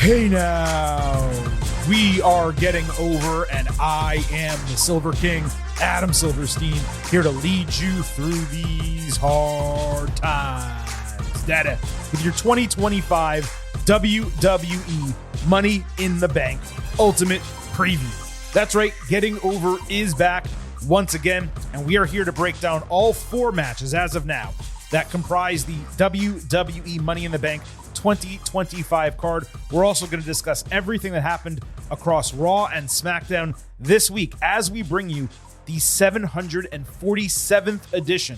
Hey now, we are getting over, and I am the Silver King, Adam Silverstein, here to lead you through these hard times. Data with your 2025 WWE Money in the Bank Ultimate Preview. That's right, Getting Over is back once again, and we are here to break down all four matches as of now that comprise the WWE Money in the Bank 2025 card. We're also going to discuss everything that happened across Raw and SmackDown this week as we bring you the 747th edition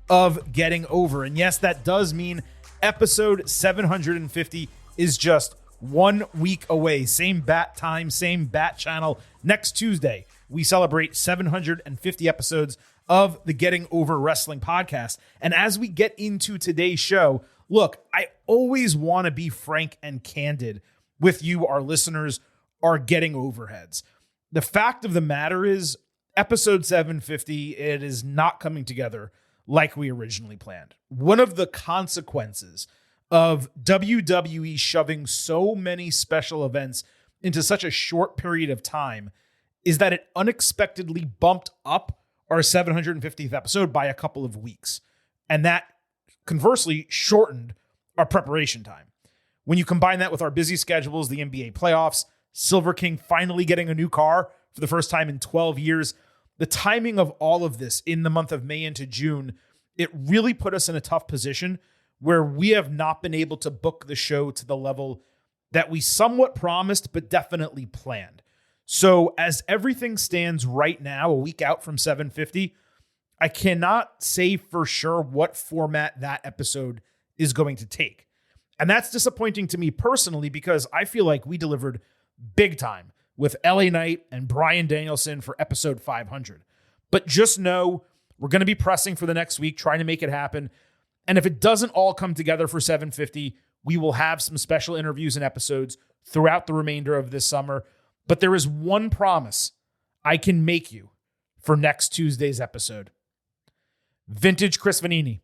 of Getting Over. And yes, that does mean episode 750 is just 1 week away. Same bat time, same bat channel. Next Tuesday, we celebrate 750 episodes of the Getting Over Wrestling podcast. And as we get into today's show, look, I always want to be frank and candid with you, our listeners, our Getting Overheads. The fact of the matter is, episode 750, it is not coming together like we originally planned. One of the consequences of WWE shoving so many special events into such a short period of time is that it unexpectedly bumped up our 750th episode by a couple of weeks. And that conversely shortened our preparation time. When you combine that with our busy schedules, the NBA playoffs, Silver King finally getting a new car for the first time in 12 years, the timing of all of this in the month of May into June, it really put us in a tough position where we have not been able to book the show to the level that we somewhat promised, but definitely planned. So as everything stands right now, a week out from 750, I cannot say for sure what format that episode is going to take. And that's disappointing to me personally because I feel like we delivered big time with LA Knight and Bryan Danielson for episode 500. But just know we're going to be pressing for the next week, trying to make it happen. And if it doesn't all come together for 750, we will have some special interviews and episodes throughout the remainder of this summer. But there is one promise I can make you for next Tuesday's episode. Vintage Chris Vanini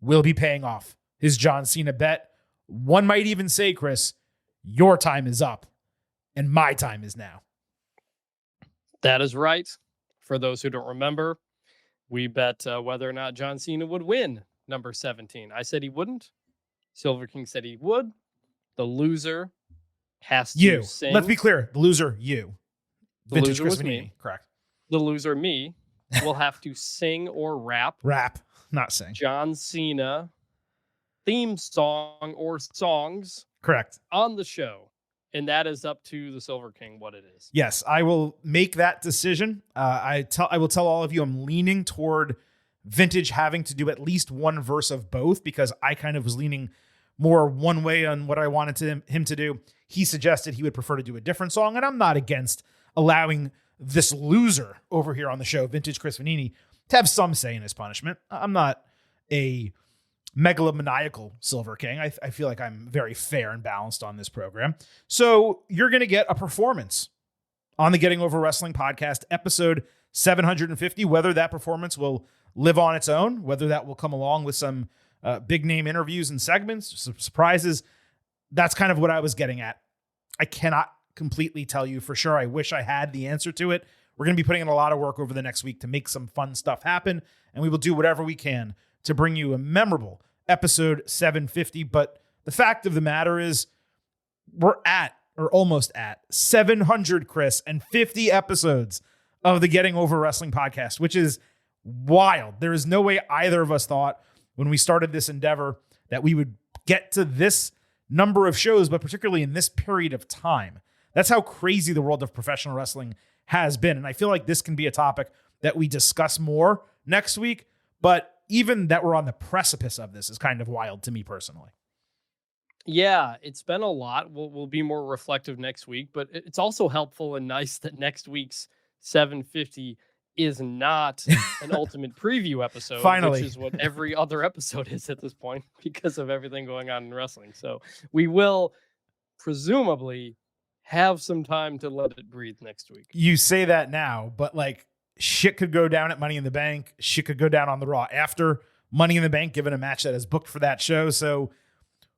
will be paying off his John Cena bet. One might even say, Chris, your time is up and my time is now. That is right. For those who don't remember, we bet whether or not John Cena would win number 17. I said he wouldn't. Silver King said he would. The loser has to sing. Let's be clear. The loser, you. Vintage loser Chris Vanini. Me. Correct. The loser, me, will have to sing or rap. Rap, not sing. John Cena theme song or songs. Correct. On the show. And that is up to the Silver King what it is. Yes, I will make that decision. I will tell all of you I'm leaning toward Vintage having to do at least one verse of both because I kind of was leaning more one way on what I wanted him to do. He suggested he would prefer to do a different song, and I'm not against allowing this loser over here on the show, Vintage Chris Vanini, to have some say in his punishment. I'm not a megalomaniacal Silver King. I feel like I'm very fair and balanced on this program. So you're going to get a performance on the Getting Over Wrestling podcast, episode 750, whether that performance will live on its own, whether that will come along with some big name interviews and segments, some surprises. That's kind of what I was getting at. I cannot completely tell you for sure. I wish I had the answer to it. We're going to be putting in a lot of work over the next week to make some fun stuff happen, and we will do whatever we can to bring you a memorable episode 750. But the fact of the matter is we're at, or almost at, 700, Chris, and 50 episodes of the Getting Over Wrestling podcast, which is wild. There is no way either of us thought when we started this endeavor that we would get to this number of shows, but particularly in this period of time. That's how crazy the world of professional wrestling has been. And I feel like this can be a topic that we discuss more next week, but even that we're on the precipice of this is kind of wild to me personally. Yeah, it's been a lot. We'll be more reflective next week, but it's also helpful and nice that next week's 750 is not an ultimate preview episode, Finally. Which is what every other episode is at this point because of everything going on in wrestling. So we will presumably have some time to let it breathe next week. You say that now, but like shit could go down at Money in the Bank. Shit could go down on the Raw after Money in the Bank, given a match that is booked for that show. So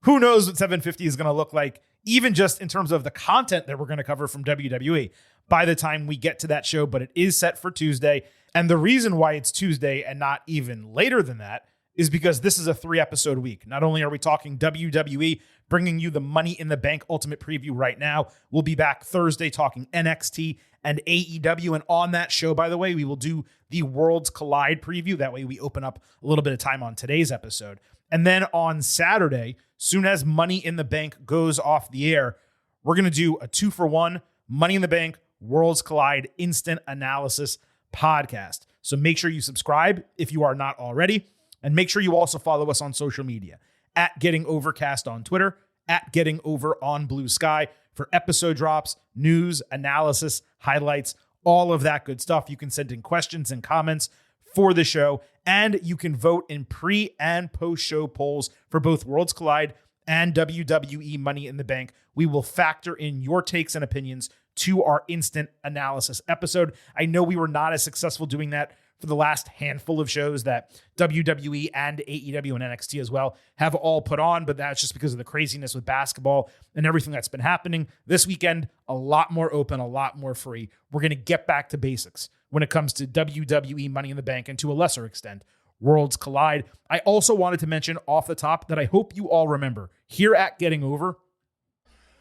who knows what 750 is going to look like, even just in terms of the content that we're going to cover from WWE by the time we get to that show. But it is set for Tuesday. And the reason why it's Tuesday and not even later than that is because this is a 3-episode week. Not only are we talking WWE, bringing you the Money in the Bank Ultimate Preview right now, we'll be back Thursday talking NXT and AEW. And on that show, by the way, we will do the Worlds Collide preview. That way we open up a little bit of time on today's episode. And then on Saturday, soon as Money in the Bank goes off the air, we're going to do a 2-for-1 Money in the Bank Worlds Collide instant analysis podcast. So make sure you subscribe if you are not already. And make sure you also follow us on social media at Getting Overcast on Twitter, at Getting Over on Blue Sky for episode drops, news, analysis, highlights, all of that good stuff. You can send in questions and comments for the show, and you can vote in pre and post show polls for both Worlds Collide and WWE Money in the Bank. We will factor in your takes and opinions to our instant analysis episode. I know we were not as successful doing that for the last handful of shows that WWE and AEW and NXT as well have all put on, but that's just because of the craziness with basketball and everything that's been happening. This weekend, a lot more open, a lot more free. We're going to get back to basics when it comes to WWE Money in the Bank and to a lesser extent, Worlds Collide. I also wanted to mention off the top that I hope you all remember here at Getting Over,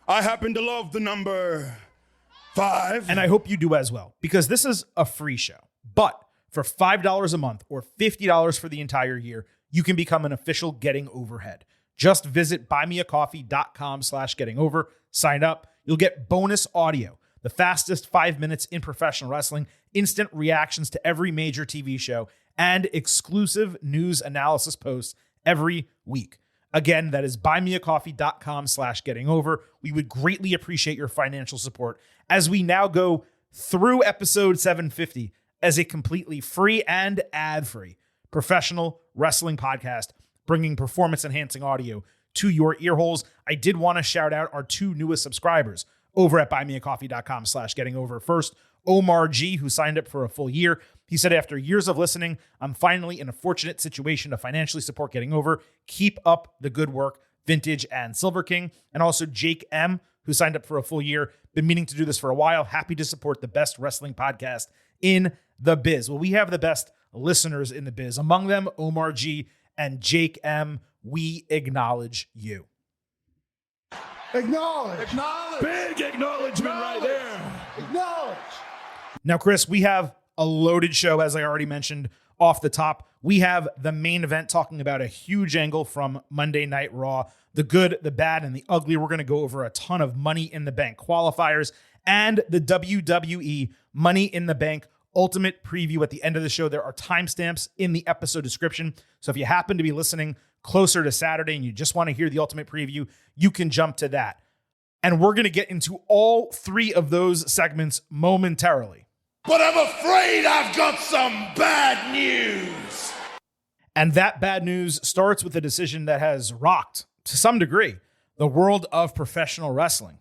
I happen to love the number 5. and I hope you do as well, because this is a free show. But for $5 a month or $50 for the entire year, you can become an official Getting Overhead. Just visit buymeacoffee.com/gettingover, sign up. You'll get bonus audio, the fastest 5 minutes in professional wrestling, instant reactions to every major TV show, and exclusive news analysis posts every week. Again, that is buymeacoffee.com/gettingover. We would greatly appreciate your financial support as we now go through episode 750 as a completely free and ad-free professional wrestling podcast, bringing performance-enhancing audio to your ear holes. I did want to shout out our 2 newest subscribers over at buymeacoffee.com/gettingover. First, Omar G, who signed up for a full year. He said, after years of listening, I'm finally in a fortunate situation to financially support Getting Over. Keep up the good work, Vintage and Silver King. And also Jake M, who signed up for a full year. Been meaning to do this for a while. Happy to support the best wrestling podcast in the biz. Well, we have the best listeners in the biz. Among them, Omar G and Jake M. We acknowledge you. Acknowledge. Big acknowledgement right there. Acknowledge. Now, Chris, we have a loaded show, as I already mentioned off the top. We have the main event talking about a huge angle from Monday Night Raw. The good, the bad, and the ugly. We're going to go over a ton of Money in the Bank qualifiers and the WWE Money in the Bank Ultimate Preview at the end of the show. There are timestamps in the episode description. So if you happen to be listening closer to Saturday and you just want to hear the Ultimate Preview, you can jump to that. And we're going to get into all 3 of those segments momentarily. But I'm afraid I've got some bad news. And that bad news starts with a decision that has rocked, to some degree, the world of professional wrestling.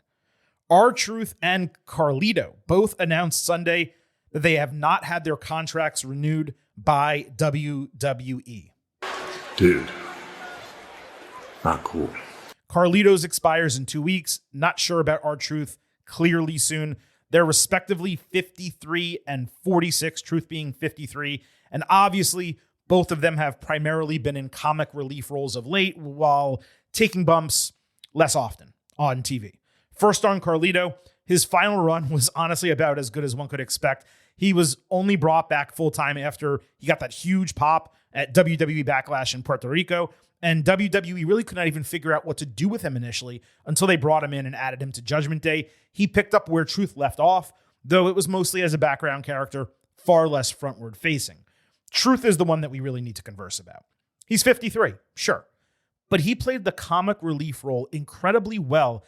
R-Truth and Carlito both announced Sunday that they have not had their contracts renewed by WWE. Dude, not cool. Carlito's expires in 2 weeks. Not sure about R-Truth. Clearly soon. They're respectively 53 and 46, Truth being 53. And obviously, both of them have primarily been in comic relief roles of late, while taking bumps less often on TV. First on Carlito, his final run was honestly about as good as one could expect. He was only brought back full-time after he got that huge pop at WWE Backlash in Puerto Rico, and WWE really could not even figure out what to do with him initially until they brought him in and added him to Judgment Day. He picked up where Truth left off, though it was mostly as a background character, far less frontward-facing. Truth is the one that we really need to converse about. He's 53, sure, but he played the comic relief role incredibly well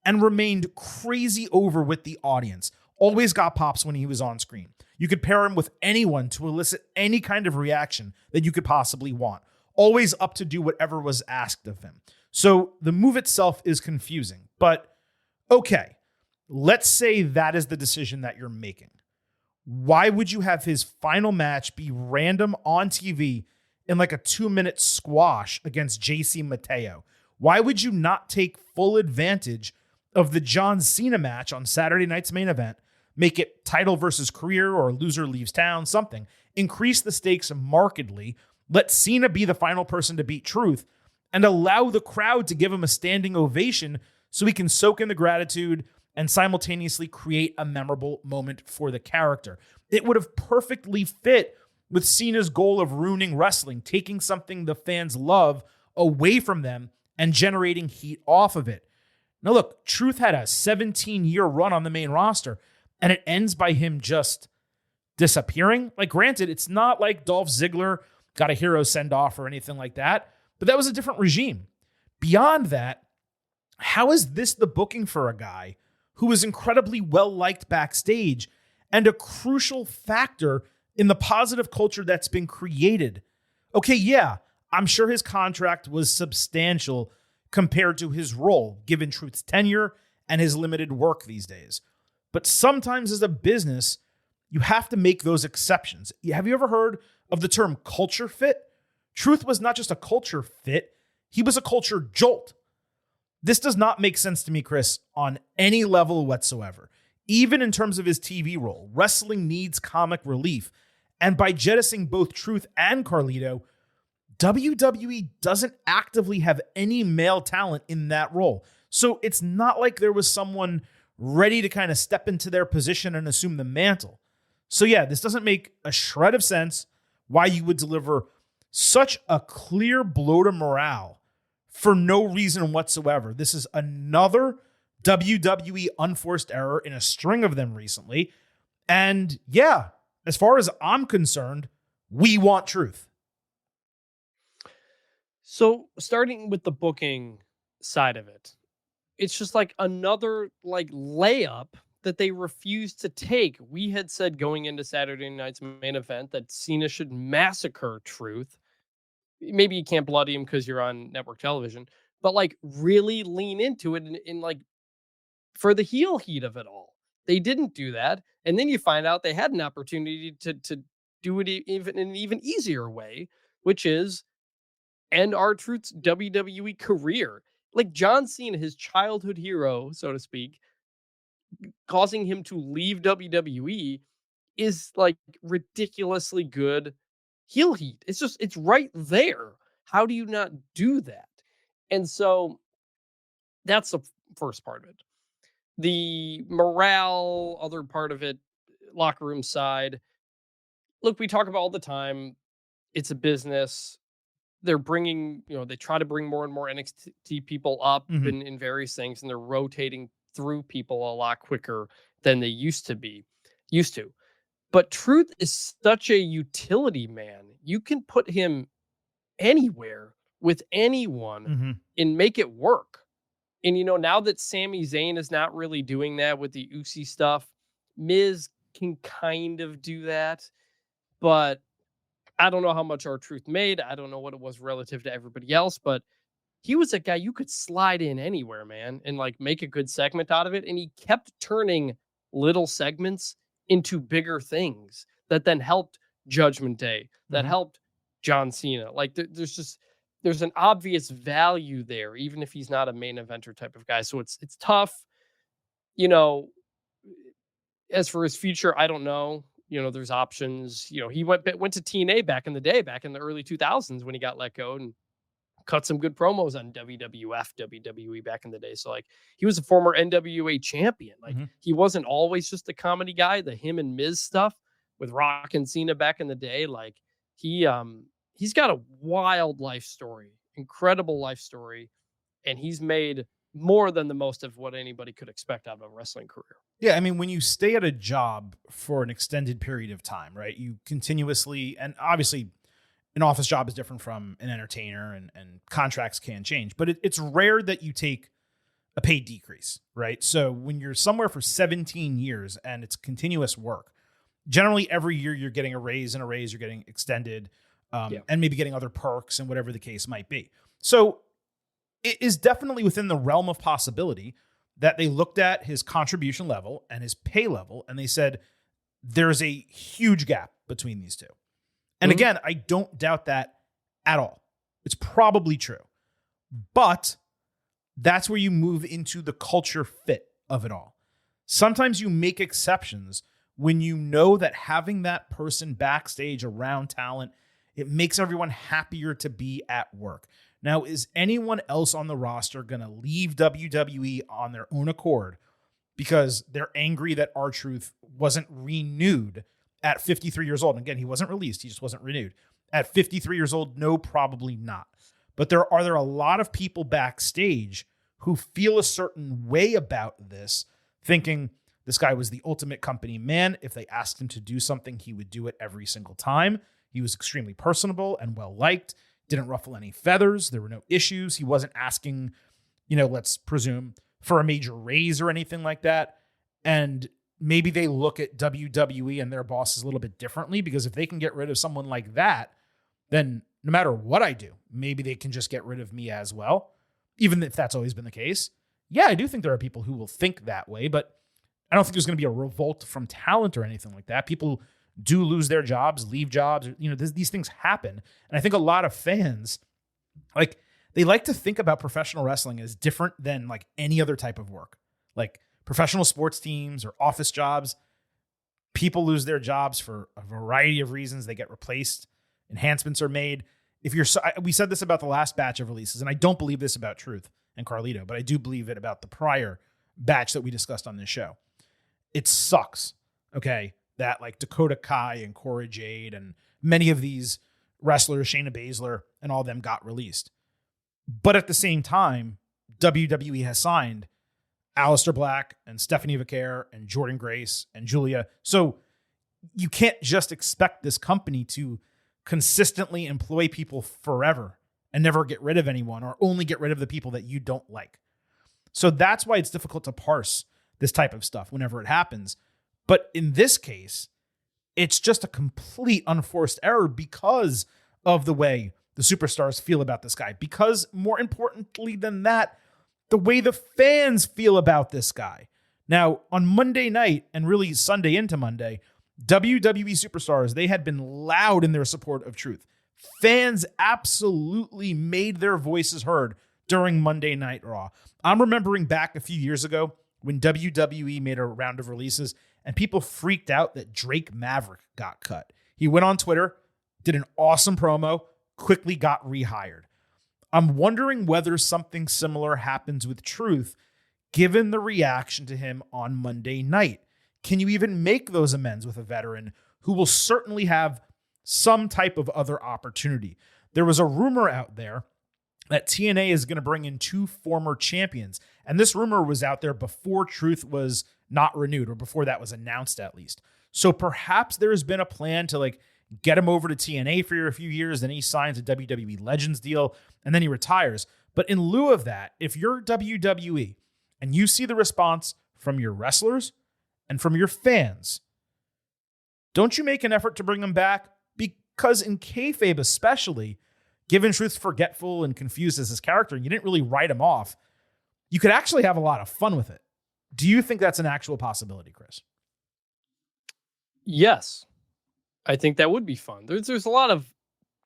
and remained crazy over with the audience. Always got pops when he was on screen. You could pair him with anyone to elicit any kind of reaction that you could possibly want. Always up to do whatever was asked of him. So the move itself is confusing, but okay, let's say that is the decision that you're making. Why would you have his final match be random on TV in like a 2-minute squash against JC Mateo? Why would you not take full advantage of the John Cena match on Saturday night's main event, make it title versus career or loser leaves town, something, increase the stakes markedly, let Cena be the final person to beat Truth, and allow the crowd to give him a standing ovation so he can soak in the gratitude and simultaneously create a memorable moment for the character. It would have perfectly fit with Cena's goal of ruining wrestling, taking something the fans love away from them and generating heat off of it. Now look, Truth had a 17-year run on the main roster, and it ends by him just disappearing. Like, granted, it's not like Dolph Ziggler got a hero send-off or anything like that, but that was a different regime. Beyond that, how is this the booking for a guy who was incredibly well-liked backstage and a crucial factor in the positive culture that's been created? Okay, yeah, I'm sure his contract was substantial compared to his role, given Truth's tenure and his limited work these days. But sometimes as a business, you have to make those exceptions. Have you ever heard of the term culture fit? Truth was not just a culture fit, he was a culture jolt. This does not make sense to me, Chris, on any level whatsoever. Even in terms of his TV role, wrestling needs comic relief. And by jettisoning both Truth and Carlito, WWE doesn't actively have any male talent in that role. So it's not like there was someone ready to kind of step into their position and assume the mantle. So yeah, this doesn't make a shred of sense why you would deliver such a clear blow to morale for no reason whatsoever. This is another WWE unforced error in a string of them recently. And yeah, as far as I'm concerned, we want Truth. So starting with the booking side of it, it's just like another like layup that they refused to take. We had said going into Saturday night's main event that Cena should massacre Truth. Maybe you can't bloody him because you're on network television, but like really lean into it in like for the heel heat of it all. They didn't do that. And then you find out they had an opportunity to do it even in an even easier way, which is end R-Truth's WWE career. Like John Cena, his childhood hero, so to speak, causing him to leave WWE is like ridiculously good heel heat. It's right there. How do you not do that? And so that's the first part of it. The morale, other part of it, locker room side. Look, we talk about all the time. It's a business. They're bringing, they try to bring more and more NXT people up in various things, and they're rotating through people a lot quicker than they used to. But Truth is such a utility man. You can put him anywhere with anyone and make it work. And, now that Sami Zayn is not really doing that with the Uzi stuff, Miz can kind of do that, but I don't know how much R-Truth made. I don't know what it was relative to everybody else, but he was a guy you could slide in anywhere, man, and like make a good segment out of it. And he kept turning little segments into bigger things that then helped Judgment Day, that helped John Cena. Like there's an obvious value there, even if he's not a main eventer type of guy. So it's tough. As for his future, I don't know. There's options. He went to TNA back in the early 2000s when he got let go and cut some good promos on WWF, WWE back in the day. So like he was a former NWA champion. Like he wasn't always just a comedy guy. The him and Miz stuff with Rock and Cena back in the day, like he's got a wild life story, incredible life story, and he's made more than the most of what anybody could expect out of a wrestling career. Yeah, I mean, when you stay at a job for an extended period of time, right, you continuously, and obviously an office job is different from an entertainer and contracts can change, but it's rare that you take a pay decrease, right? So when you're somewhere for 17 years and it's continuous work, generally every year you're getting a raise, you're getting extended and maybe getting other perks and whatever the case might be. So it is definitely within the realm of possibility that they looked at his contribution level and his pay level, and they said, there's a huge gap between these two. And again, I don't doubt that at all. It's probably true. But that's where you move into the culture fit of it all. Sometimes you make exceptions when you know that having that person backstage around talent, it makes everyone happier to be at work. Now, is anyone else on the roster going to leave WWE on their own accord because they're angry that R-Truth wasn't renewed at 53 years old? And again, he wasn't released. He just wasn't renewed. At 53 years old, no, probably not. But there are a lot of people backstage who feel a certain way about this, thinking this guy was the ultimate company man. If they asked him to do something, he would do it every single time. He was extremely personable and well-liked, didn't ruffle any feathers. There were no issues. He wasn't asking, let's presume, for a major raise or anything like that. And maybe they look at WWE and their bosses a little bit differently, because if they can get rid of someone like that, then no matter what I do, maybe they can just get rid of me as well, even if that's always been the case. Yeah, I do think there are people who will think that way, but I don't think there's going to be a revolt from talent or anything like that. People do lose their jobs, leave jobs. These things happen. And I think a lot of fans, they like to think about professional wrestling as different than any other type of work. Like professional sports teams or office jobs, people lose their jobs for a variety of reasons. They get replaced. Enhancements are made. We said this about the last batch of releases, and I don't believe this about Truth and Carlito, but I do believe it about the prior batch that we discussed on this show. It sucks, okay, that Dakota Kai and Cora Jade and many of these wrestlers, Shayna Baszler and all of them, got released. But at the same time, WWE has signed Aleister Black and Stephanie Vaquer and Jordan Grace and Julia. So you can't just expect this company to consistently employ people forever and never get rid of anyone, or only get rid of the people that you don't like. So that's why it's difficult to parse this type of stuff whenever it happens. But in this case, it's just a complete unforced error because of the way the superstars feel about this guy. Because more importantly than that, the way the fans feel about this guy. Now, on Monday night, and really Sunday into Monday, WWE superstars, they had been loud in their support of Truth. Fans absolutely made their voices heard during Monday Night Raw. I'm remembering back a few years ago when WWE made a round of releases and people freaked out that Drake Maverick got cut. He went on Twitter, did an awesome promo, quickly got rehired. I'm wondering whether something similar happens with Truth, given the reaction to him on Monday night. Can you even make those amends with a veteran who will certainly have some type of other opportunity? There was a rumor out there that TNA is going to bring in 2 former champions. And this rumor was out there before Truth was not renewed, or before that was announced at least. So perhaps there has been a plan to get him over to TNA for a few years, then he signs a WWE Legends deal, and then he retires. But in lieu of that, if you're WWE and you see the response from your wrestlers and from your fans, don't you make an effort to bring them back? Because in kayfabe especially, given Truth's forgetful and confused as his character, and you didn't really write him off, you could actually have a lot of fun with it. Do you think that's an actual possibility, Chris? Yes. I think that would be fun. There's a lot of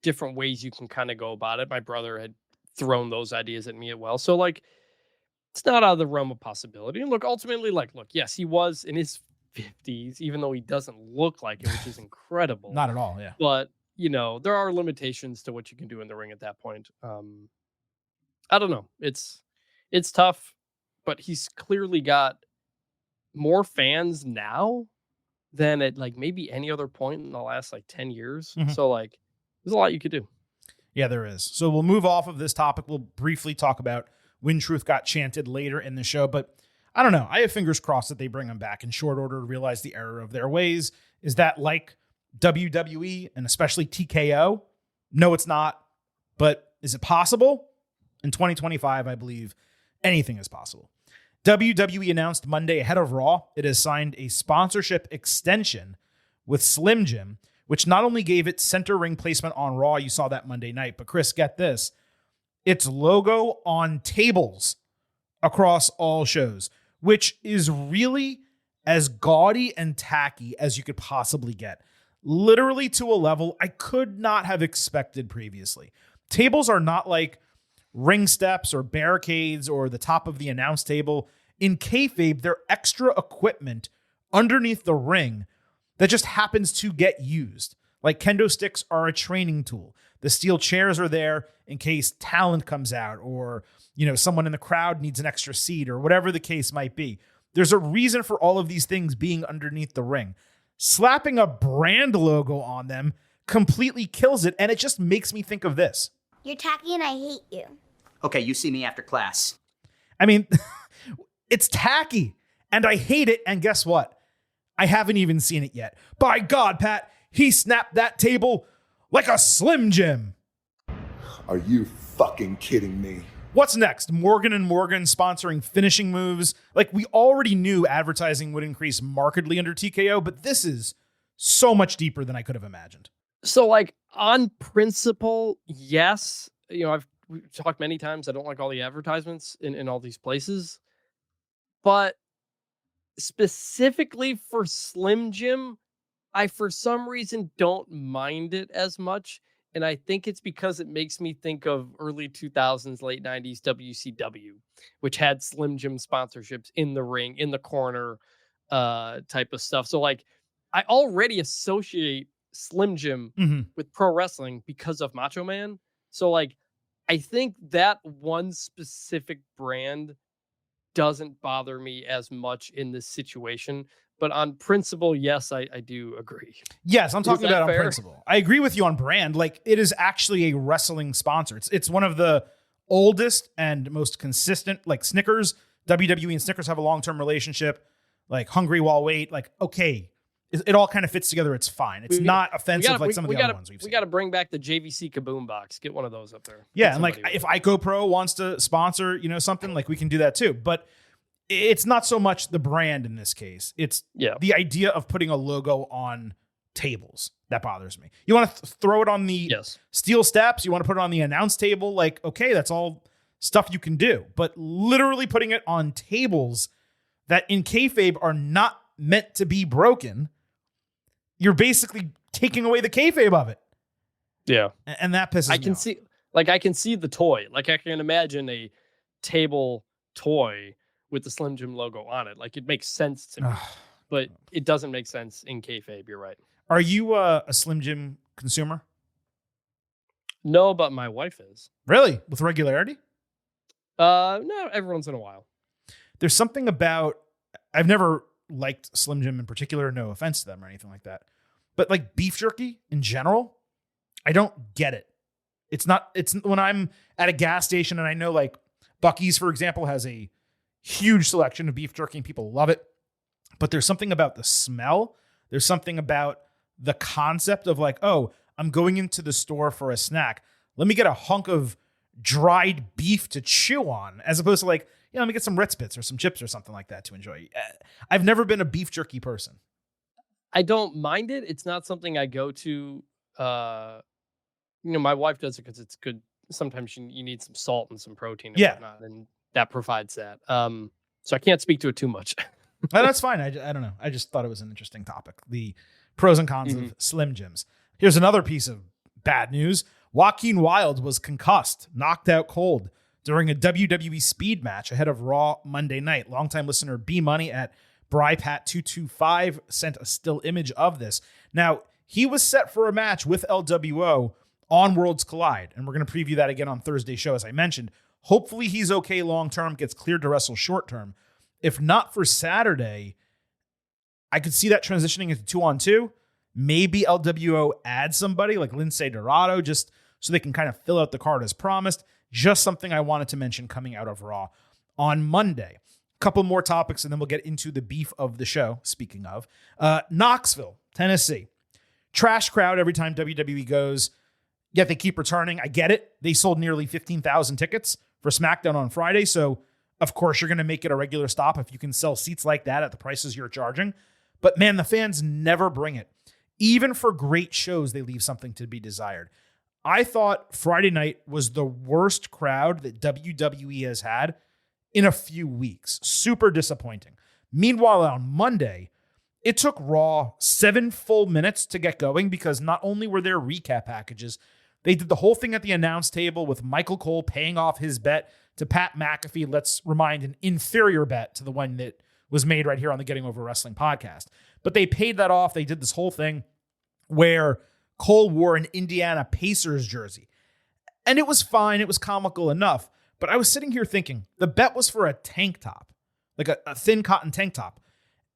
different ways you can kind of go about it. My brother had thrown those ideas at me as well. So it's not out of the realm of possibility. And look, ultimately, yes, he was in his 50s, even though he doesn't look like it, which is incredible. Not at all, yeah. But, there are limitations to what you can do in the ring at that point. I don't know. It's tough, but he's clearly got more fans now than at maybe any other point in the last 10 years. Mm-hmm. So there's a lot you could do. Yeah, there is. So we'll move off of this topic. We'll briefly talk about when Truth got chanted later in the show, but I don't know. I have fingers crossed that they bring him back in short order to realize the error of their ways. Is that like WWE and especially TKO? No, it's not. But is it possible? In 2025, I believe anything is possible. WWE announced Monday ahead of Raw, it has signed a sponsorship extension with Slim Jim, which not only gave it center ring placement on Raw, you saw that Monday night, but Chris, get this, its logo on tables across all shows, which is really as gaudy and tacky as you could possibly get. Literally to a level I could not have expected previously. Tables are not like ring steps or barricades or the top of the announce table. In kayfabe, they're extra equipment underneath the ring that just happens to get used. Like kendo sticks are a training tool. The steel chairs are there in case talent comes out or, someone in the crowd needs an extra seat or whatever the case might be. There's a reason for all of these things being underneath the ring. Slapping a brand logo on them completely kills it, and it just makes me think of this. You're tacky and I hate you. Okay, you see me after class. I mean, it's tacky, and I hate it, and guess what? I haven't even seen it yet. By God, Pat, he snapped that table like a Slim Jim. Are you fucking kidding me? What's next? Morgan & Morgan sponsoring finishing moves. Like, we already knew advertising would increase markedly under TKO, but this is so much deeper than I could have imagined. So, like, on principle, yes. We've talked many times. I don't like all the advertisements in all these places. But specifically for Slim Jim, I, for some reason, don't mind it as much. And I think it's because it makes me think of early 2000s, late 90s WCW, which had Slim Jim sponsorships in the ring, in the corner type of stuff. So, like, I already associate Slim Jim with pro wrestling because of Macho Man. So, like, I think that one specific brand doesn't bother me as much in this situation. But on principle, yes, I do agree. Yes, I'm talking about fair? On principle. I agree with you on brand. Like, it is actually a wrestling sponsor. It's one of the oldest and most consistent, like Snickers. WWE and Snickers have a long-term relationship. Like Hungry While Wait. Like, okay, it all kind of fits together. It's fine. It's not offensive like some of the other ones we've seen. We got to bring back the JVC Kaboom box. Get one of those up there. Yeah, and like if IcoPro wants to sponsor, something, like we can do that too. But it's not so much the brand in this case. It's the idea of putting a logo on tables that bothers me. You want to throw it on the steel steps. You want to put it on the announce table. Like, okay, that's all stuff you can do. But literally putting it on tables that in kayfabe are not meant to be broken, you're basically taking away the kayfabe of it. Yeah. And that pisses me off. I can see the toy. Like, I can imagine a table toy with the Slim Jim logo on it. Like, it makes sense to me, but it doesn't make sense in kayfabe. You're right. Are you a Slim Jim consumer? No, but my wife is. Really? With regularity? No, every once in a while. There's something about, I've never liked Slim Jim in particular, no offense to them or anything like that. But like beef jerky in general, I don't get it. It's when I'm at a gas station and I know like Buc-ee's, for example, has a huge selection of beef jerky and people love it. But there's something about the smell. There's something about the concept of like, oh, I'm going into the store for a snack. Let me get a hunk of dried beef to chew on, as opposed to like, let me get some Ritz Bits or some chips or something like that to enjoy. I've never been a beef jerky person. I don't mind it. It's not something I go to. My wife does it because it's good. Sometimes you need some salt and some protein and whatnot, and that provides that. So I can't speak to it too much. That's fine. I don't know. I just thought it was an interesting topic. The pros and cons of Slim Jims. Here's another piece of bad news. Joaquin Wilde was concussed, knocked out cold during a WWE speed match ahead of Raw Monday night. Longtime listener B Money at BryPat225 sent a still image of this. Now, he was set for a match with LWO on Worlds Collide, and we're going to preview that again on Thursday's show, as I mentioned. Hopefully he's okay long-term, gets cleared to wrestle short-term. If not for Saturday, I could see that transitioning into 2-on-2. Maybe LWO adds somebody like Lince Dorado just so they can kind of fill out the card as promised. Just something I wanted to mention coming out of Raw on Monday. A couple more topics, and then we'll get into the beef of the show, speaking of. Knoxville, Tennessee. Trash crowd every time WWE goes, yet they keep returning. I get it. They sold nearly 15,000 tickets for SmackDown on Friday, so of course you're going to make it a regular stop if you can sell seats like that at the prices you're charging. But man, the fans never bring it. Even for great shows, they leave something to be desired. I thought Friday night was the worst crowd that WWE has had in a few weeks. Super disappointing. Meanwhile, on Monday, it took Raw 7 full minutes to get going because not only were there recap packages, They did the whole thing at the announce table with Michael Cole paying off his bet to Pat McAfee. Let's remind, an inferior bet to the one that was made right here on the Getting Over Wrestling podcast. But they paid that off. They did this whole thing where Cole wore an Indiana Pacers jersey. And it was fine. It was comical enough. But I was sitting here thinking, the bet was for a tank top, like a thin cotton tank top.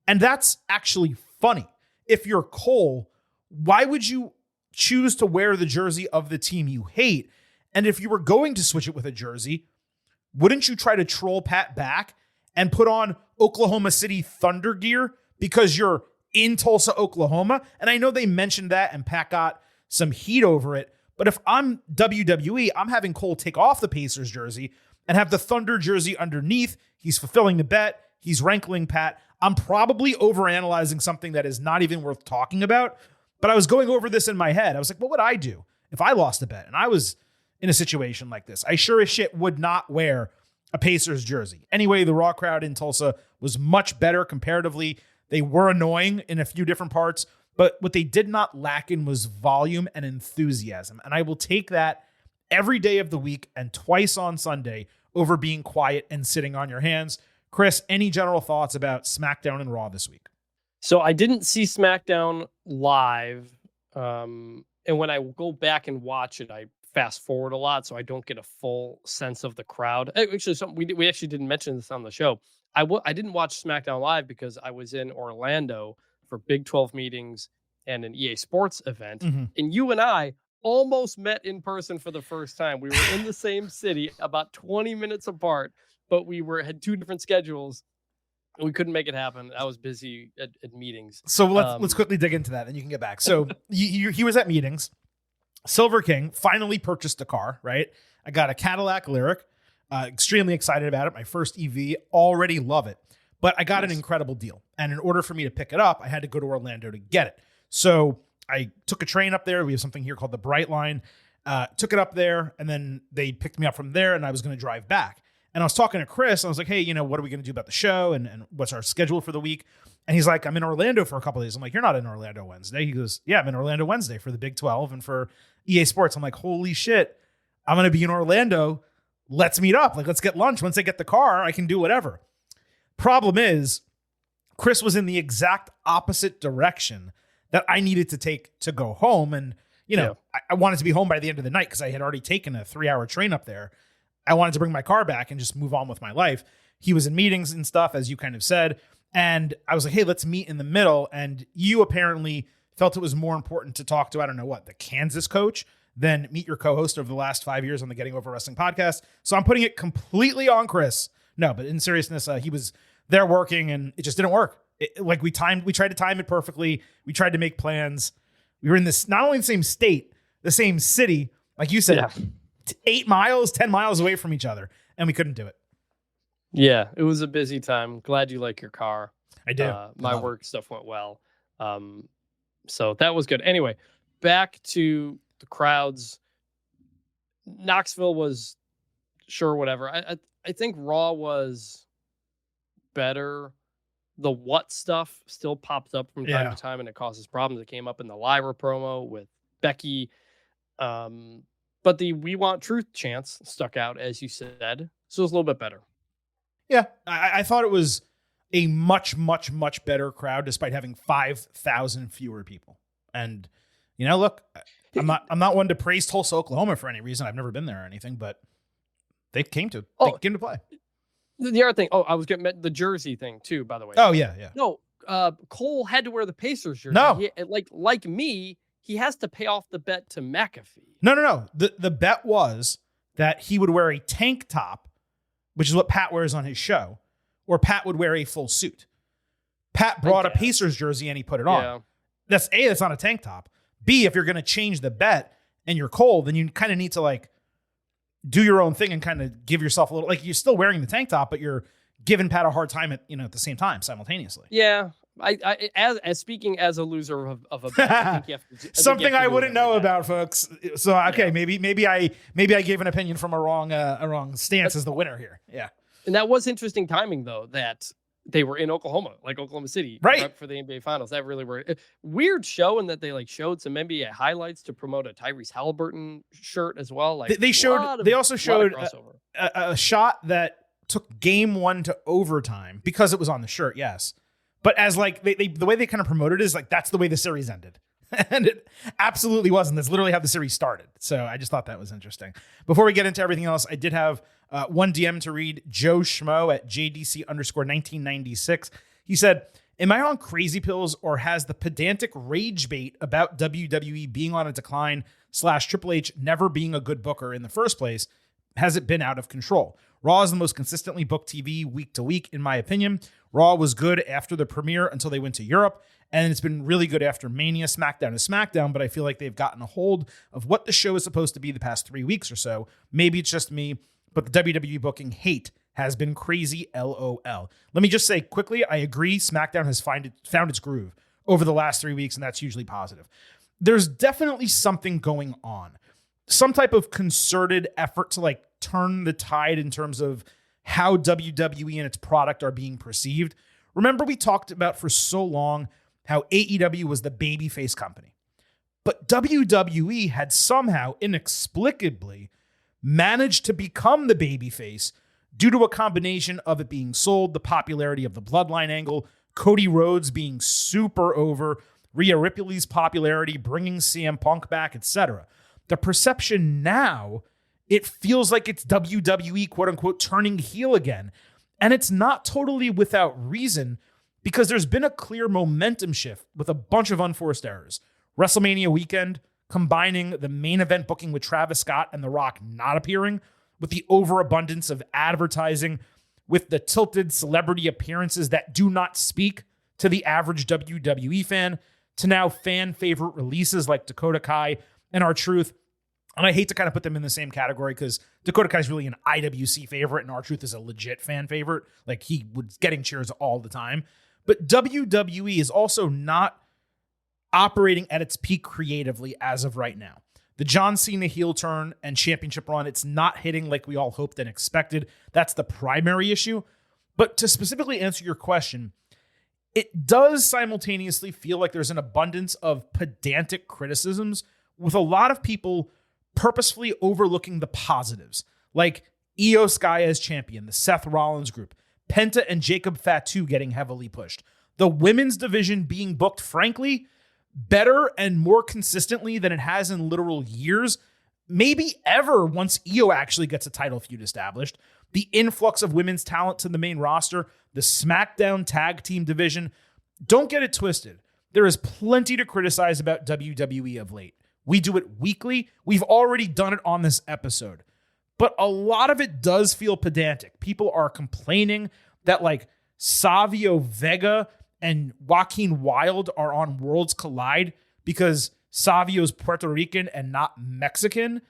And that's actually funny. If you're Cole, why would you choose to wear the jersey of the team you hate? And if you were going to switch it with a jersey, wouldn't you try to troll Pat back and put on Oklahoma City Thunder gear because you're in Tulsa, Oklahoma? And I know they mentioned that and Pat got some heat over it. But if I'm WWE, I'm having Cole take off the Pacers jersey and have the Thunder jersey underneath. He's fulfilling the bet. He's rankling Pat. I'm probably overanalyzing something that is not even worth talking about. But I was going over this in my head. I was like, what would I do if I lost a bet and I was in a situation like this? I sure as shit would not wear a Pacers jersey. Anyway, the Raw crowd in Tulsa was much better comparatively. They were annoying in a few different parts. But what they did not lack in was volume and enthusiasm. And I will take that every day of the week and twice on Sunday over being quiet and sitting on your hands. Chris, any general thoughts about SmackDown and Raw this week? So I didn't see SmackDown live. And when I go back and watch it, I fast forward a lot so I don't get a full sense of the crowd. Actually, we actually didn't mention this on the show. I didn't watch SmackDown live because I was in Orlando for Big 12 meetings and an EA Sports event. Mm-hmm. And you and I almost met in person for the first time. We were in the same city, about 20 minutes apart, but we had two different schedules. And we couldn't make it happen. I was busy at meetings. So let's quickly dig into that, and you can get back. So he was at meetings. Silver King finally purchased a car, right? I got a Cadillac Lyric. Extremely excited about it. My first EV. Already love it. But I got an incredible deal. And in order for me to pick it up, I had to go to Orlando to get it. So I took a train up there. We have something here called the Bright Line. Took it up there, and then they picked me up from there, and I was going to drive back. And I was talking to Chris. I was like, hey, what are we going to do about the show? And what's our schedule for the week? And he's like, I'm in Orlando for a couple of days. I'm like, you're not in Orlando Wednesday. He goes, yeah, I'm in Orlando Wednesday for the Big 12 and for EA Sports. I'm like, holy shit, I'm going to be in Orlando. Let's meet up. Like, let's get lunch. Once I get the car, I can do whatever. Problem is, Chris was in the exact opposite direction that I needed to take to go home. And, I wanted to be home by the end of the night because I had already taken a 3-hour train up there. I wanted to bring my car back and just move on with my life. He was in meetings and stuff, as you kind of said. And I was like, hey, let's meet in the middle. And you apparently felt it was more important to talk to, I don't know what, the Kansas coach than meet your co-host over the last 5 years on the Getting Over Wrestling podcast. So I'm putting it completely on Chris. No, but in seriousness, he was there working and it just didn't work. We tried to time it perfectly. We tried to make plans. We were in this, not only the same state, the same city, like you said, 8 miles, 10 miles away from each other, and we couldn't do it. Yeah, it was a busy time. Glad you like your car. I do. My work stuff went well. So that was good. Anyway, back to the crowds. Knoxville was sure, whatever. I think Raw was better. The what stuff still pops up from time to time and it causes problems. It came up in the Lyra promo with Becky. But the We Want Truth chants stuck out, as you said. So it was a little bit better. Yeah, I thought it was a much, much, much better crowd despite having 5,000 fewer people. And, look, I'm not one to praise Tulsa, Oklahoma for any reason. I've never been there or anything, but they came to play. The other thing, I was getting the jersey thing too, by the way. Oh, yeah. No, Cole had to wear the Pacers jersey. No. Like me, he has to pay off the bet to McAfee. No. The bet was that he would wear a tank top, which is what Pat wears on his show, or Pat would wear a full suit. Pat brought a Pacers jersey and he put it on. That's A, that's not a tank top. B, if you're going to change the bet and you're Cole, then you kind of need to do your own thing and kind of give yourself a little, you're still wearing the tank top, but you're giving Pat a hard time at the same time, simultaneously. Yeah. I as speaking as a loser of a bet, I think you have to something I wouldn't know about, folks. So okay, maybe I gave an opinion from a wrong stance as the winner here. Yeah. And that was interesting timing though, that they were in Oklahoma, like Oklahoma City, Right. for the NBA Finals. That really were weird show, in that they like showed some NBA highlights to promote a Tyrese Halliburton shirt as well. Like They also showed crossover. a shot that took game 1 to overtime because it was on the shirt. Yes. But as like the way they kind of promoted it is like, that's the way the series ended. And it absolutely wasn't. That's literally how the series started. So I just thought that was interesting. Before we get into everything else, I did have one DM to read. Joe Schmo at JDC_1996. He said, am I on crazy pills, or has the pedantic rage bait about WWE being on a decline / Triple H never being a good booker in the first place, has it been out of control? Raw is the most consistently booked TV week to week, in my opinion. Raw was good after the premiere until they went to Europe, and it's been really good after Mania. SmackDown is SmackDown, but I feel like they've gotten a hold of what the show is supposed to be the past 3 weeks or so. Maybe it's just me, but the WWE booking hate has been crazy, LOL. Let me just say quickly, I agree, SmackDown has found its groove over the last 3 weeks, and that's hugely positive. There's definitely something going on. Some type of concerted effort to like turn the tide in terms of how WWE and its product are being perceived. Remember, we talked about for so long how AEW was the babyface company, but WWE had somehow inexplicably managed to become the babyface due to a combination of it being sold, the popularity of the Bloodline angle, Cody Rhodes being super over, Rhea Ripley's popularity, bringing CM Punk back, etc. The perception now, it feels like it's WWE, quote unquote, turning heel again. And it's not totally without reason, because there's been a clear momentum shift with a bunch of unforced errors. WrestleMania weekend, combining the main event booking with Travis Scott and The Rock not appearing, with the overabundance of advertising, with the tilted celebrity appearances that do not speak to the average WWE fan, to now fan favorite releases like Dakota Kai and R-Truth. And I hate to kind of put them in the same category because Dakota Kai is really an IWC favorite and R-Truth is a legit fan favorite. Like, he was getting cheers all the time. But WWE is also not operating at its peak creatively as of right now. The John Cena heel turn and championship run, it's not hitting like we all hoped and expected. That's the primary issue. But to specifically answer your question, it does simultaneously feel like there's an abundance of pedantic criticisms, with a lot of people purposefully overlooking the positives, like Io Sky as champion, the Seth Rollins group, Penta and Jacob Fatu getting heavily pushed, the women's division being booked, frankly, better and more consistently than it has in literal years, maybe ever, once Io actually gets a title feud established, the influx of women's talent to the main roster, the SmackDown tag team division. Don't get it twisted. There is plenty to criticize about WWE of late. We do it weekly. We've already done it on this episode. But a lot of it does feel pedantic. People are complaining that like Savio Vega and Joaquin Wilde are on Worlds Collide because Savio's Puerto Rican and not Mexican.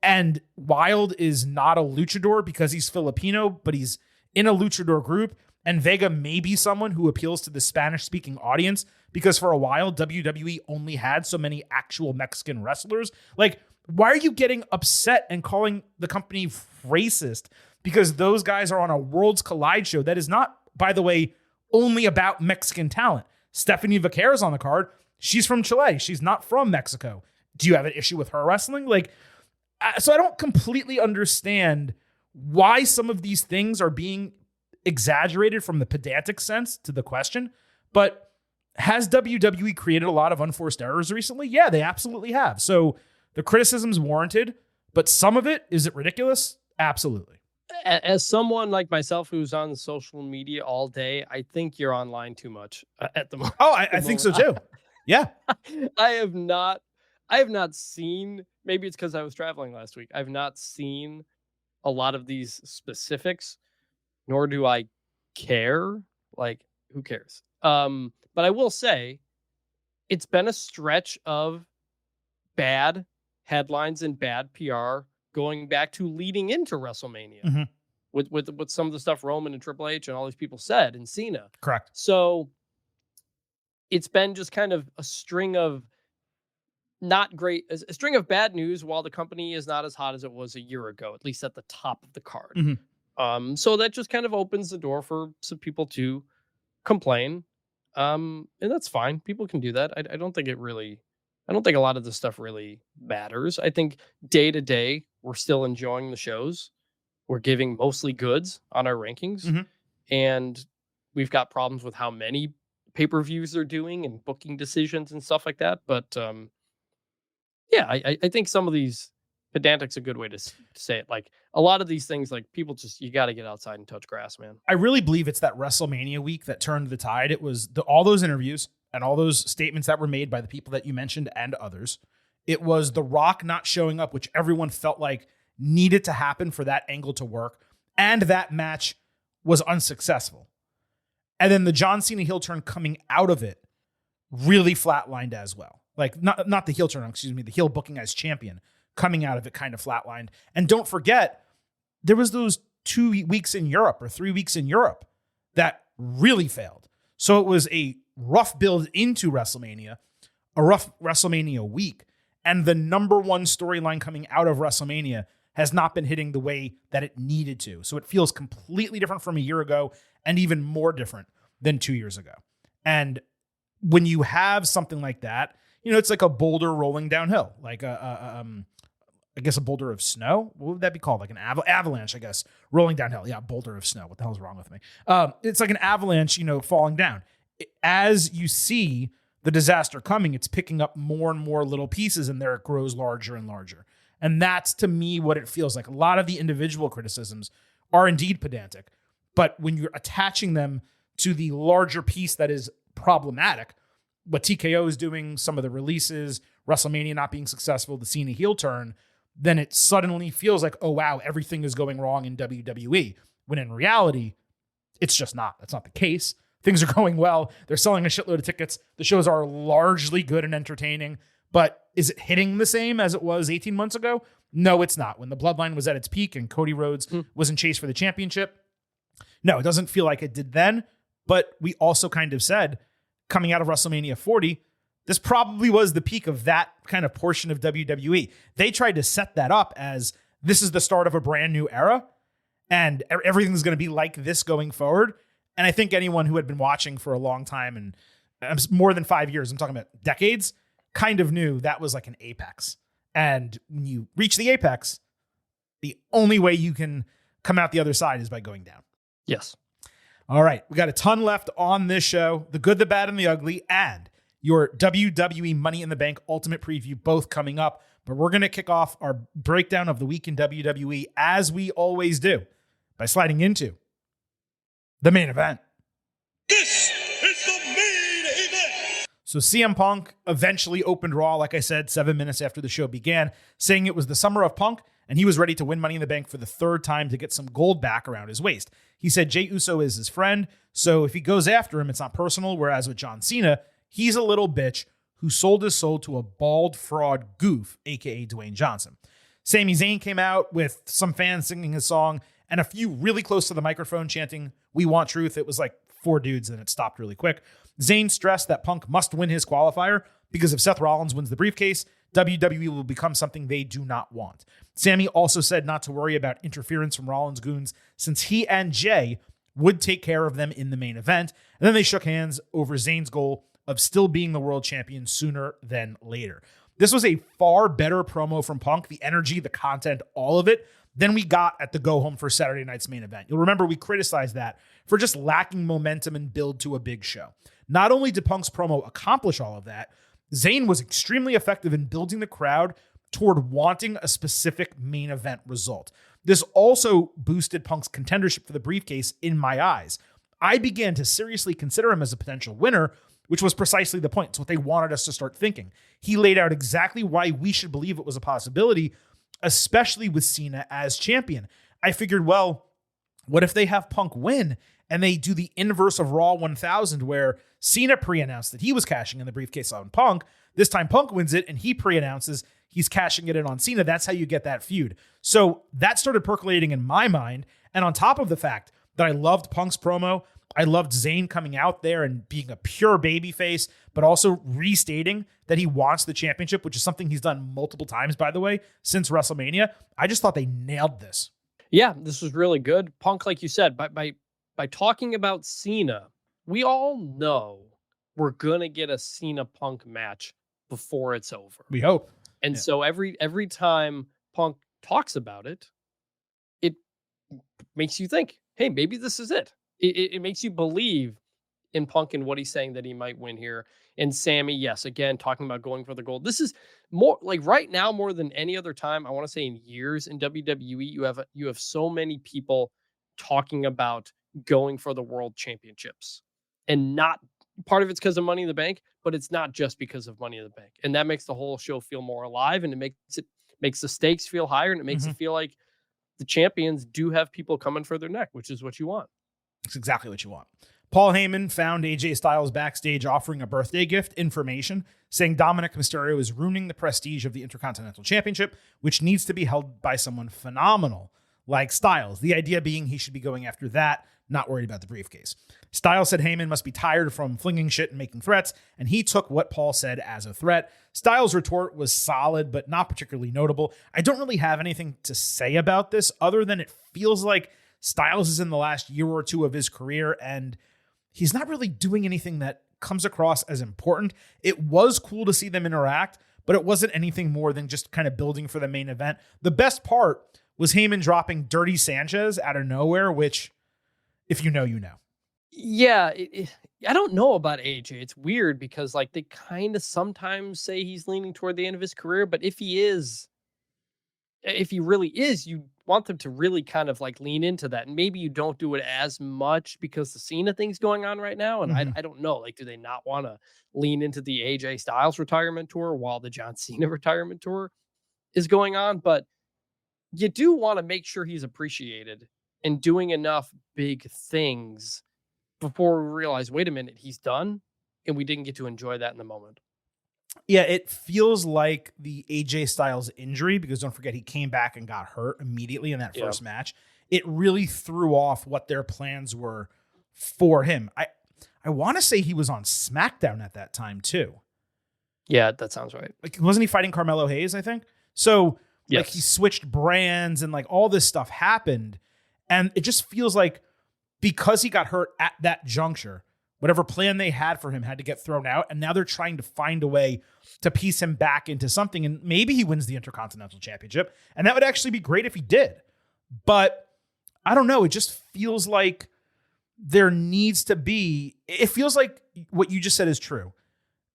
And Wilde is not a luchador because he's Filipino, but he's in a luchador group. And Vega may be someone who appeals to the Spanish-speaking audience because for a while, WWE only had so many actual Mexican wrestlers. Like, why are you getting upset and calling the company racist because those guys are on a Worlds Collide show that is not, by the way, only about Mexican talent? Stephanie Vaquera's on the card. She's from Chile. She's not from Mexico. Do you have an issue with her wrestling? Like, so I don't completely understand why some of these things are being exaggerated from the pedantic sense to the question. But has WWE created a lot of unforced errors recently? Yeah, they absolutely have. So the criticism's warranted, but some of it, is it ridiculous? Absolutely. As someone like myself who's on social media all day, I think you're online too much at the moment. Oh, I think so too. Yeah. I have not seen, maybe it's because I was traveling last week. I've not seen a lot of these specifics, nor do I care. Like, who cares? But I will say it's been a stretch of bad headlines and bad PR going back to leading into WrestleMania with some of the stuff Roman and Triple H and all these people said, and Cena. Correct. So it's been just kind of a string of not great, a string of bad news while the company is not as hot as it was a year ago, at least at the top of the card. So that just kind of opens the door for some people to complain. And that's fine. People can do that. I don't think I don't think a lot of this stuff really matters. I think day to day, we're still enjoying the shows. We're giving mostly goods on our rankings. Mhm. And we've got problems with how many pay-per-views they're doing and booking decisions and stuff like that. But yeah, I think some of these pedantic's a good way to say it. Like a lot of these things, like people just, you got to get outside and touch grass, man. I really believe it's that WrestleMania week that turned the tide. It was all those interviews and all those statements that were made by the people that you mentioned and others. It was The Rock not showing up, which everyone felt like needed to happen for that angle to work. And that match was unsuccessful. And then the John Cena heel turn coming out of it really flatlined as well. Like not the heel turn, excuse me, the heel booking as champion coming out of it kind of flatlined. And don't forget, there was those 2 weeks in Europe or 3 weeks in Europe that really failed. So it was a rough build into WrestleMania, a rough WrestleMania week. And the number one storyline coming out of WrestleMania has not been hitting the way that it needed to. So it feels completely different from a year ago and even more different than 2 years ago. And when you have something like that, you know, it's like a boulder rolling downhill, like I guess a boulder of snow. What would that be called? Like an avalanche, I guess, rolling downhill. Yeah, boulder of snow. What the hell's wrong with me? It's like an avalanche, you know, falling down. As you see the disaster coming, it's picking up more and more little pieces, and there it grows larger and larger. And that's, to me, what it feels like. A lot of the individual criticisms are indeed pedantic, but when you're attaching them to the larger piece that is problematic, what TKO is doing, some of the releases, WrestleMania not being successful, the Cena heel turn, then it suddenly feels like, oh, wow, everything is going wrong in WWE. When in reality, it's just not. That's not the case. Things are going well. They're selling a shitload of tickets. The shows are largely good and entertaining. But is it hitting the same as it was 18 months ago? No, it's not. When the Bloodline was at its peak and Cody Rhodes was in chase for the championship, no, it doesn't feel like it did then. But we also kind of said, coming out of WrestleMania 40, this probably was the peak of that kind of portion of WWE. They tried to set that up as this is the start of a brand new era and everything's going to be like this going forward. And I think anyone who had been watching for a long time and more than 5 years, I'm talking about decades, kind of knew that was like an apex. And when you reach the apex, the only way you can come out the other side is by going down. Yes. All right. We got a ton left on this show. The good, the bad, and the ugly, and your WWE Money in the Bank Ultimate Preview, both coming up. But we're going to kick off our breakdown of the week in WWE, as we always do, by sliding into the main event. This is the main event. So CM Punk eventually opened Raw, like I said, 7 minutes after the show began, saying it was the summer of Punk, and he was ready to win Money in the Bank for the third time to get some gold back around his waist. He said Jey Uso is his friend, so if he goes after him, it's not personal, whereas with John Cena, he's a little bitch who sold his soul to a bald fraud goof, a.k.a. Dwayne Johnson. Sami Zayn came out with some fans singing his song and a few really close to the microphone chanting, "We want truth." It was like 4 dudes, and it stopped really quick. Zayn stressed that Punk must win his qualifier because if Seth Rollins wins the briefcase, WWE will become something they do not want. Sami also said not to worry about interference from Rollins' goons since he and Jey would take care of them in the main event. And then they shook hands over Zayn's goal of still being the world champion sooner than later. This was a far better promo from Punk, the energy, the content, all of it, than we got at the go home for Saturday night's main event. You'll remember we criticized that for just lacking momentum and build to a big show. Not only did Punk's promo accomplish all of that, Zayn was extremely effective in building the crowd toward wanting a specific main event result. This also boosted Punk's contendership for the briefcase in my eyes. I began to seriously consider him as a potential winner, which was precisely the point. It's what they wanted us to start thinking. He laid out exactly why we should believe it was a possibility, especially with Cena as champion. I figured, well, what if they have Punk win and they do the inverse of Raw 1000 where Cena pre-announced that he was cashing in the briefcase on Punk. This time Punk wins it and he pre-announces he's cashing it in on Cena. That's how you get that feud. So that started percolating in my mind. And on top of the fact that I loved Punk's promo, I loved Zayn coming out there and being a pure babyface, but also restating that he wants the championship, which is something he's done multiple times, by the way, since WrestleMania. I just thought they nailed this. Yeah, this was really good. Punk, like you said, by talking about Cena, we all know we're gonna get a Cena Punk match before it's over. We hope. And Yeah. so every time Punk talks about it, it makes you think, hey, maybe this is it. It makes you believe in Punk and what he's saying that he might win here. And Sammy, yes, again, talking about going for the gold. This is more like right now, more than any other time, I want to say in years in WWE, you have so many people talking about going for the world championships. And not part of it's because of Money in the Bank, but it's not just because of Money in the Bank. And that makes the whole show feel more alive, and it makes the stakes feel higher, and it makes it feel like the champions do have people coming for their neck, which is what you want. It's exactly what you want. Paul Heyman found AJ Styles backstage offering a birthday gift information, saying Dominic Mysterio is ruining the prestige of the Intercontinental Championship, which needs to be held by someone phenomenal like Styles. The idea being he should be going after that, not worried about the briefcase. Styles said Heyman must be tired from flinging shit and making threats, and he took what Paul said as a threat. Styles' retort was solid, but not particularly notable. I don't really have anything to say about this other than it feels like Styles is in the last year or two of his career, and he's not really doing anything that comes across as important. It was cool to see them interact, but it wasn't anything more than just kind of building for the main event. The best part was Heyman dropping Dirty Sanchez out of nowhere, which, if you know, you know. Yeah, I don't know about AJ. It's weird because like they kind of sometimes say he's leaning toward the end of his career, but if he really is, you want them to really kind of like lean into that. And maybe you don't do it as much because the Cena thing's going on right now. And I don't know, like, do they not want to lean into the AJ Styles retirement tour while the John Cena retirement tour is going on? But you do want to make sure he's appreciated and doing enough big things before we realize, wait a minute, he's done. And we didn't get to enjoy that in the moment. Yeah, it feels like the AJ Styles injury, because don't forget he came back and got hurt immediately in that first match. It really threw off what their plans were for him. I want to say he was on SmackDown at that time too. Yeah, that sounds right. Like, wasn't he fighting Carmelo Hayes, I think? So yes. Like he switched brands and like all this stuff happened. And it just feels like because he got hurt at that juncture, whatever plan they had for him had to get thrown out. And now they're trying to find a way to piece him back into something. And maybe he wins the Intercontinental Championship. And that would actually be great if he did. But I don't know. It just feels like there needs to be, it feels like what you just said is true.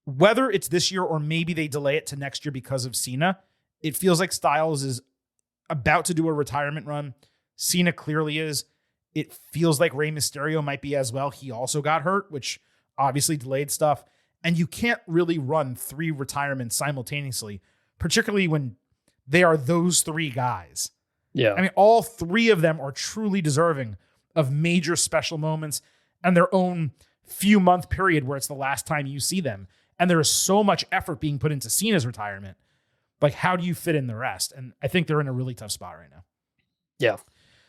Whether it's this year or maybe they delay it to next year because of Cena, it feels like Styles is about to do a retirement run. Cena clearly is. It feels like Rey Mysterio might be as well. He also got hurt, which obviously delayed stuff. And you can't really run 3 retirements simultaneously, particularly when they are those 3 guys. Yeah. I mean, all 3 of them are truly deserving of major special moments and their own few month period where it's the last time you see them. And there is so much effort being put into Cena's retirement. Like, how do you fit in the rest? And I think they're in a really tough spot right now. Yeah.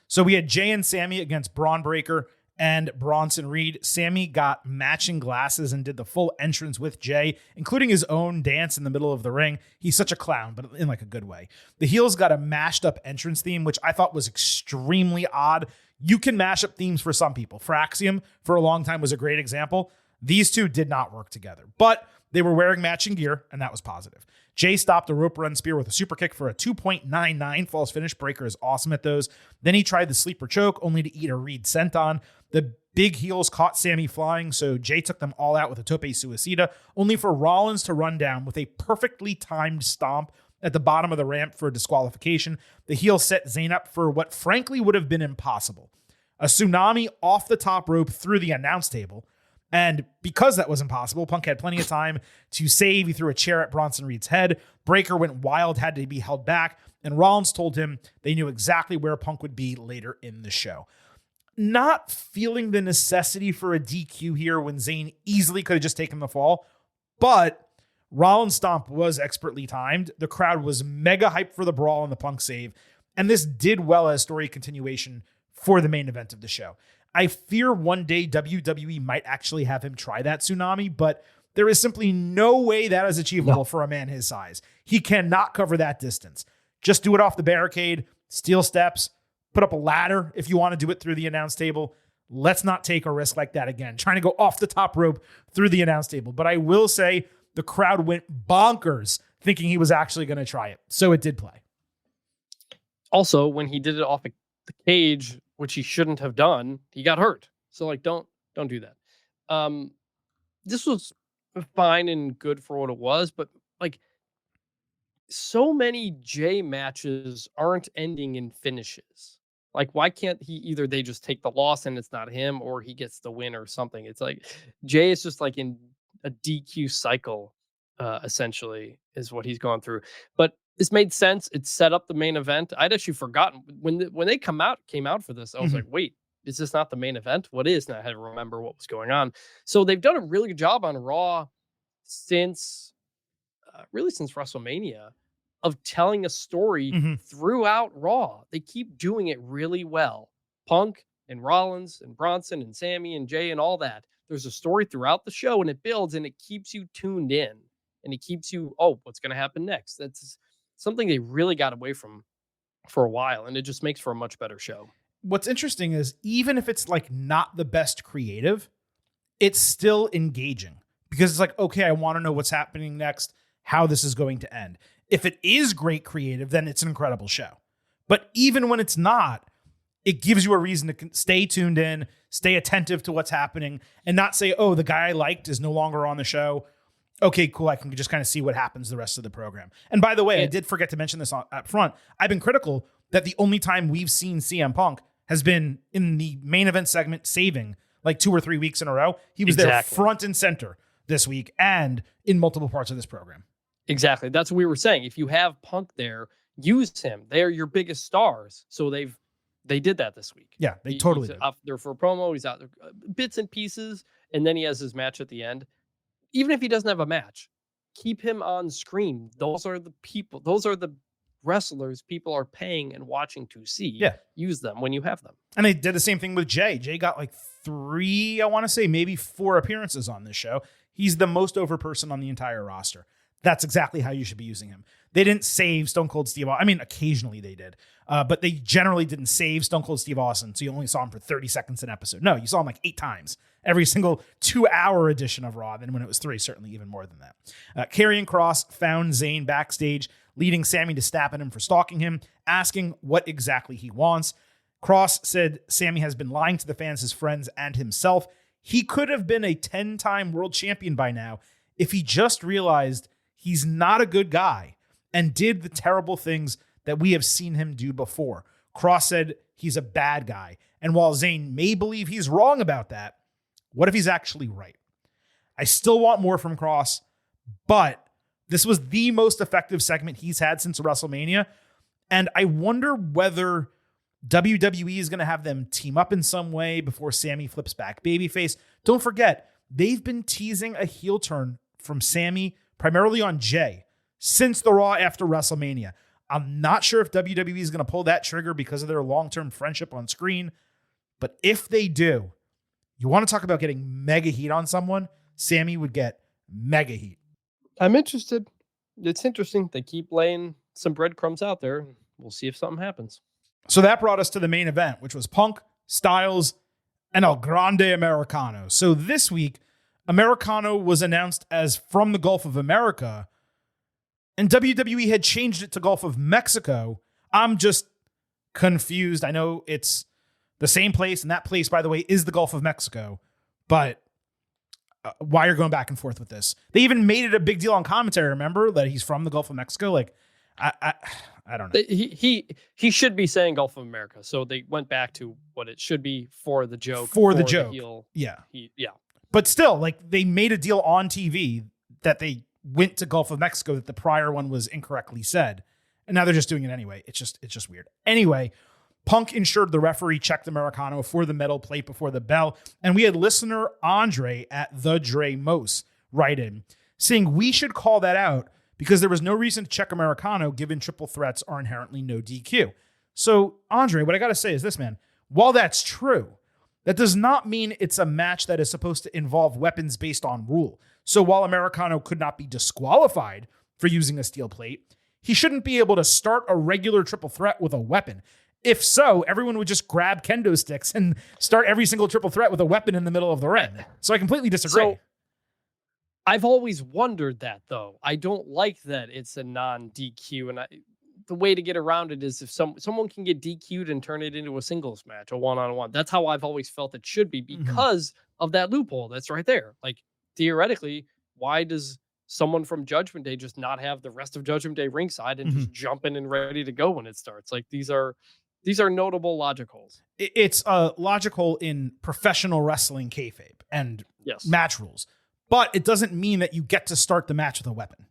So we had Jay and Sammy against Braun Breaker and Bronson Reed. Sammy got matching glasses and did the full entrance with Jay, including his own dance in the middle of the ring. He's such a clown, but in like a good way. The heels got a mashed up entrance theme, which I thought was extremely odd. You can mash up themes for some people. Fraxium, for a long time, was a great example. These two did not work together, but they were wearing matching gear, and that was positive. Jay stopped a rope run spear with a super kick for a 2.99 false finish. Breaker is awesome at those. Then he tried the sleeper choke, only to eat a Reed senton. The big heels caught Sammy flying, so Jay took them all out with a tope suicida, only for Rollins to run down with a perfectly timed stomp at the bottom of the ramp for a disqualification. The heel set Zayn up for what frankly would have been impossible. A tsunami off the top rope through the announce table. And because that was impossible, Punk had plenty of time to save. He threw a chair at Bronson Reed's head. Breaker went wild, had to be held back. And Rollins told him they knew exactly where Punk would be later in the show. Not feeling the necessity for a DQ here when Zayn easily could have just taken the fall. But Rollins' stomp was expertly timed. The crowd was mega hyped for the brawl and the Punk save. And this did well as story continuation for the main event of the show. I fear one day WWE might actually have him try that tsunami, but there is simply no way that is achievable for a man his size. He cannot cover that distance. Just do it off the barricade, steel steps, put up a ladder if you want to do it through the announce table. Let's not take a risk like that again, trying to go off the top rope through the announce table. But I will say the crowd went bonkers thinking he was actually going to try it. So it did play. Also, when he did it off the cage, which he shouldn't have done, he got hurt. So like, don't do that. This was fine and good for what it was, but like, so many Jay matches aren't ending in finishes. Like, why can't either they just take the loss and it's not him, or he gets the win or something? It's like Jay is just like in a DQ cycle, essentially, is what he's gone through. But this made sense. It set up the main event. I'd actually forgotten when they came out for this. I was like, wait, is this not the main event? What is? And I had to remember what was going on. So they've done a really good job on Raw since WrestleMania of telling a story throughout Raw. They keep doing it really well. Punk and Rollins and Bronson and Sammy and Jay and all that. There's a story throughout the show, and it builds, and it keeps you tuned in, and it keeps you, what's going to happen next? That's something they really got away from for a while, and it just makes for a much better show. What's interesting is even if it's like not the best creative, it's still engaging because it's like, okay, I want to know what's happening next, how this is going to end. If it is great creative, then it's an incredible show. But even when it's not, it gives you a reason to stay tuned in, stay attentive to what's happening, and not say, oh, the guy I liked is no longer on the show. Okay, cool. I can just kind of see what happens the rest of the program. And by the way, I did forget to mention this up front. I've been critical that the only time we've seen CM Punk has been in the main event segment saving like 2 or 3 weeks in a row. He was there front and center this week and in multiple parts of this program. Exactly. That's what we were saying. If you have Punk there, use him. They're your biggest stars. So they did that this week. Yeah, totally he's did. Out there for a promo. He's out there bits and pieces. And then he has his match at the end. Even if he doesn't have a match, keep him on screen. Those are the people. Those are the wrestlers people are paying and watching to see. Yeah. Use them when you have them. And they did the same thing with Jay. Jay got like 3, I want to say maybe 4 appearances on this show. He's the most over person on the entire roster. That's exactly how you should be using him. They didn't save Stone Cold Steve Austin. I mean, occasionally they did, but they generally didn't save Stone Cold Steve Austin. So you only saw him for 30 seconds an episode. No, you saw him like 8 times. Every single 2-hour edition of Raw. Then when it was 3, certainly even more than that. Karrion Kross found Zayn backstage, leading Sammy to snap at him for stalking him, asking what exactly he wants. Kross said Sammy has been lying to the fans, his friends, and himself. He could have been a 10-time world champion by now if he just realized he's not a good guy and did the terrible things that we have seen him do before. Kross said he's a bad guy. And while Zayn may believe he's wrong about that, what if he's actually right? I still want more from Kross, but this was the most effective segment he's had since WrestleMania. And I wonder whether WWE is going to have them team up in some way before Sammy flips back babyface. Don't forget, they've been teasing a heel turn from Sammy primarily on Jay since the Raw after WrestleMania. I'm not sure if WWE is going to pull that trigger because of their long-term friendship on screen, but if they do, you want to talk about getting mega heat on someone, Sammy would get mega heat. I'm interested. It's interesting. They keep laying some breadcrumbs out there. We'll see if something happens. So that brought us to the main event, which was Punk, Styles, and El Grande Americano. So this week, Americano was announced as from the Gulf of America, and WWE had changed it to Gulf of Mexico. I'm just confused. I know it's the same place, and that place, by the way, is the Gulf of Mexico, but why are going back and forth with this? They even made it a big deal on commentary, remember, that he's from the Gulf of Mexico? Like, I don't know. He should be saying Gulf of America, so they went back to what it should be for the joke. For the joke. Heel. Yeah. Yeah. But still, like, they made a deal on TV that they went to Gulf of Mexico that the prior one was incorrectly said. And now they're just doing it anyway. It's just weird. Anyway, Punk ensured the referee checked Americano for the metal plate before the bell. And we had listener Andre at the Dre Mose write in saying we should call that out because there was no reason to check Americano given triple threats are inherently no DQ. So, Andre, what I got to say is this, man. While that's true, that does not mean it's a match that is supposed to involve weapons based on rule. So while Americano could not be disqualified for using a steel plate, he shouldn't be able to start a regular triple threat with a weapon. If so, everyone would just grab kendo sticks and start every single triple threat with a weapon in the middle of the ring. So I completely disagree. So I've always wondered that, though. I don't like that it's a non-DQ, and the way to get around it is if someone can get DQ'd and turn it into a singles match, a one-on-one. That's how I've always felt it should be because of that loophole that's right there. Like, theoretically, why does someone from Judgment Day just not have the rest of Judgment Day ringside and just jump in and ready to go when it starts? Like, these are notable logicals. It's logical in professional wrestling kayfabe and Yes. match rules, but it doesn't mean that you get to start the match with a weapon.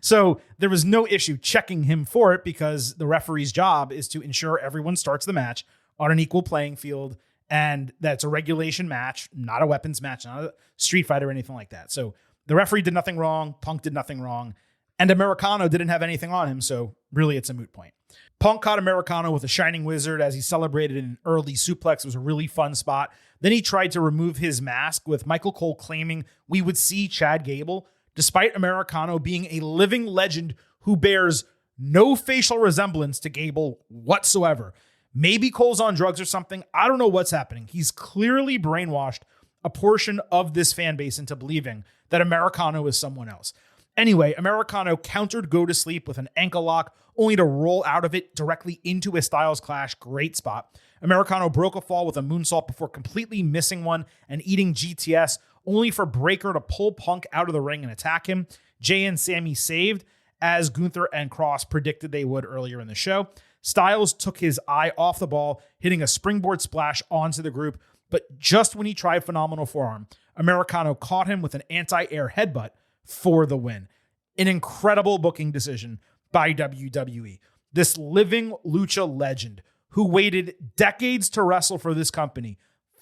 So there was no issue checking him for it because the referee's job is to ensure everyone starts the match on an equal playing field, and that's a regulation match, not a weapons match, not a street fight or anything like that. So the referee did nothing wrong, Punk did nothing wrong, and Americano didn't have anything on him, so really it's a moot point. Punk caught Americano with a Shining Wizard as he celebrated an early suplex. It was a really fun spot. Then he tried to remove his mask, with Michael Cole claiming we would see Chad Gable, despite Americano being a living legend who bears no facial resemblance to Gable whatsoever. Maybe Cole's on drugs or something. I don't know what's happening. He's clearly brainwashed a portion of this fan base into believing that Americano is someone else. Anyway, Americano countered Go to Sleep with an ankle lock, only to roll out of it directly into a Styles Clash. Great spot. Americano broke a fall with a moonsault before completely missing one and eating GTS, only for Breaker to pull Punk out of the ring and attack him. Jay and Sammy saved, as Gunther and Cross predicted they would earlier in the show. Styles took his eye off the ball, hitting a springboard splash onto the group, but just when he tried Phenomenal Forearm, Americano caught him with an anti-air headbutt for the win. An incredible booking decision by WWE. This living lucha legend who waited decades to wrestle for this company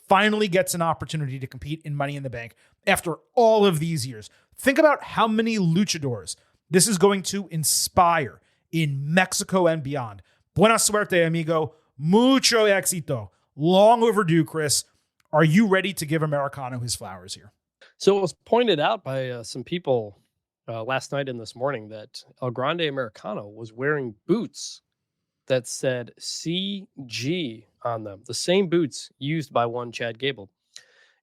finally gets an opportunity to compete in Money in the Bank after all of these years. Think about how many luchadors this is going to inspire in Mexico and beyond. Buena suerte, amigo. Mucho éxito. Long overdue, Chris. Are you ready to give Americano his flowers here? So it was pointed out by some people last night and this morning that El Grande Americano was wearing boots that said CG on them. The same boots used by one Chad Gable.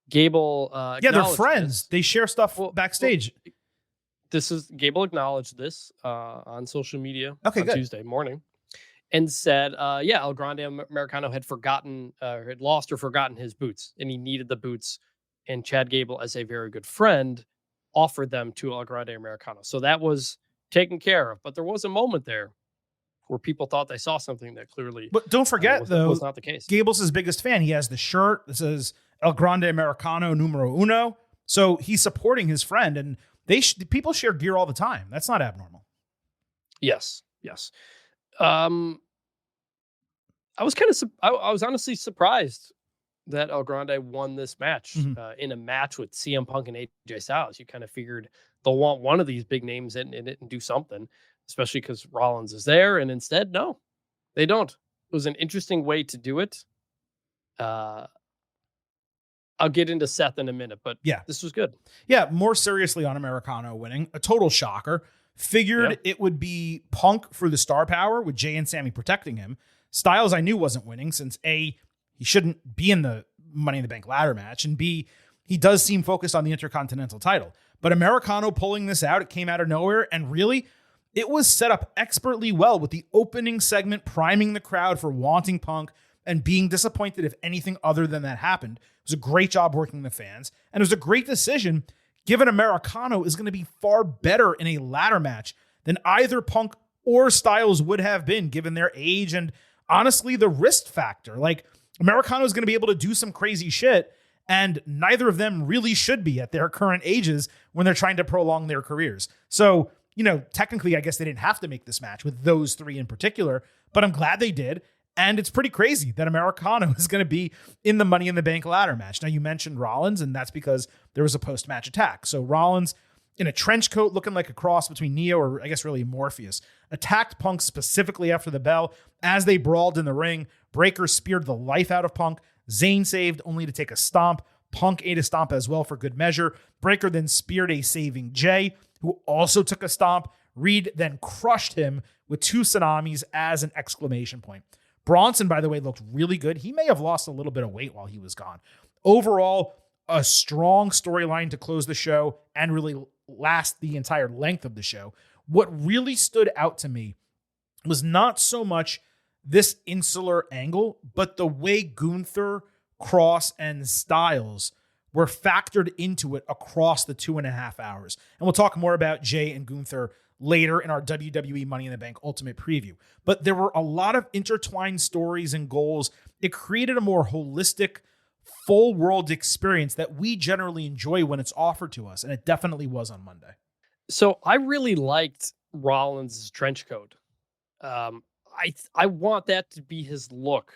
Gable, yeah, they're friends. They share stuff backstage. Gable acknowledged this on social media on good. Tuesday morning, and said, El Grande Americano had lost or forgotten his boots, and he needed the boots. And Chad Gable, as a very good friend, offered them to El Grande Americano. So that was taken care of. But there was a moment there where people thought they saw something that clearly, but don't forget, was not the case. Gable's his biggest fan. He has the shirt that says El Grande Americano numero uno. So he's supporting his friend, and people share gear all the time. That's not abnormal. Yes. I was honestly surprised that El Grande won this match in a match with CM Punk and AJ Styles. You kind of figured they'll want one of these big names in it and do something, especially because Rollins is there. And instead, no, they don't. It was an interesting way to do it. I'll get into Seth in a minute, but yeah, this was good. Yeah, more seriously on Americano winning, a total shocker. Figured it would be Punk for the star power with Jay and Sammy protecting him. Styles I knew wasn't winning since A, he shouldn't be in the Money in the Bank ladder match, and B, he does seem focused on the Intercontinental title. But Americano pulling this out, it came out of nowhere, and really, it was set up expertly well with the opening segment priming the crowd for wanting Punk and being disappointed if anything other than that happened. It was a great job working the fans, and it was a great decision given Americano is going to be far better in a ladder match than either Punk or Styles would have been given their age and honestly the wrist factor. Like, Americano is going to be able to do some crazy shit, and neither of them really should be at their current ages when they're trying to prolong their careers. So, technically, I guess they didn't have to make this match with those three in particular, but I'm glad they did. And it's pretty crazy that Americano is going to be in the Money in the Bank ladder match. Now, you mentioned Rollins, and that's because there was a post-match attack. So Rollins, in a trench coat looking like a cross between Neo or I guess really Morpheus, attacked Punk specifically after the bell. As they brawled in the ring, Breaker speared the life out of Punk. Zayn saved only to take a stomp. Punk ate a stomp as well for good measure. Breaker then speared a saving Jay, who also took a stomp. Reed then crushed him with two tsunamis as an exclamation point. Bronson, by the way, looked really good. He may have lost a little bit of weight while he was gone. Overall, a strong storyline to close the show and really last the entire length of the show. What really stood out to me was not so much this insular angle, but the way Gunther, Cross, and Styles were factored into it across the 2.5 hours. And we'll talk more about Jay and Gunther later in our WWE Money in the Bank Ultimate Preview. But there were a lot of intertwined stories and goals. It created a more holistic, full world experience that we generally enjoy when it's offered to us. And it definitely was on Monday. So I really liked Rollins' trench coat. I want that to be his look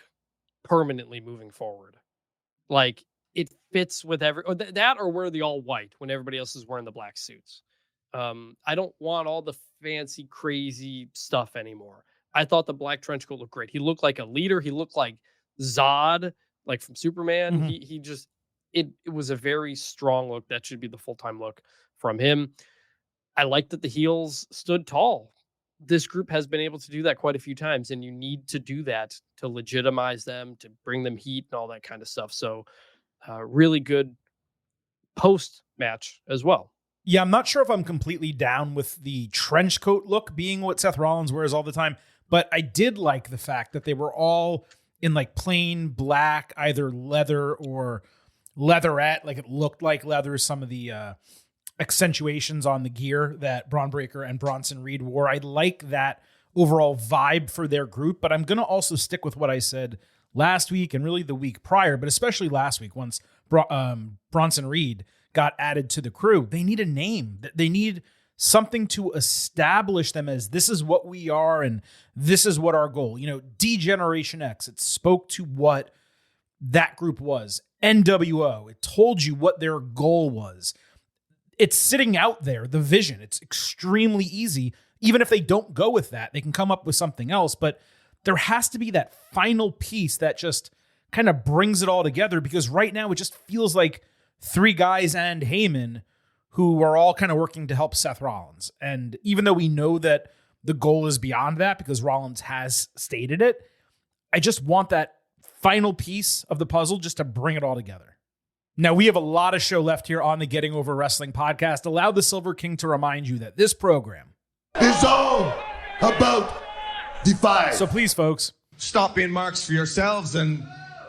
permanently moving forward. Like, it fits with that or wear the all white when everybody else is wearing the black suits. I don't want all the fancy, crazy stuff anymore. I thought the black trench coat looked great. He looked like a leader. He looked like Zod, like from Superman. Mm-hmm. It was a very strong look. That should be the full-time look from him. I like that the heels stood tall. This group has been able to do that quite a few times, and you need to do that to legitimize them, to bring them heat and all that kind of stuff. So really good post-match as well. Yeah, I'm not sure if I'm completely down with the trench coat look being what Seth Rollins wears all the time, but I did like the fact that they were all in like plain black, either leather or leatherette, like it looked like leather, some of the accentuations on the gear that Braun Breaker and Bronson Reed wore. I like that overall vibe for their group, but I'm going to also stick with what I said last week and really the week prior, but especially last week once Bronson Reed got added to the crew. They need a name. They need something to establish them as this is what we are and this is what our goal. You know, D-Generation X, it spoke to what that group was. NWO, it told you what their goal was. It's sitting out there, the vision. It's extremely easy. Even if they don't go with that, they can come up with something else. But there has to be that final piece that just kind of brings it all together, because right now it just feels like three guys and Heyman who are all kind of working to help Seth Rollins. And even though we know that the goal is beyond that because Rollins has stated it, I just want that final piece of the puzzle just to bring it all together. Now, we have a lot of show left here on the Getting Over Wrestling podcast. Allow the Silver King to remind you that this program is all about Defy. So please, folks, stop being marks for yourselves and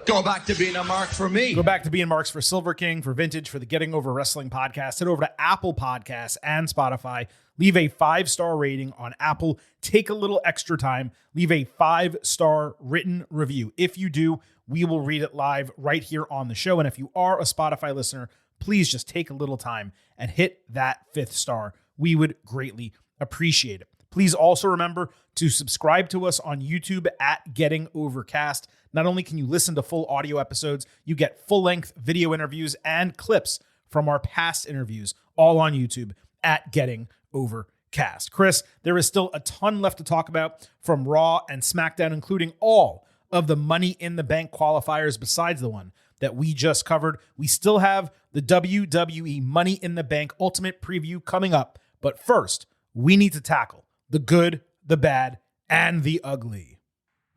go back to being a mark for me. Go back to being marks for Silver King, for Vintage, for the Getting Over Wrestling podcast. Head over to Apple Podcasts and Spotify. Leave a 5-star rating on Apple. Take a little extra time. Leave a 5-star written review. If you do, we will read it live right here on the show. And if you are a Spotify listener, please just take a little time and hit that 5th star. We would greatly appreciate it. Please also remember to subscribe to us on YouTube at Getting Overcast. Not only can you listen to full audio episodes, you get full-length video interviews and clips from our past interviews, all on YouTube at Getting Overcast. Chris, there is still a ton left to talk about from Raw and SmackDown, including all of the Money in the Bank qualifiers besides the one that we just covered. We still have the WWE Money in the Bank Ultimate Preview coming up. But first, we need to tackle the good, the bad, and the ugly.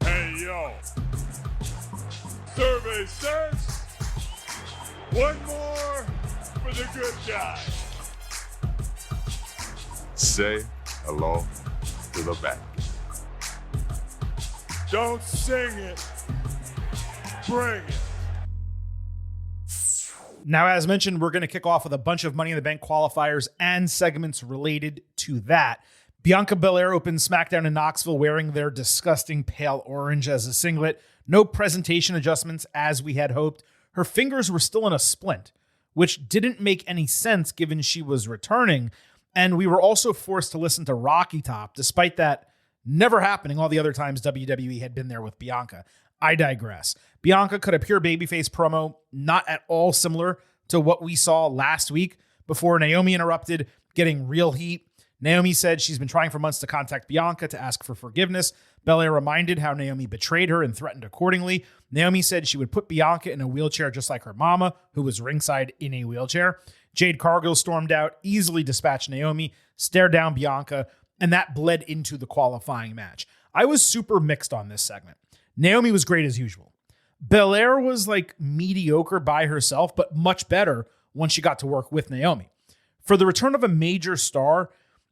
Hey, yo. Survey says one more for the good guy. Say hello to the back. Don't sing it. Bring it. Now, as mentioned, we're going to kick off with a bunch of Money in the Bank qualifiers and segments related to that. Bianca Belair opened SmackDown in Knoxville wearing their disgusting pale orange as a singlet. No presentation adjustments as we had hoped. Her fingers were still in a splint, which didn't make any sense given she was returning. And we were also forced to listen to Rocky Top, despite that never happening all the other times WWE had been there with Bianca. I digress. Bianca cut a pure babyface promo, not at all similar to what we saw last week, before Naomi interrupted, getting real heat. Naomi said she's been trying for months to contact Bianca to ask for forgiveness. Belair reminded how Naomi betrayed her and threatened accordingly. Naomi said she would put Bianca in a wheelchair just like her mama, who was ringside in a wheelchair. Jade Cargill stormed out, easily dispatched Naomi, stared down Bianca, and that bled into the qualifying match. I was super mixed on this segment. Naomi was great as usual. Belair was like mediocre by herself, but much better once she got to work with Naomi. For the return of a major star,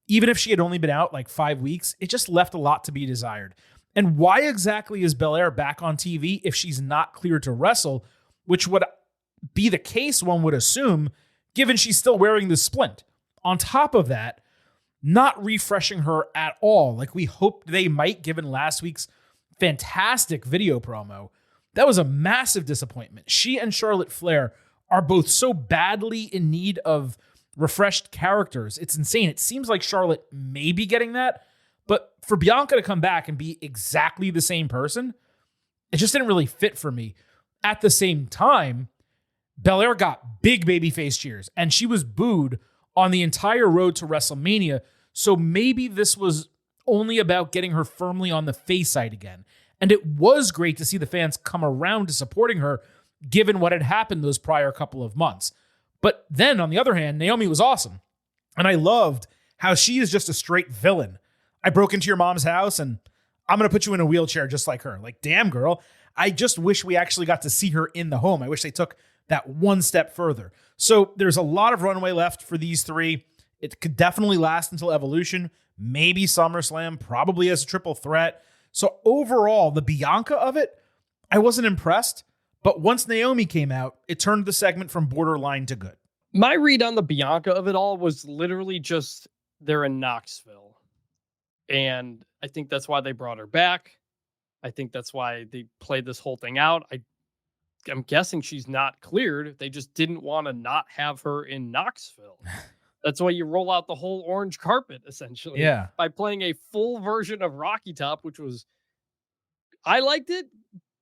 even if she had only been out like 5 weeks, it just left a lot to be desired. And why exactly is Belair back on TV if she's not cleared to wrestle, which would be the case, one would assume, given she's still wearing the splint? On top of that, not refreshing her at all, like we hoped they might, given last week's fantastic video promo. That was a massive disappointment. She and Charlotte Flair are both so badly in need of refreshed characters. It's insane. It seems like Charlotte may be getting that, but for Bianca to come back and be exactly the same person, it just didn't really fit for me. At the same time, Belair got big babyface cheers, and she was booed on the entire road to WrestleMania, so maybe this was only about getting her firmly on the face side again. And it was great to see the fans come around to supporting her, given what had happened those prior couple of months. But then, on the other hand, Naomi was awesome. And I loved how she is just a straight villain. I broke into your mom's house, and I'm going to put you in a wheelchair just like her. Like, damn, girl. I just wish we actually got to see her in the home. I wish they took that one step further. So there's a lot of runway left for these three. It could definitely last until Evolution, maybe SummerSlam, probably as a triple threat. So overall, the Bianca of it, I wasn't impressed. But once Naomi came out, it turned the segment from borderline to good. My read on the Bianca of it all was literally just they're in Knoxville. And I think that's why they brought her back. I think that's why they played this whole thing out. I'm guessing she's not cleared. They just didn't want to not have her in Knoxville. That's why you roll out the whole orange carpet, essentially. Yeah. By playing a full version of Rocky Top, which was, I liked it.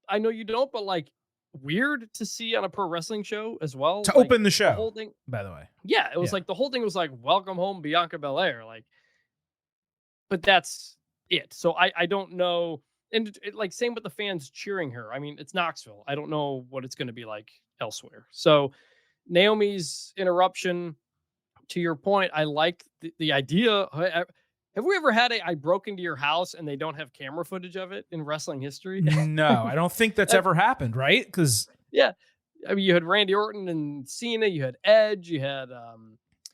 I know you don't, but like weird to see on a pro wrestling show as well. To like, open the show, whole thing, by the way. Yeah, it was like the whole thing was like, welcome home, Bianca Belair. Like, but that's it. So I don't know. And like same with the fans cheering her. I mean, it's Knoxville. I don't know what it's going to be like elsewhere. So Naomi's interruption, to your point, I like the idea. Have we ever had I broke into your house and they don't have camera footage of it in wrestling history? No, I don't think that's ever happened, right? Because yeah, I mean, you had Randy Orton and Cena, you had Edge, you had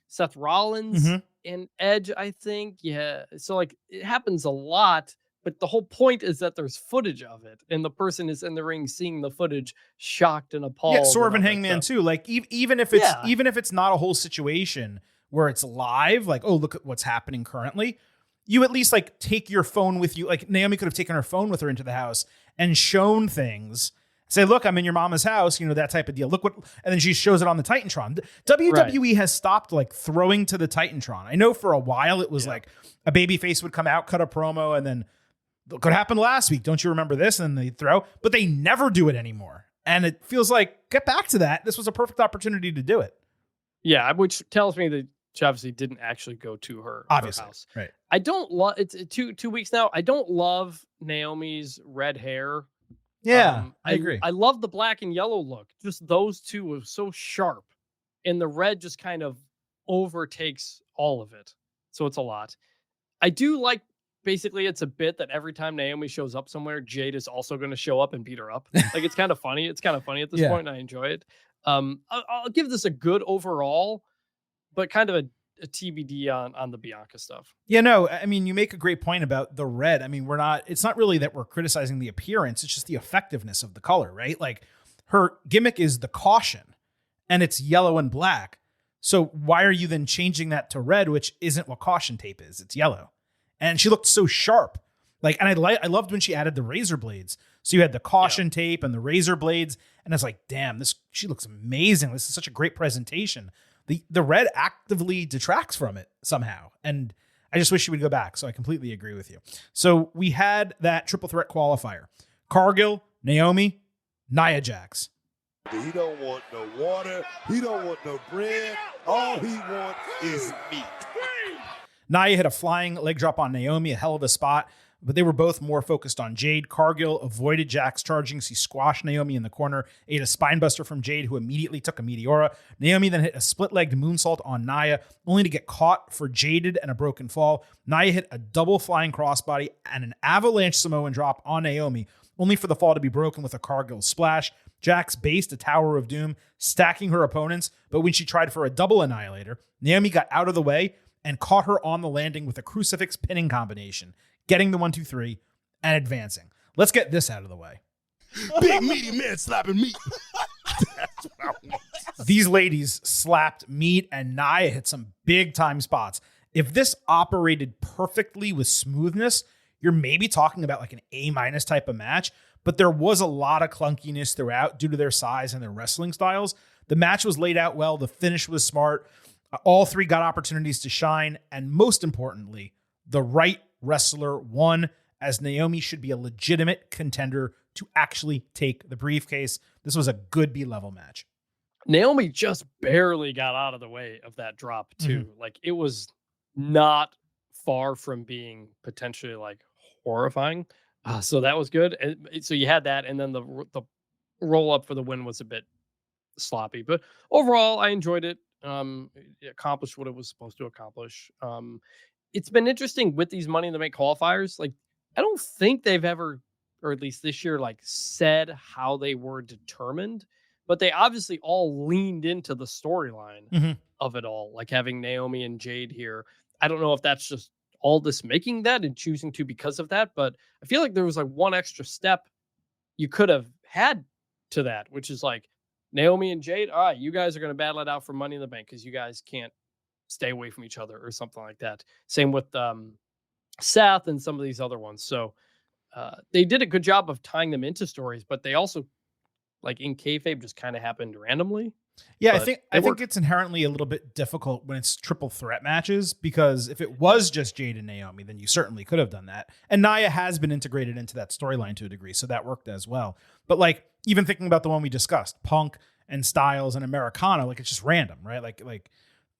Seth Rollins and Edge, I think. Yeah, so like it happens a lot. But the whole point is that there's footage of it, and the person is in the ring seeing the footage, shocked and appalled. Yeah, Swerve and Hangman too. Like even if it's not a whole situation where it's live, like, oh, look at what's happening currently, you at least like take your phone with you. Like Naomi could have taken her phone with her into the house and shown things. Say, look, I'm in your mama's house, that type of deal. Look what, and then she shows it on the Titantron. WWE has stopped like throwing to the Titantron. I know for a while it was like a babyface would come out, cut a promo, and then look what happened last week. Don't you remember this? And they throw, but they never do it anymore. And it feels like, get back to that. This was a perfect opportunity to do it. Yeah, which tells me that she obviously didn't actually go to her house. Right. I don't love it's 2 weeks now. I don't love Naomi's red hair. Yeah, I agree. I love the black and yellow look. Just those two were so sharp. And the red just kind of overtakes all of it. So it's a lot. I do like, basically, it's a bit that every time Naomi shows up somewhere, Jade is also going to show up and beat her up. Like, it's kind of funny. It's kind of funny at this point, and I enjoy it. I'll give this a good overall, but kind of a TBD on the Bianca stuff. Yeah, no, I mean, you make a great point about the red. I mean, it's not really that we're criticizing the appearance. It's just the effectiveness of the color, right? Like, her gimmick is the caution, and it's yellow and black. So why are you then changing that to red, which isn't what caution tape is? It's yellow. And she looked so sharp. Like, and I loved when she added the razor blades. So you had the caution tape and the razor blades. And I was like, damn, she looks amazing. This is such a great presentation. The red actively detracts from it somehow. And I just wish she would go back. So I completely agree with you. So we had that triple threat qualifier. Cargill, Naomi, Nia Jax. He don't want no water. He don't want no bread. All he wants is meat. Nia hit a flying leg drop on Naomi, a hell of a spot, but they were both more focused on Jade. Cargill avoided Jax charging. She squashed Naomi in the corner, ate a spinebuster from Jade, who immediately took a Meteora. Naomi then hit a split-legged moonsault on Nia, only to get caught for Jaded and a broken fall. Nia hit a double flying crossbody and an avalanche Samoan drop on Naomi, only for the fall to be broken with a Cargill splash. Jax based a Tower of Doom, stacking her opponents, but when she tried for a double annihilator, Naomi got out of the way and caught her on the landing with a crucifix pinning combination, getting the 1-2-3 and advancing. Let's get this out of the way. Big meaty man slapping meat. That's what I want. These ladies slapped meat, and Nia hit some big time spots. If this operated perfectly with smoothness, you're maybe talking about like an A- type of match, but there was a lot of clunkiness throughout due to their size and their wrestling styles. The match was laid out well. The finish was smart. All three got opportunities to shine. And most importantly, the right wrestler won, as Naomi should be a legitimate contender to actually take the briefcase. This was a good B-level match. Naomi just barely got out of the way of that drop too. Like, it was not far from being potentially like horrifying. So that was good. And so you had that, and then the roll up for the win was a bit sloppy, but overall I enjoyed it. It accomplished what it was supposed to accomplish. It's been interesting with these Money in the Bank qualifiers. Like, I don't think they've ever, or at least this year, like said how they were determined, but they obviously all leaned into the storyline of it all, like having Naomi and Jade here. I don't know if that's just Aldis making that and choosing to because of that, but I feel like there was like one extra step you could have had to that, which is like Naomi and Jade, all right, you guys are going to battle it out for Money in the Bank because you guys can't stay away from each other or something like that. Same with Seth and some of these other ones. So they did a good job of tying them into stories, but they also, like in kayfabe, just kind of happened randomly. Yeah, I think it's inherently a little bit difficult when it's triple threat matches, because if it was just Jade and Naomi, then you certainly could have done that. And Nia has been integrated into that storyline to a degree, so that worked as well. But like, even thinking about the one we discussed, Punk and Styles and Americana, like, it's just random, right? Like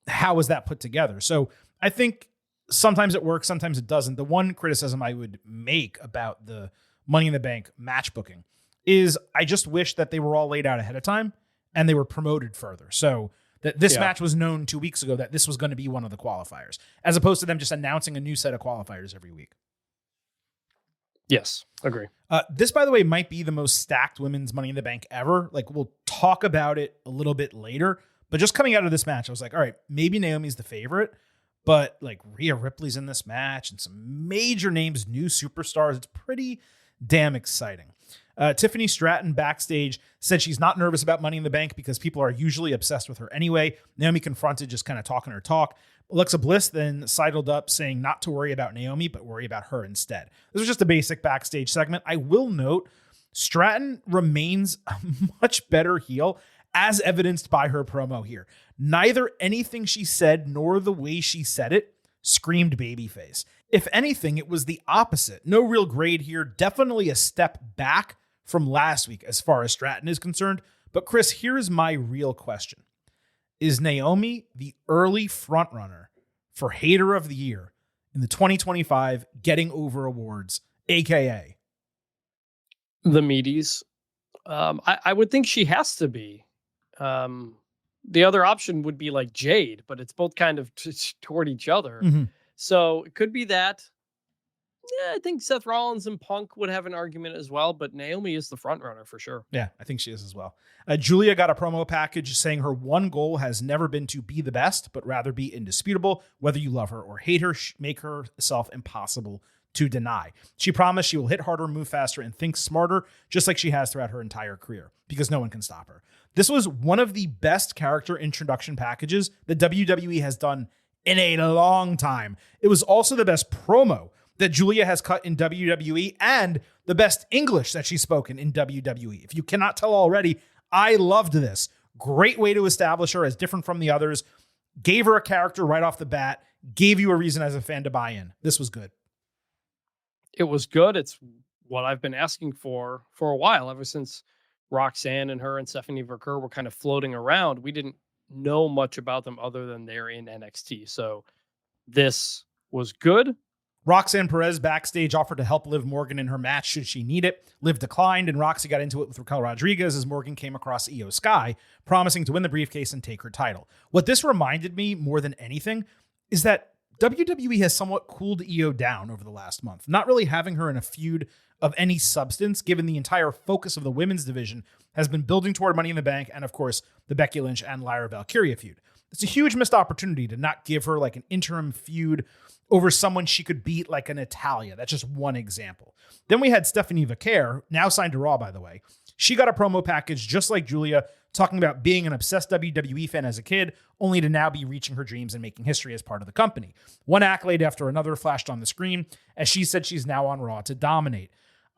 how was that put together? So I think sometimes it works, sometimes it doesn't. The one criticism I would make about the Money in the Bank match booking is I just wish that they were all laid out ahead of time and they were promoted further. So that this match was known 2 weeks ago that this was going to be one of the qualifiers, as opposed to them just announcing a new set of qualifiers every week. Yes, agree. This, by the way, might be the most stacked women's Money in the Bank ever. Like, we'll talk about it a little bit later, but just coming out of this match, I was like, all right, maybe Naomi's the favorite, but like Rhea Ripley's in this match and some major names, new superstars. It's pretty damn exciting. Tiffany Stratton backstage said she's not nervous about Money in the Bank because people are usually obsessed with her anyway. Naomi confronted, just kind of talking her talk. Alexa Bliss then sidled up saying not to worry about Naomi, but worry about her instead. This was just a basic backstage segment. I will note Stratton remains a much better heel, as evidenced by her promo here. Neither anything she said nor the way she said it screamed babyface. If anything, it was the opposite. No real grade here. Definitely a step back from last week as far as Stratton is concerned. But Chris, here's my real question. Is Naomi the early frontrunner for Hater of the Year in the 2025 Getting Over Awards, a.k.a.? The Meaties? I would think she has to be. The other option would be like Jade, but it's both kind of toward each other. So it could be that. Yeah, I think Seth Rollins and Punk would have an argument as well, but Naomi is the front runner for sure. Yeah, I think she is as well. Julia got a promo package saying her one goal has never been to be the best, but rather be indisputable. Whether you love her or hate her, make herself impossible to deny. She promised she will hit harder, move faster, and think smarter, just like she has throughout her entire career, because no one can stop her. This was one of the best character introduction packages that WWE has done in a long time. It was also the best promo that Julia has cut in WWE and the best English that she's spoken in WWE. If you cannot tell already, I loved this. Great way to establish her as different from the others. Gave her a character right off the bat. Gave you a reason as a fan to buy in. This was good. It was good. It's what I've been asking for a while, ever since Roxanne and her and Stephanie Verker were kind of floating around. We didn't know much about them other than they're in NXT. So this was good. Roxanne Perez backstage offered to help Liv Morgan in her match should she need it. Liv declined, and Roxy got into it with Raquel Rodriguez as Morgan came across Io Sky, promising to win the briefcase and take her title. What this reminded me more than anything is that WWE has somewhat cooled Io down over the last month, not really having her in a feud of any substance, given the entire focus of the women's division has been building toward Money in the Bank and, of course, the Becky Lynch and Lyra Valkyria feud. It's a huge missed opportunity to not give her like an interim feud over someone she could beat like an Natalia. That's just one example. Then we had Stephanie Vaquer, now signed to Raw, by the way. She got a promo package just like Julia, talking about being an obsessed WWE fan as a kid, only to now be reaching her dreams and making history as part of the company. One accolade after another flashed on the screen, as she said she's now on Raw to dominate.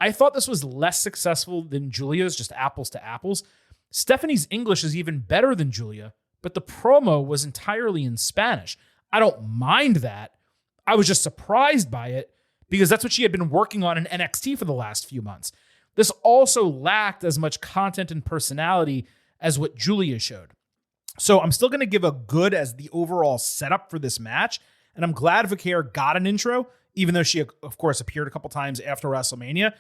I thought this was less successful than Julia's, just apples to apples. Stephanie's English is even better than Julia, but the promo was entirely in Spanish. I don't mind that. I was just surprised by it because that's what she had been working on in NXT for the last few months. This also lacked as much content and personality as what Julia showed. So I'm still going to give a good as the overall setup for this match. And I'm glad Vaquer got an intro, even though she, of course, appeared a couple times after WrestleMania.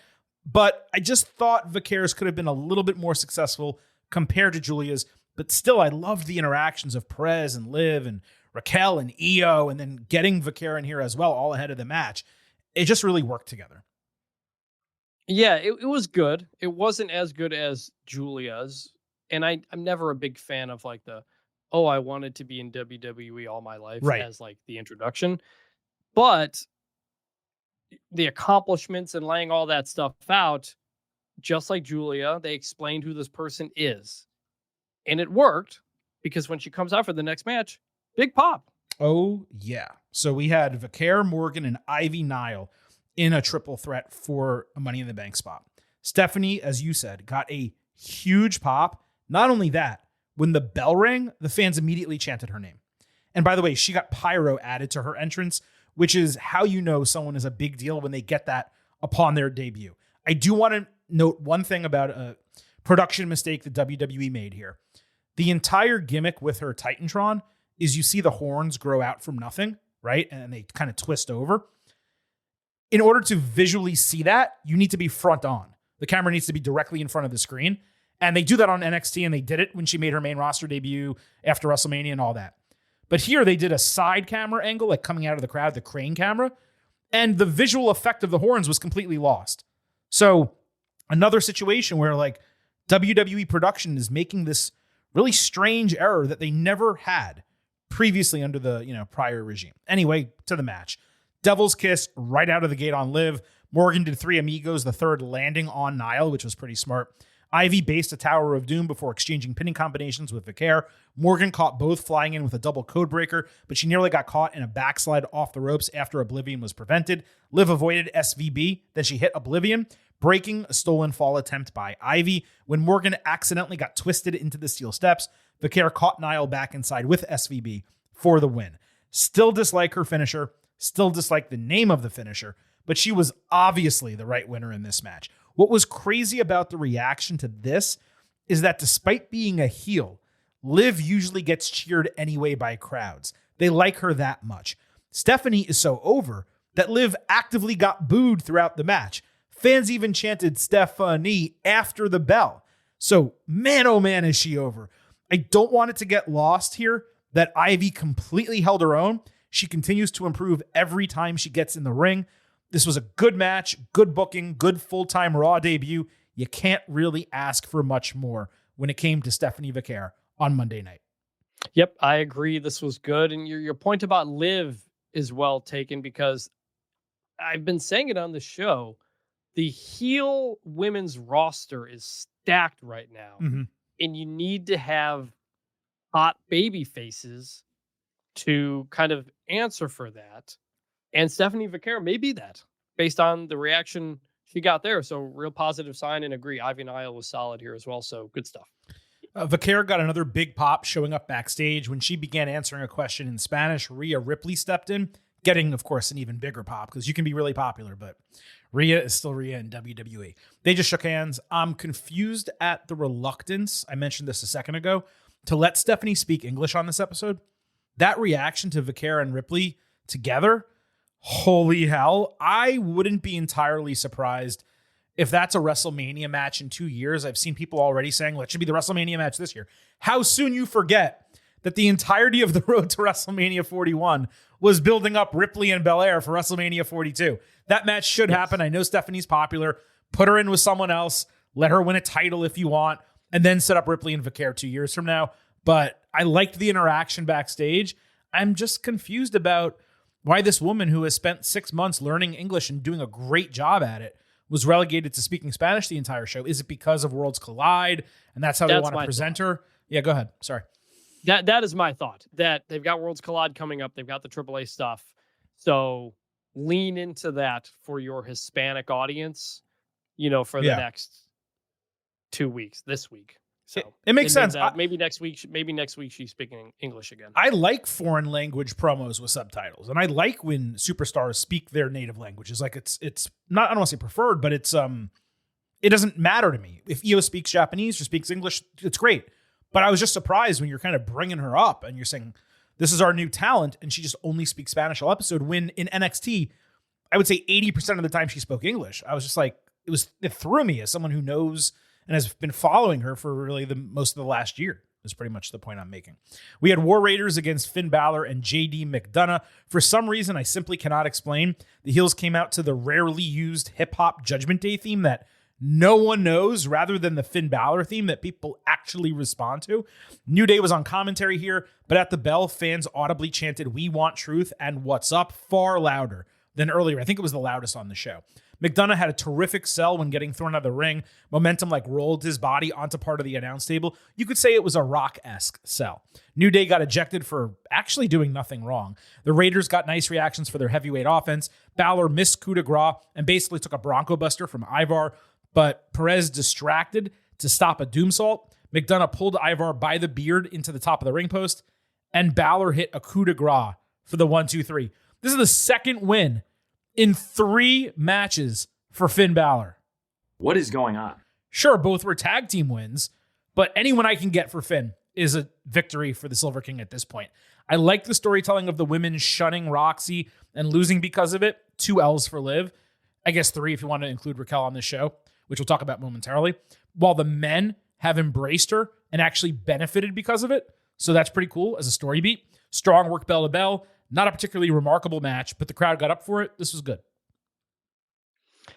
But I just thought Vaquer's could have been a little bit more successful compared to Julia's. But still, I loved the interactions of Perez and Liv and Raquel and Io, and then getting Vaquer in here as well, all ahead of the match. It just really worked together. Yeah, it was good. It wasn't as good as Julia's. And I'm never a big fan of like I wanted to be in WWE all my life as like the introduction. But the accomplishments and laying all that stuff out, just like Julia, they explained who this person is. And it worked because when she comes out for the next match, big pop. Oh, yeah. So we had Vaquer, Morgan, and Ivy Nile in a triple threat for a Money in the Bank spot. Stephanie, as you said, got a huge pop. Not only that, when the bell rang, the fans immediately chanted her name. And by the way, she got pyro added to her entrance, which is how you know someone is a big deal when they get that upon their debut. I do want to note one thing about a production mistake that WWE made here. The entire gimmick with her Titantron is you see the horns grow out from nothing, right? And they kind of twist over. In order to visually see that, you need to be front on. The camera needs to be directly in front of the screen. And they do that on NXT, and they did it when she made her main roster debut after WrestleMania and all that. But here they did a side camera angle, like coming out of the crowd, the crane camera, and the visual effect of the horns was completely lost. So another situation where like WWE production is making this really strange error that they never had previously under the prior regime. Anyway, to the match. Devil's Kiss right out of the gate on Liv. Morgan did 3 Amigos, the third landing on Nile, which was pretty smart. Ivy based a Tower of Doom before exchanging pinning combinations with Vaquer. Morgan caught both flying in with a double code breaker, but she nearly got caught in a backslide off the ropes after Oblivion was prevented. Liv avoided SVB, then she hit Oblivion, breaking a stolen fall attempt by Ivy. When Morgan accidentally got twisted into the steel steps, Vaquer caught Nile back inside with SVB for the win. Still dislike her finisher, still dislike the name of the finisher, but she was obviously the right winner in this match. What was crazy about the reaction to this is that despite being a heel, Liv usually gets cheered anyway by crowds. They like her that much. Stephanie is so over that Liv actively got booed throughout the match. Fans even chanted Stephanie after the bell. So man, oh man, is she over. I don't want it to get lost here that Ivy completely held her own. She continues to improve every time she gets in the ring. This was a good match, good booking, good full-time Raw debut. You can't really ask for much more when it came to Stephanie Vaquer on Monday night. Yep, I agree. This was good. And your point about Liv is well taken because I've been saying it on the show. The heel women's roster is stacked right now. Mm-hmm. And you need to have hot baby faces to kind of answer for that. And Stephanie Vaquer may be that based on the reaction she got there. So real positive sign and agree. Ivy Nile was solid here as well. So good stuff. Vaquer got another big pop showing up backstage. When she began answering a question in Spanish, Rhea Ripley stepped in, getting, of course, an even bigger pop because you can be really popular, but Rhea is still Rhea in WWE. They just shook hands. I'm confused at the reluctance, I mentioned this a second ago, to let Stephanie speak English on this episode. That reaction to Vaquer and Ripley together, holy hell, I wouldn't be entirely surprised if that's a WrestleMania match in 2 years. I've seen people already saying, well, it should be the WrestleMania match this year. How soon you forget that the entirety of the road to WrestleMania 41 was building up Ripley and Belair for WrestleMania 42. That match should happen. I know Stephanie's popular. Put her in with someone else. Let her win a title if you want, and then set up Ripley and Vaquer 2 years from now. But I liked the interaction backstage. I'm just confused about why this woman who has spent 6 months learning English and doing a great job at it was relegated to speaking Spanish the entire show. Is it because of Worlds Collide and that's how they want to present her? Yeah, go ahead. Sorry. That is my thought, that they've got Worlds Collide coming up. They've got the AAA stuff. So lean into that for your Hispanic audience, for the next 2 weeks, this week. So it makes sense. Maybe next week she's speaking English again. I like foreign language promos with subtitles, and I like when superstars speak their native languages. Like it's not, I don't want to say preferred, but it's it doesn't matter to me if Io speaks Japanese or speaks English. It's great, but I was just surprised when you're kind of bringing her up and you're saying this is our new talent, and she just only speaks Spanish all episode. When in NXT, I would say 80% of the time she spoke English. I was just like, it threw me as someone who knows and has been following her for really the most of the last year, is pretty much the point I'm making. We had War Raiders against Finn Balor and JD McDonough. For some reason, I simply cannot explain. The heels came out to the rarely used hip-hop Judgment Day theme that no one knows, rather than the Finn Balor theme that people actually respond to. New Day was on commentary here, but at the bell, fans audibly chanted, "We want truth" and "What's up" far louder than earlier. I think it was the loudest on the show. McDonough had a terrific sell when getting thrown out of the ring. Momentum rolled his body onto part of the announce table. You could say it was a Rock-esque sell. New Day got ejected for actually doing nothing wrong. The Raiders got nice reactions for their heavyweight offense. Balor missed coup de grace and basically took a Bronco Buster from Ivar, but Perez distracted to stop a Doomsault. McDonough pulled Ivar by the beard into the top of the ring post, and Balor hit a coup de grace for the 1-2-3. This is the second win in 3 matches for Finn Balor. What is going on? Sure, both were tag team wins, but anyone I can get for Finn is a victory for the Silver King at this point. I like the storytelling of the women shunning Roxy and losing because of it. 2 L's for Liv. I guess 3 if you want to include Raquel on this show, which we'll talk about momentarily. While the men have embraced her and actually benefited because of it. So that's pretty cool as a story beat. Strong work bell to bell. Not a particularly remarkable match, but the crowd got up for it. This was good.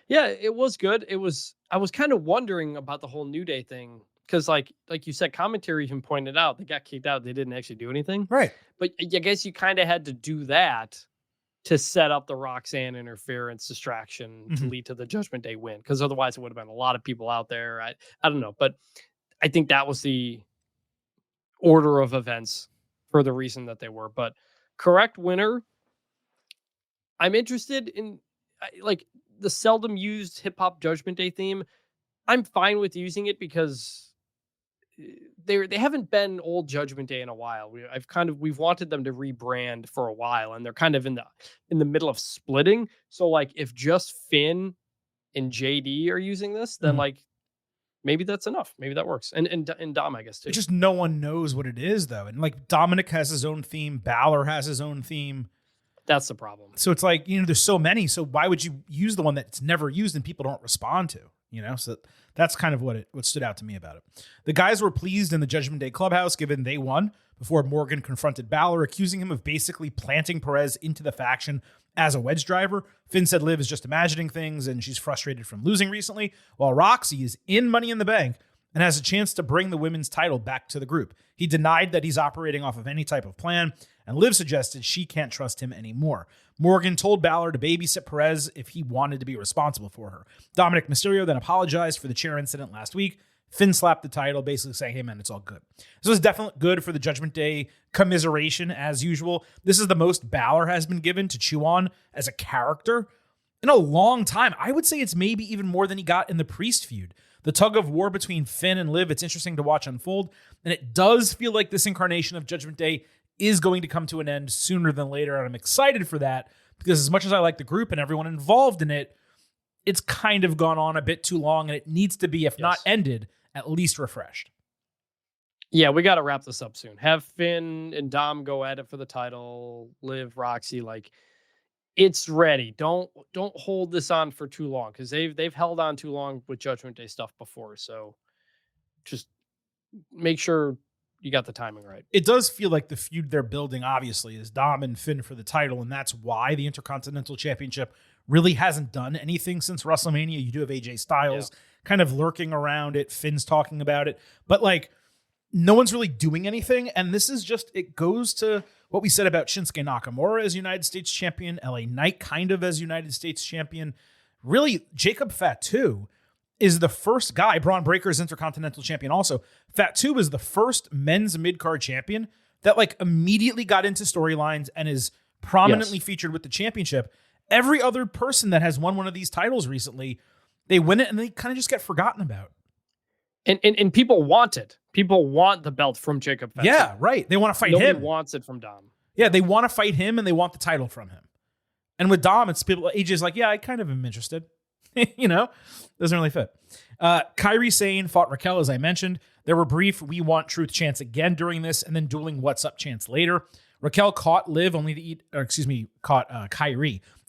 Yeah, it was good. I was kind of wondering about the whole New Day thing because, like you said, commentary even pointed out they got kicked out. They didn't actually do anything, right? But I guess you kind of had to do that to set up the Roxanne interference distraction to lead to the Judgment Day win, because otherwise it would have been a lot of people out there. I don't know, but I think that was the order of events for the reason that they were. But correct winner. I'm interested in the seldom used hip hop Judgment Day theme. I'm fine with using it because they haven't been old Judgment Day in a while. We've wanted them to rebrand for a while, and they're kind of in the middle of splitting. So if just Finn and JD are using this, then maybe that's enough. Maybe that works. And Dom, I guess, too. Just no one knows what it is, though. And Dominic has his own theme. Balor has his own theme. That's the problem. So it's there's so many. So why would you use the one that's never used and people don't respond to? So that's kind of what stood out to me about it. The guys were pleased in the Judgment Day clubhouse, given they won, before Morgan confronted Balor, accusing him of basically planting Perez into the faction as a wedge driver. Finn said Liv is just imagining things and she's frustrated from losing recently, while Roxy is in Money in the Bank and has a chance to bring the women's title back to the group. He denied that he's operating off of any type of plan, and Liv suggested she can't trust him anymore. Morgan told Balor to babysit Perez if he wanted to be responsible for her. Dominic Mysterio then apologized for the chair incident last week. Finn slapped the title, basically saying, "Hey man, it's all good." This was definitely good for the Judgment Day commiseration, as usual. This is the most Balor has been given to chew on as a character in a long time. I would say it's maybe even more than he got in the Priest feud. The tug of war between Finn and Liv, it's interesting to watch unfold, and it does feel like this incarnation of Judgment Day is going to come to an end sooner than later, and I'm excited for that, because as much as I like the group and everyone involved in it, it's kind of gone on a bit too long, and it needs to be, if not ended, at least refreshed. Yeah, we got to wrap this up soon. Have Finn and Dom go at it for the title. Liv, Roxy, it's ready. Don't hold this on for too long, because they've held on too long with Judgment Day stuff before. So just make sure you got the timing right. It does feel like the feud they're building, obviously, is Dom and Finn for the title, and that's why the Intercontinental Championship really hasn't done anything since WrestleMania. You do have AJ Styles kind of lurking around it. Finn's talking about it, but like no one's really doing anything. And this is just, it goes to what we said about Shinsuke Nakamura as United States champion, LA Knight kind of as United States champion. Really, Jacob Fatu is the first guy, Braun Breaker's Intercontinental champion also. Fatu is the first men's mid-card champion that like immediately got into storylines and is prominently featured with the championship. Every other person that has won one of these titles recently, they win it and they kind of just get forgotten about. And people want it. People want the belt from Jacob Fatu. Yeah, right. They want to fight Nobody him. wants it from Dom. Yeah, they want to fight him and they want the title from him. And with Dom, it's people, AJ's like, yeah, I kind of am interested. You know, doesn't really fit. Kairi Sane fought Raquel, as I mentioned. There were brief "we want truth" chants again during this, and then dueling "what's up" chants later. Raquel caught Kairi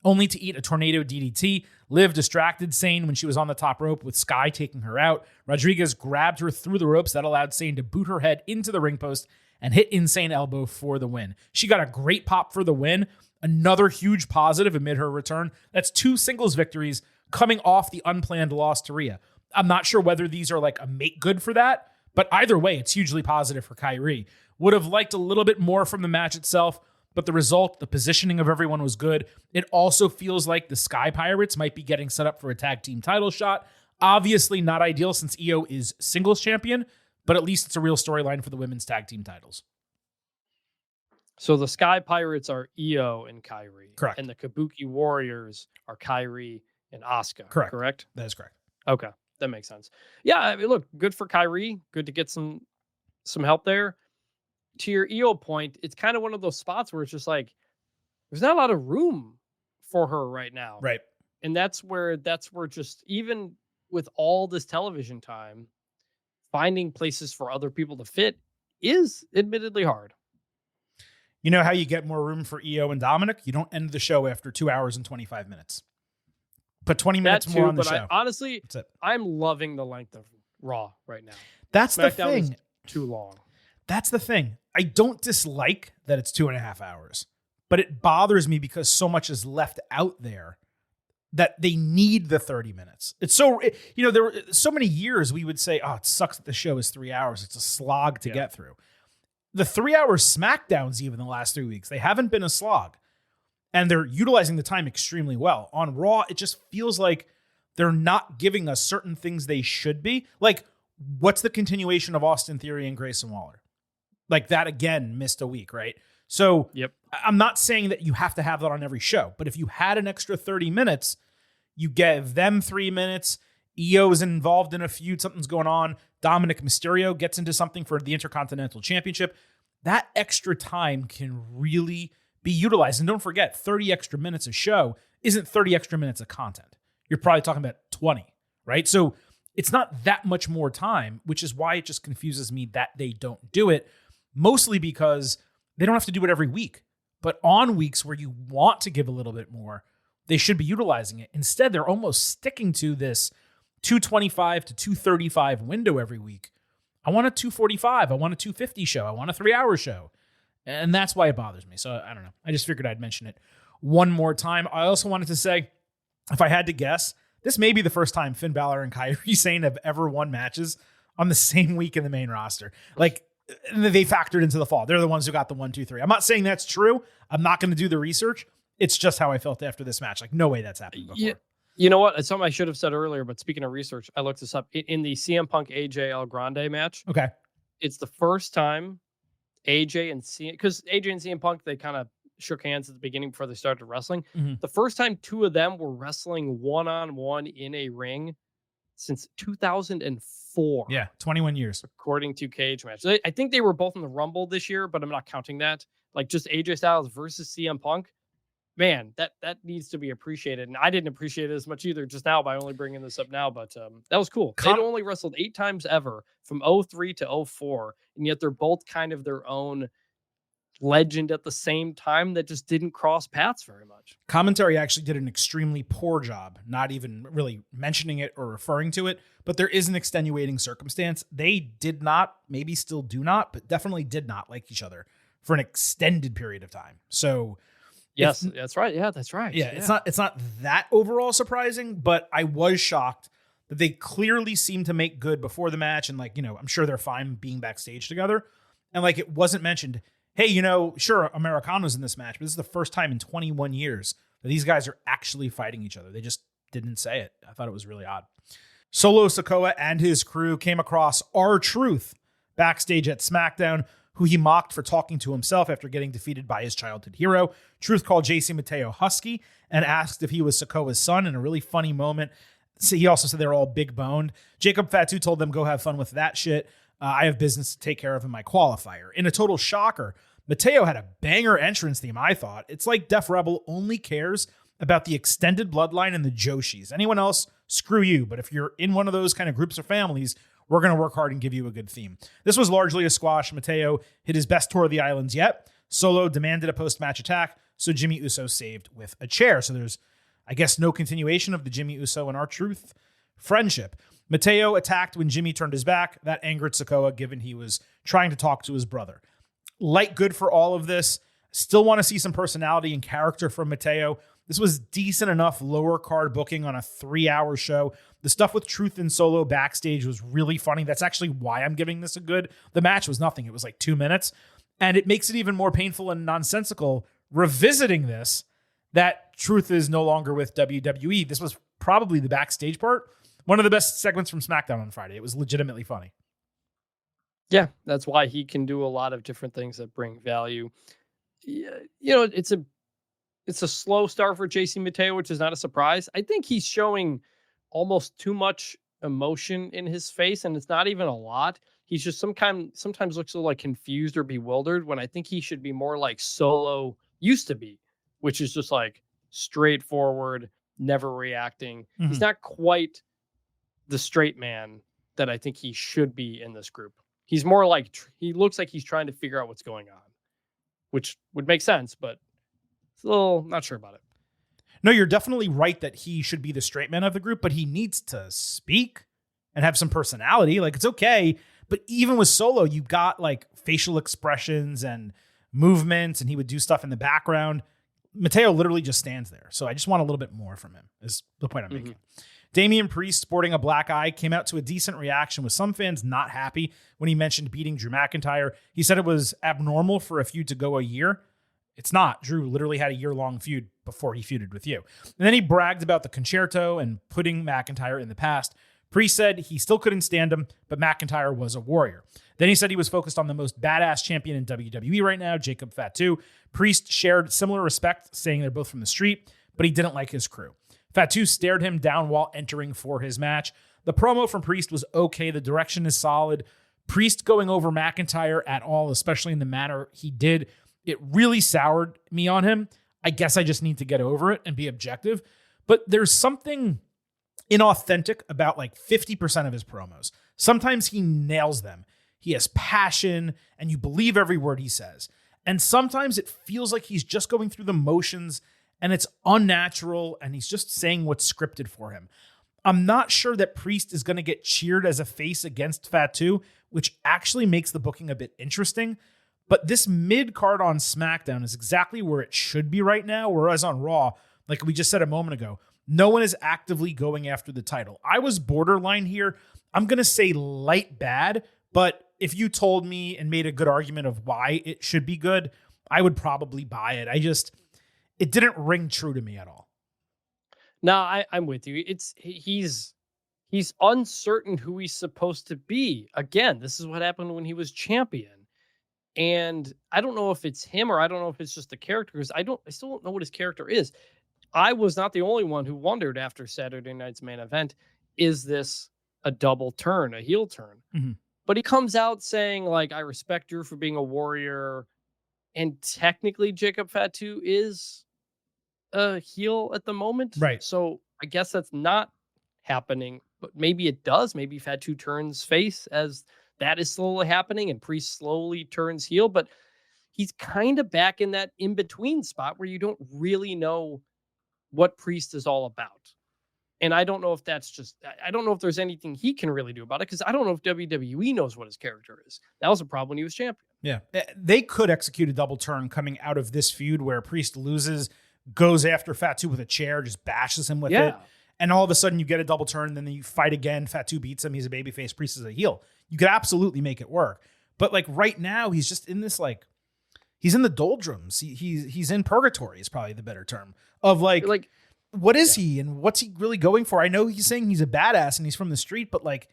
only to eat a tornado DDT. Liv distracted Sane when she was on the top rope with Sky taking her out. Rodriguez grabbed her through the ropes. That allowed Sane to boot her head into the ring post and hit Insane Elbow for the win. She got a great pop for the win. Another huge positive amid her return. That's 2 singles victories coming off the unplanned loss to Rhea. I'm not sure whether these are like a make good for that, but either way, it's hugely positive for Kairi. Would have liked a little bit more from the match itself, but the result, the positioning of everyone was good. It also feels like the Sky Pirates might be getting set up for a tag team title shot. Obviously not ideal since Io is singles champion, but at least it's a real storyline for the women's tag team titles. So the Sky Pirates are Io and Kairi. Correct. And the Kabuki Warriors are Kairi and Asuka. Correct. That is correct. Okay. That makes sense. Yeah, I mean, look, good for Kairi. Good to get some help there. To your Io point, it's kind of one of those spots where it's just like there's not a lot of room for her right now. Right. And that's where just even with all this television time, finding places for other people to fit is admittedly hard. You know how you get more room for Io and Dominic? You don't end the show after 2 hours and 25 minutes. Put 20 minutes more on the show. Honestly, I'm loving the length of Raw right now. That's SmackDown the thing. is too long. That's the thing. I don't dislike that it's 2.5 hours, but it bothers me because so much is left out there that they need the 30 minutes. It's so, there were so many years we would say, oh, it sucks that the show is 3 hours. It's a slog to get through. The 3 hour SmackDowns, even the last 3 weeks, they haven't been a slog. And they're utilizing the time extremely well. On Raw, it just feels like they're not giving us certain things they should be. Like, what's the continuation of Austin Theory and Grayson Waller? Like, that again missed a week, right? So I'm not saying that you have to have that on every show, but if you had an extra 30 minutes, you give them 3 minutes. Io is involved in a feud. Something's going on. Dominic Mysterio gets into something for the Intercontinental Championship. That extra time can really be utilized. And don't forget, 30 extra minutes a show isn't 30 extra minutes of content. You're probably talking about 20, right? So it's not that much more time, which is why it just confuses me that they don't do it, mostly because they don't have to do it every week. But on weeks where you want to give a little bit more, they should be utilizing it. Instead, they're almost sticking to this 225 to 235 window every week. I want a 245. I want a 250 show. I want a 3 hour show. And that's why it bothers me. So I don't know. I just figured I'd mention it one more time. I also wanted to say, if I had to guess, this may be the first time Finn Balor and Kairi Sane have ever won matches on the same week in the main roster. Like, they factored into the fall. They're the ones who got the 1, 2, 3. I'm not saying that's true. I'm not going to do the research. It's just how I felt after this match. Like, no way that's happened before. Yeah. You know what? It's something I should have said earlier, but speaking of research, I looked this up. In the CM Punk AJ El Grande match, okay, it's the first time AJ and CM Punk, they kind of shook hands at the beginning before they started wrestling. Mm-hmm. The first time two of them were wrestling one-on-one in a ring since 2004. Yeah, 21 years. According to Cage Match. I think they were both in the Rumble this year, but I'm not counting that. Like, just AJ Styles versus CM Punk. Man, that needs to be appreciated. And I didn't appreciate it as much either just now by only bringing this up now, but that was cool. They'd only wrestled 8 times ever from 03 to 04, and yet they're both kind of their own legend at the same time that just didn't cross paths very much. Commentary actually did an extremely poor job, not even really mentioning it or referring to it, but there is an extenuating circumstance. They did not, maybe still do not, but definitely did not like each other for an extended period of time. So yes, that's right. Yeah, that's right. Yeah, it's not that overall surprising, but I was shocked that they clearly seemed to make good before the match. And like, I'm sure they're fine being backstage together. And like, it wasn't mentioned, hey, sure, Americano's in this match, but this is the first time in 21 years that these guys are actually fighting each other. They just didn't say it. I thought it was really odd. Solo Sikoa and his crew came across R-Truth backstage at SmackDown, who he mocked for talking to himself after getting defeated by his childhood hero. Truth called JC Mateo husky and asked if he was Sikoa's son in a really funny moment. So he also said they were all big boned. Jacob Fatu told them, go have fun with that shit. I have business to take care of in my qualifier. In a total shocker, Mateo had a banger entrance theme, I thought. It's like Def Rebel only cares about the extended bloodline and the Joshis. Anyone else, screw you. But if you're in one of those kind of groups or families, we're going to work hard and give you a good theme. This was largely a squash. Mateo hit his best tour of the islands yet. Solo demanded a post-match attack, so Jimmy Uso saved with a chair. So there's, I guess, no continuation of the Jimmy Uso and R-Truth friendship. Mateo attacked when Jimmy turned his back. That angered Sikoa, given he was trying to talk to his brother. Light good for all of this. Still want to see some personality and character from Mateo. This was decent enough lower card booking on a 3-hour show. The stuff with Truth and Solo backstage was really funny. That's actually why I'm giving this a good. The match was nothing. It was like 2 minutes. And it makes it even more painful and nonsensical revisiting this, that Truth is no longer with WWE. This was probably the backstage part. One of the best segments from SmackDown on Friday. It was legitimately funny. Yeah, that's why he can do a lot of different things that bring value. Yeah, it's a slow start for JC Mateo, which is not a surprise. I think he's showing almost too much emotion in his face, and it's not even a lot. He's just sometimes looks a little like confused or bewildered, when I think he should be more like Solo used to be, which is just like straightforward, never reacting. Mm-hmm. He's not quite the straight man that I think he should be in this group. He's more like, he looks like he's trying to figure out what's going on, which would make sense, but it's a little not sure about it. No, you're definitely right that he should be the straight man of the group, but he needs to speak and have some personality. Like, it's okay. But even with Solo, you got like facial expressions and movements, and he would do stuff in the background. Mateo literally just stands there. So I just want a little bit more from him, is the point I'm making. Damian Priest, sporting a black eye, came out to a decent reaction, with some fans not happy when he mentioned beating Drew McIntyre. He said it was abnormal for a feud to go a year. It's not. Drew literally had a year-long feud before he feuded with you. And then he bragged about the concerto and putting McIntyre in the past. Priest said he still couldn't stand him, but McIntyre was a warrior. Then he said he was focused on the most badass champion in WWE right now, Jacob Fatu. Priest shared similar respect, saying they're both from the street, but he didn't like his crew. Fatu stared him down while entering for his match. The promo from Priest was okay. The direction is solid. Priest going over McIntyre at all, especially in the manner he did, it really soured me on him. I guess I just need to get over it and be objective. But there's something inauthentic about like 50% of his promos. Sometimes he nails them. He has passion and you believe every word he says. And sometimes it feels like he's just going through the motions and it's unnatural and he's just saying what's scripted for him. I'm not sure that Priest is going to get cheered as a face against Fatu, which actually makes the booking a bit interesting. But this mid-card on SmackDown is exactly where it should be right now, whereas on Raw, like we just said a moment ago, no one is actively going after the title. I was borderline here. I'm going to say light bad, but if you told me and made a good argument of why it should be good, I would probably buy it. It didn't ring true to me at all. No, I'm with you. He's uncertain who he's supposed to be. Again, this is what happened when he was champion. And I don't know if it's him or I don't know if it's just the character, because I still don't know what his character is. I was not the only one who wondered after Saturday night's main event, is this a double turn, a heel turn? Mm-hmm. But he comes out saying, like, I respect you for being a warrior. And technically Jacob Fatu is a heel at the moment. Right. So I guess that's not happening, but maybe it does. Maybe Fatu turns face as that is slowly happening and Priest slowly turns heel. But he's kind of back in that in-between spot where you don't really know what Priest is all about. And I don't know if that's just, I don't know if there's anything he can really do about it, because I don't know if WWE knows what his character is. That was a problem when he was champion. Yeah. They could execute a double turn coming out of this feud where Priest loses, goes after Fatu with a chair, just bashes him with it. And all of a sudden you get a double turn, and then you fight again. Fatu beats him. He's a babyface. Priest is a heel. You could absolutely make it work. But like right now, he's just in this, like, he's in the doldrums. He's in purgatory is probably the better term of like what is he and what's he really going for? I know he's saying he's a badass and he's from the street, but like,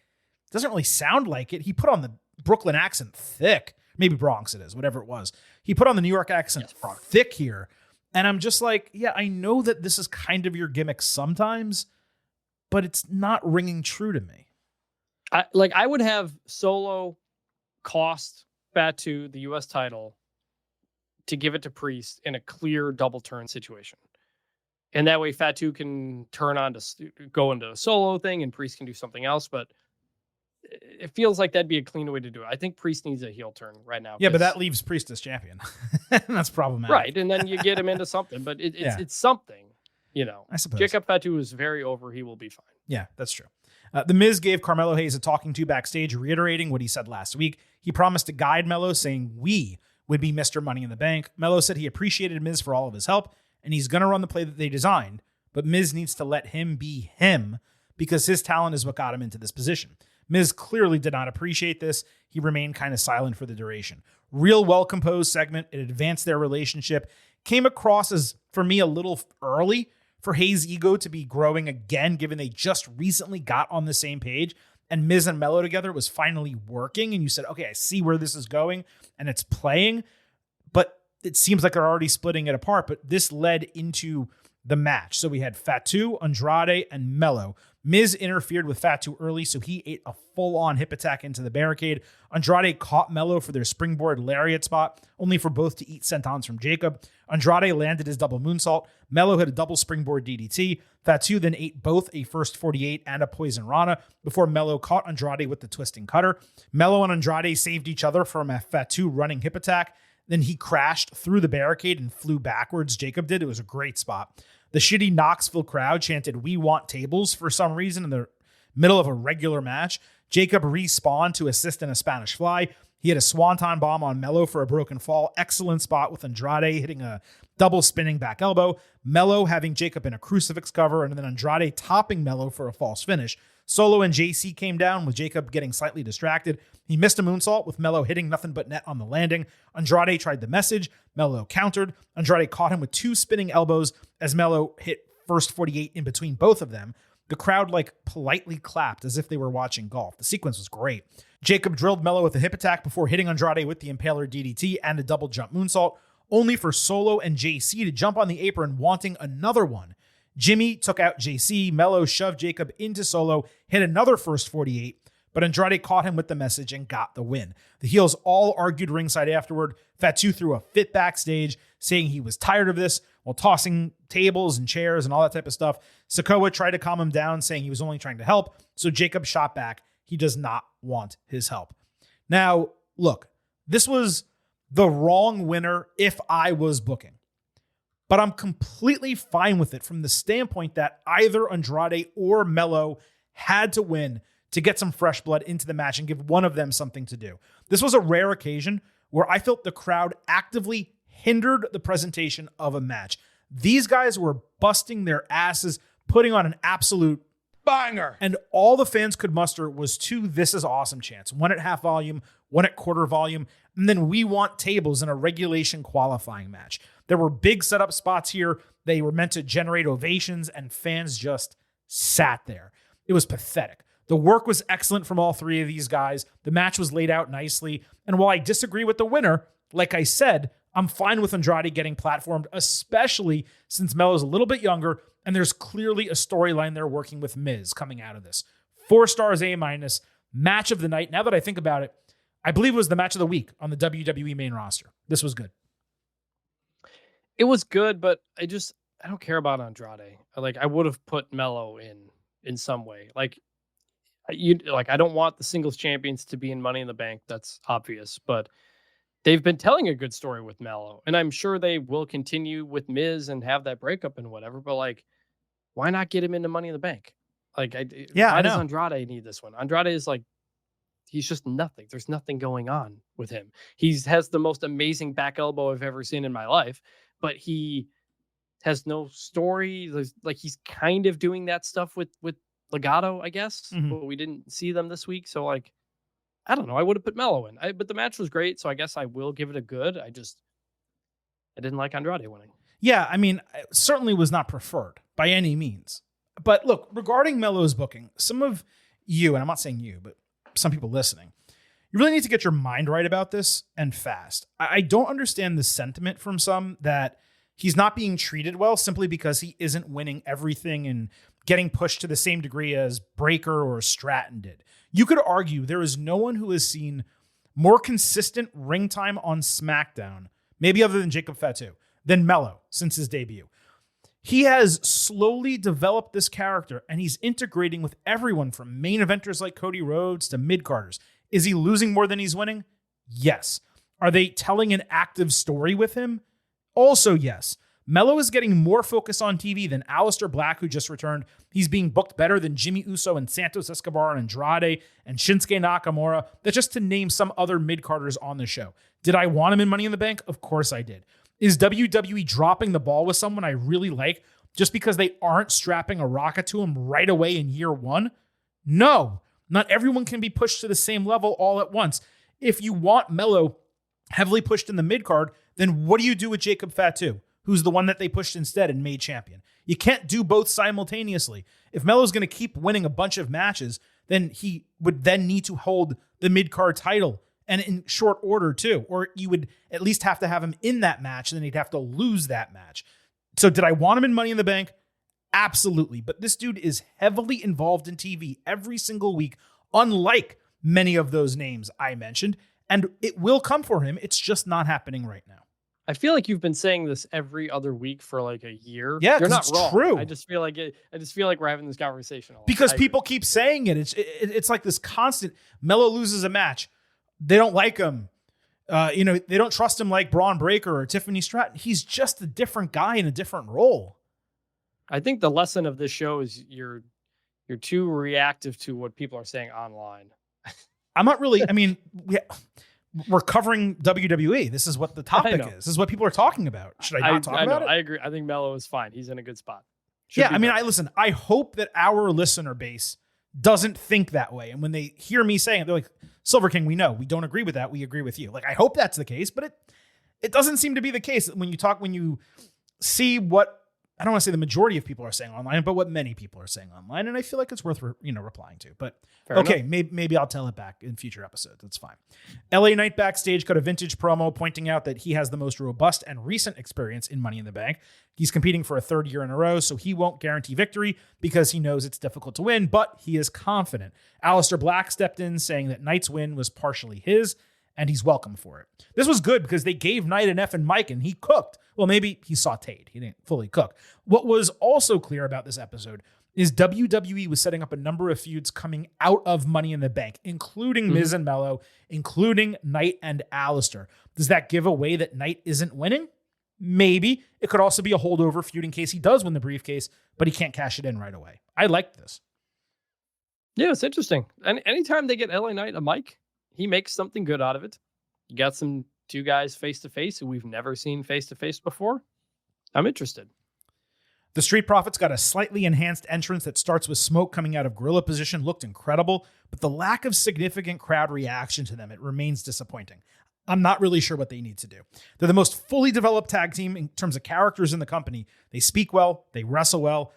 doesn't really sound like it. He put on the Brooklyn accent thick, maybe Bronx it is, whatever it was. He put on the New York accent thick here. And I'm just like, yeah, I know that this is kind of your gimmick sometimes, but it's not ringing true to me. I would have Solo cost Fatu the U.S. title to give it to Priest in a clear double turn situation. And that way Fatu can turn on to go into a Solo thing and Priest can do something else. But it feels like that'd be a clean way to do it. I think Priest needs a heel turn right now. Yeah, but that leaves Priest as champion. That's problematic. Right. And then you get him into something, but it's something, you know. I suppose. Jacob Fatu is very over. He will be fine. Yeah, that's true. The Miz gave Carmelo Hayes a talking to backstage, reiterating what he said last week. He promised to guide Melo, saying we would be Mr. Money in the Bank. Melo said he appreciated Miz for all of his help, and he's going to run the play that they designed, but Miz needs to let him be him because his talent is what got him into this position. Miz clearly did not appreciate this. He remained kind of silent for the duration. Real well-composed segment. It advanced their relationship. Came across as, for me, a little early for Hayes' ego to be growing again, given they just recently got on the same page and Miz and Melo together was finally working. And you said, okay, I see where this is going and it's playing, but it seems like they're already splitting it apart. But this led into the match. So we had Fatu, Andrade, and Melo. Miz interfered with Fatu early, so he ate a full-on hip attack into the barricade. Andrade caught Melo for their springboard lariat spot, only for both to eat sentons from Jacob. Andrade landed his double moonsault. Melo hit a double springboard DDT. Fatu then ate both a first 48 and a poison rana before Melo caught Andrade with the twisting cutter. Melo and Andrade saved each other from a Fatu running hip attack. Then he crashed through the barricade and flew backwards. Jacob did. It was a great spot. The shitty Knoxville crowd chanted, "We want tables," for some reason in the middle of a regular match. Jacob respawned to assist in a Spanish fly. He had a swanton bomb on Melo for a broken fall. Excellent spot with Andrade hitting a double spinning back elbow. Melo having Jacob in a crucifix cover, and then Andrade topping Melo for a false finish. Solo and JC came down with Jacob getting slightly distracted. He missed a moonsault with Melo hitting nothing but net on the landing. Andrade tried the message. Melo countered. Andrade caught him with two spinning elbows as Melo hit first 48 in between both of them. The crowd politely clapped as if they were watching golf. The sequence was great. Jacob drilled Melo with a hip attack before hitting Andrade with the Impaler DDT and a double jump moonsault, only for Solo and JC to jump on the apron wanting another one. Jimmy took out JC. Melo shoved Jacob into Solo, hit another first 48, but Andrade caught him with the message and got the win. The heels all argued ringside afterward. Fatu threw a fit backstage, saying he was tired of this while tossing tables and chairs and all that type of stuff. Sikoa tried to calm him down, saying he was only trying to help, so Jacob shot back. He does not want his help. Now, look, this was the wrong winner if I was booking. But I'm completely fine with it from the standpoint that either Andrade or Melo had to win to get some fresh blood into the match and give one of them something to do. This was a rare occasion where I felt the crowd actively hindered the presentation of a match. These guys were busting their asses, putting on an absolute banger. And all the fans could muster was two "This is awesome" chants. One at half volume, one at quarter volume, and then "We want tables" in a regulation qualifying match. There were big setup spots here. They were meant to generate ovations, and fans just sat there. It was pathetic. The work was excellent from all three of these guys. The match was laid out nicely. And while I disagree with the winner, like I said, I'm fine with Andrade getting platformed, especially since Melo's a little bit younger, and there's clearly a storyline they're working with Miz coming out of this. 4 stars, A-. Match of the night. Now that I think about it, I believe it was the match of the week on the WWE main roster. This was good. It was good, but I don't care about Andrade. I would have put Melo in some way. I don't want the singles champions to be in Money in the Bank. That's obvious, but they've been telling a good story with Mello, and I'm sure they will continue with Miz and have that breakup and whatever. But like, why not get him into Money in the Bank? Like, I why does know. Andrade need this one? Andrade is like, he's just nothing. There's nothing going on with him. He has the most amazing back elbow I've ever seen in my life, but he has no story. Like, he's kind of doing that stuff with Legato, I guess, but we didn't see them this week. So like, I don't know. I would have put Mello in, but the match was great. So I guess I will give it a good. I didn't like Andrade winning. Yeah, I mean, it certainly was not preferred by any means. But look, regarding Mello's booking, some of you, and I'm not saying you, but some people listening, you really need to get your mind right about this, and fast. I don't understand the sentiment from some that he's not being treated well simply because he isn't winning everything and getting pushed to the same degree as Breakker or Stratton did. You could argue there is no one who has seen more consistent ring time on SmackDown, maybe other than Jacob Fatu, than Mello since his debut. He has slowly developed this character, and he's integrating with everyone from main eventers like Cody Rhodes to mid-carders. Is he losing more than he's winning? Yes. Are they telling an active story with him? Also, yes. Mello is getting more focus on TV than Aleister Black, who just returned. He's being booked better than Jimmy Uso and Santos Escobar and Andrade and Shinsuke Nakamura. That's just to name some other mid-carders on the show. Did I want him in Money in the Bank? Of course I did. Is WWE dropping the ball with someone I really like just because they aren't strapping a rocket to him right away in year one? No. Not everyone can be pushed to the same level all at once. If you want Mello heavily pushed in the mid-card, then what do you do with Jacob Fatu, who's the one that they pushed instead and made champion? You can't do both simultaneously. If Mello's going to keep winning a bunch of matches, then he would then need to hold the mid-card title, and in short order too. Or you would at least have to have him in that match, and then he'd have to lose that match. So did I want him in Money in the Bank? Absolutely. But this dude is heavily involved in TV every single week, unlike many of those names I mentioned. And it will come for him. It's just not happening right now. I feel like you've been saying this every other week for like a year. Yeah, you're not it's wrong. true. I just feel like we're having this conversation a lot. Because people keep saying it. It's like this constant. Mello loses a match. They don't like him. They don't trust him like Braun Breaker or Tiffany Stratton. He's just a different guy in a different role. I think the lesson of this show is you're too reactive to what people are saying online. I'm not really. I mean, we're covering WWE. This is what the topic is. This is what people are talking about. Should I not talk about it? I agree. I think Mello is fine. He's in a good spot. I hope that our listener base doesn't think that way. And when they hear me saying it, they're like, Silver King, we know. We don't agree with that. We agree with you. Like, I hope that's the case, but it doesn't seem to be the case when you see what, I don't want to say the majority of people are saying online, but what many people are saying online. And I feel like it's worth, replying to. But fair okay, enough. maybe I'll tell it back in future episodes. That's fine. LA Knight backstage cut a vintage promo pointing out that he has the most robust and recent experience in Money in the Bank. He's competing for a third year in a row, so he won't guarantee victory because he knows it's difficult to win, but he is confident. Aleister Black stepped in saying that Knight's win was partially his, and he's welcome for it. This was good because they gave Knight an effing mic and he cooked. Well, maybe he sauteed. He didn't fully cook. What was also clear about this episode is WWE was setting up a number of feuds coming out of Money in the Bank, including Miz and Mello, including Knight and Aleister. Does that give away that Knight isn't winning? Maybe. It could also be a holdover feud in case he does win the briefcase, but he can't cash it in right away. I like this. Yeah, it's interesting. And anytime they get LA Knight a mic, he makes something good out of it. You got two guys face-to-face who we've never seen face-to-face before. I'm interested. The Street Profits got a slightly enhanced entrance that starts with smoke coming out of gorilla position. Looked incredible, but the lack of significant crowd reaction to them, it remains disappointing. I'm not really sure what they need to do. They're the most fully developed tag team in terms of characters in the company. They speak well. They wrestle well.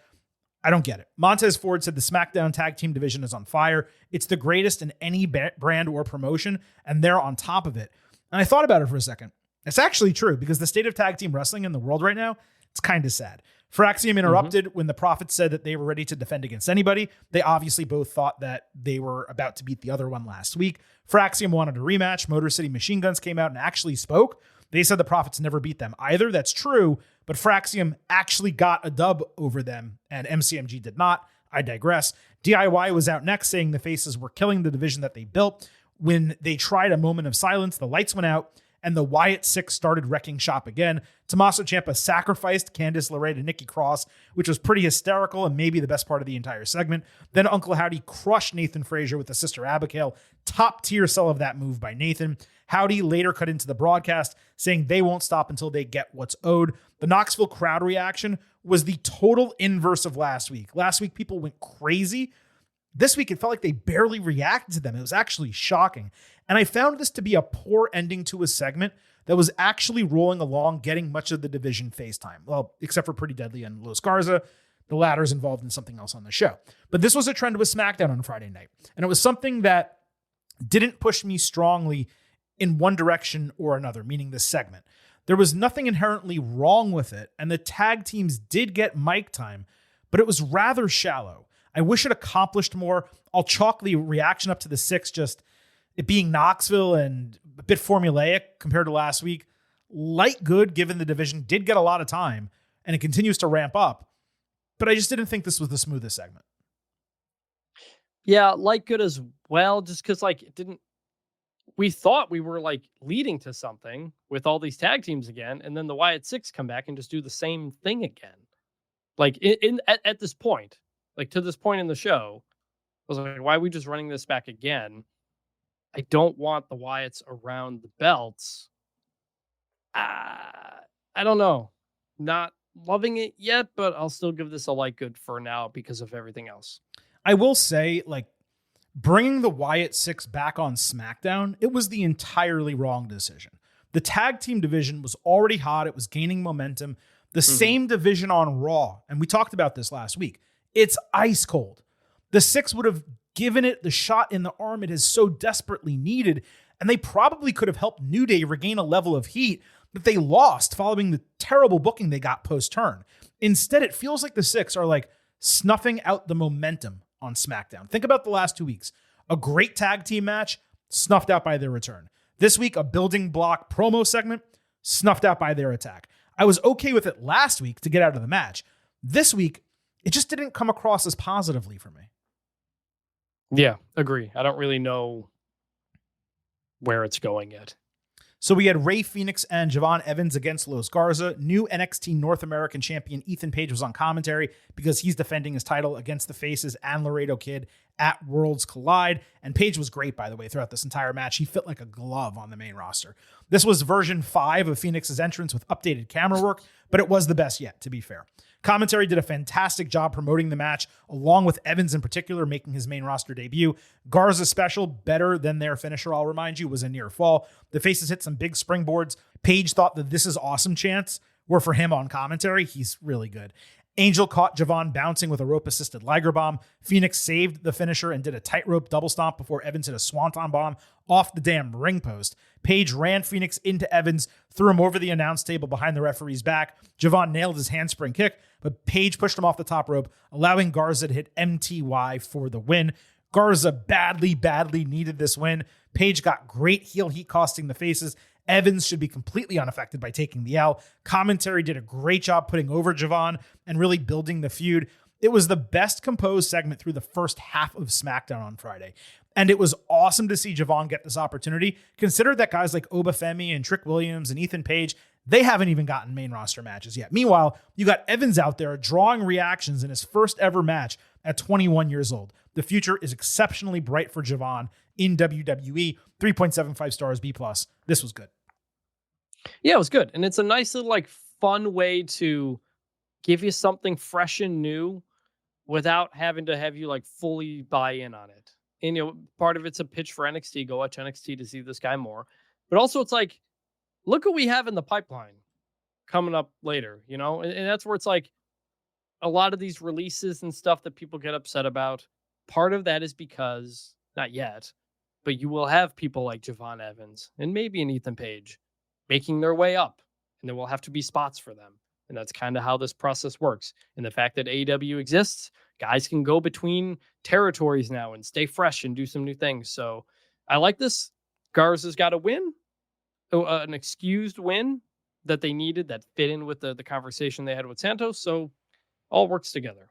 I don't get it. Montez Ford said the SmackDown tag team division is on fire. It's the greatest in any brand or promotion, and they're on top of it. And I thought about it for a second. It's actually true because the state of tag team wrestling in the world right now, it's kind of sad. Fraxium interrupted when the Profits said that they were ready to defend against anybody. They obviously both thought that they were about to beat the other one last week. Fraxium wanted a rematch. Motor City Machine Guns came out and actually spoke. They said the Profits never beat them either. That's true, but Fraxium actually got a dub over them, and MCMG did not. I digress. DIY was out next saying the Faces were killing the division that they built. When they tried a moment of silence, the lights went out, and the Wyatt Six started wrecking shop again. Tommaso Ciampa sacrificed Candice LeRae to Nikki Cross, which was pretty hysterical and maybe the best part of the entire segment. Then Uncle Howdy crushed Nathan Frazier with his sister Abigail. Top tier sell of that move by Nathan. Howdy later cut into the broadcast saying they won't stop until they get what's owed. The Knoxville crowd reaction was the total inverse of last week. Last week, people went crazy. This week, it felt like they barely reacted to them. It was actually shocking. And I found this to be a poor ending to a segment that was actually rolling along, getting much of the division face time. Well, except for Pretty Deadly and Los Garza. The latter is involved in something else on the show. But this was a trend with SmackDown on Friday night. And it was something that didn't push me strongly in one direction or another, meaning this segment. There was nothing inherently wrong with it, and the tag teams did get mic time, but it was rather shallow. I wish it accomplished more. I'll chalk the reaction up to the Six, just it being Knoxville and a bit formulaic compared to last week. Light good, given the division did get a lot of time, and it continues to ramp up, but I just didn't think this was the smoothest segment. Yeah, light good as well, just because it didn't. We thought we were leading to something with all these tag teams again, and then the Wyatt Six come back and just do the same thing again. At this point, to this point in the show, I was like, why are we just running this back again? I don't want the Wyatts around the belts. I don't know. Not loving it yet, but I'll still give this a light good for now because of everything else. I will say, bringing the Wyatt Six back on SmackDown, it was the entirely wrong decision. The tag team division was already hot. It was gaining momentum. The same division on Raw, and we talked about this last week, it's ice cold. The Six would have given it the shot in the arm it has so desperately needed, and they probably could have helped New Day regain a level of heat that they lost following the terrible booking they got post-turn. Instead, it feels like the Six are snuffing out the momentum on SmackDown. Think about the last 2 weeks. A great tag team match, snuffed out by their return. This week, a building block promo segment, snuffed out by their attack. I was okay with it last week to get out of the match. This week, it just didn't come across as positively for me. Yeah, agree. I don't really know where it's going yet. So we had Rey Fenix and Javon Evans against Los Garza. New NXT North American champion Ethan Page was on commentary because he's defending his title against the Faces and Laredo Kid at Worlds Collide. And Page was great, by the way, throughout this entire match. He fit like a glove on the main roster. This was version 5 of Phoenix's entrance with updated camera work, but it was the best yet, to be fair. Commentary did a fantastic job promoting the match, along with Evans in particular making his main roster debut. Garza's special, better than their finisher, I'll remind you, was a near fall. The Faces hit some big springboards. Page thought that "this is awesome" chants were for him on commentary. He's really good. Angel caught Javon bouncing with a rope-assisted Liger bomb. Phoenix saved the finisher and did a tightrope double stomp before Evans hit a swanton bomb off the damn ring post. Page ran Phoenix into Evans, threw him over the announce table behind the referee's back. Javon nailed his handspring kick, but Page pushed him off the top rope, allowing Garza to hit MTY for the win. Garza badly needed this win. Page got great heel heat costing the Faces. Evans should be completely unaffected by taking the L. Commentary did a great job putting over Javon and really building the feud. It was the best composed segment through the first half of SmackDown on Friday. And it was awesome to see Javon get this opportunity. Consider that guys like Obafemi and Trick Williams and Ethan Page, they haven't even gotten main roster matches yet. Meanwhile, you got Evans out there drawing reactions in his first ever match at 21 years old. The future is exceptionally bright for Javon in WWE. 3.75 stars, B+. This was good. Yeah, it was good. And it's a nice little fun way to give you something fresh and new without having to have you fully buy in on it. And part of it's a pitch for NXT. Go watch NXT to see this guy more. But also it's look what we have in the pipeline coming up later, and that's where it's a lot of these releases and stuff that people get upset about. Part of that is because, not yet, but you will have people like Javon Evans and maybe an Ethan Page making their way up, and there will have to be spots for them. And that's kind of how this process works. And the fact that AEW exists, guys can go between territories now and stay fresh and do some new things. So I like this. Garza's got a win, an excused win that they needed that fit in with the conversation they had with Santos. So all works together.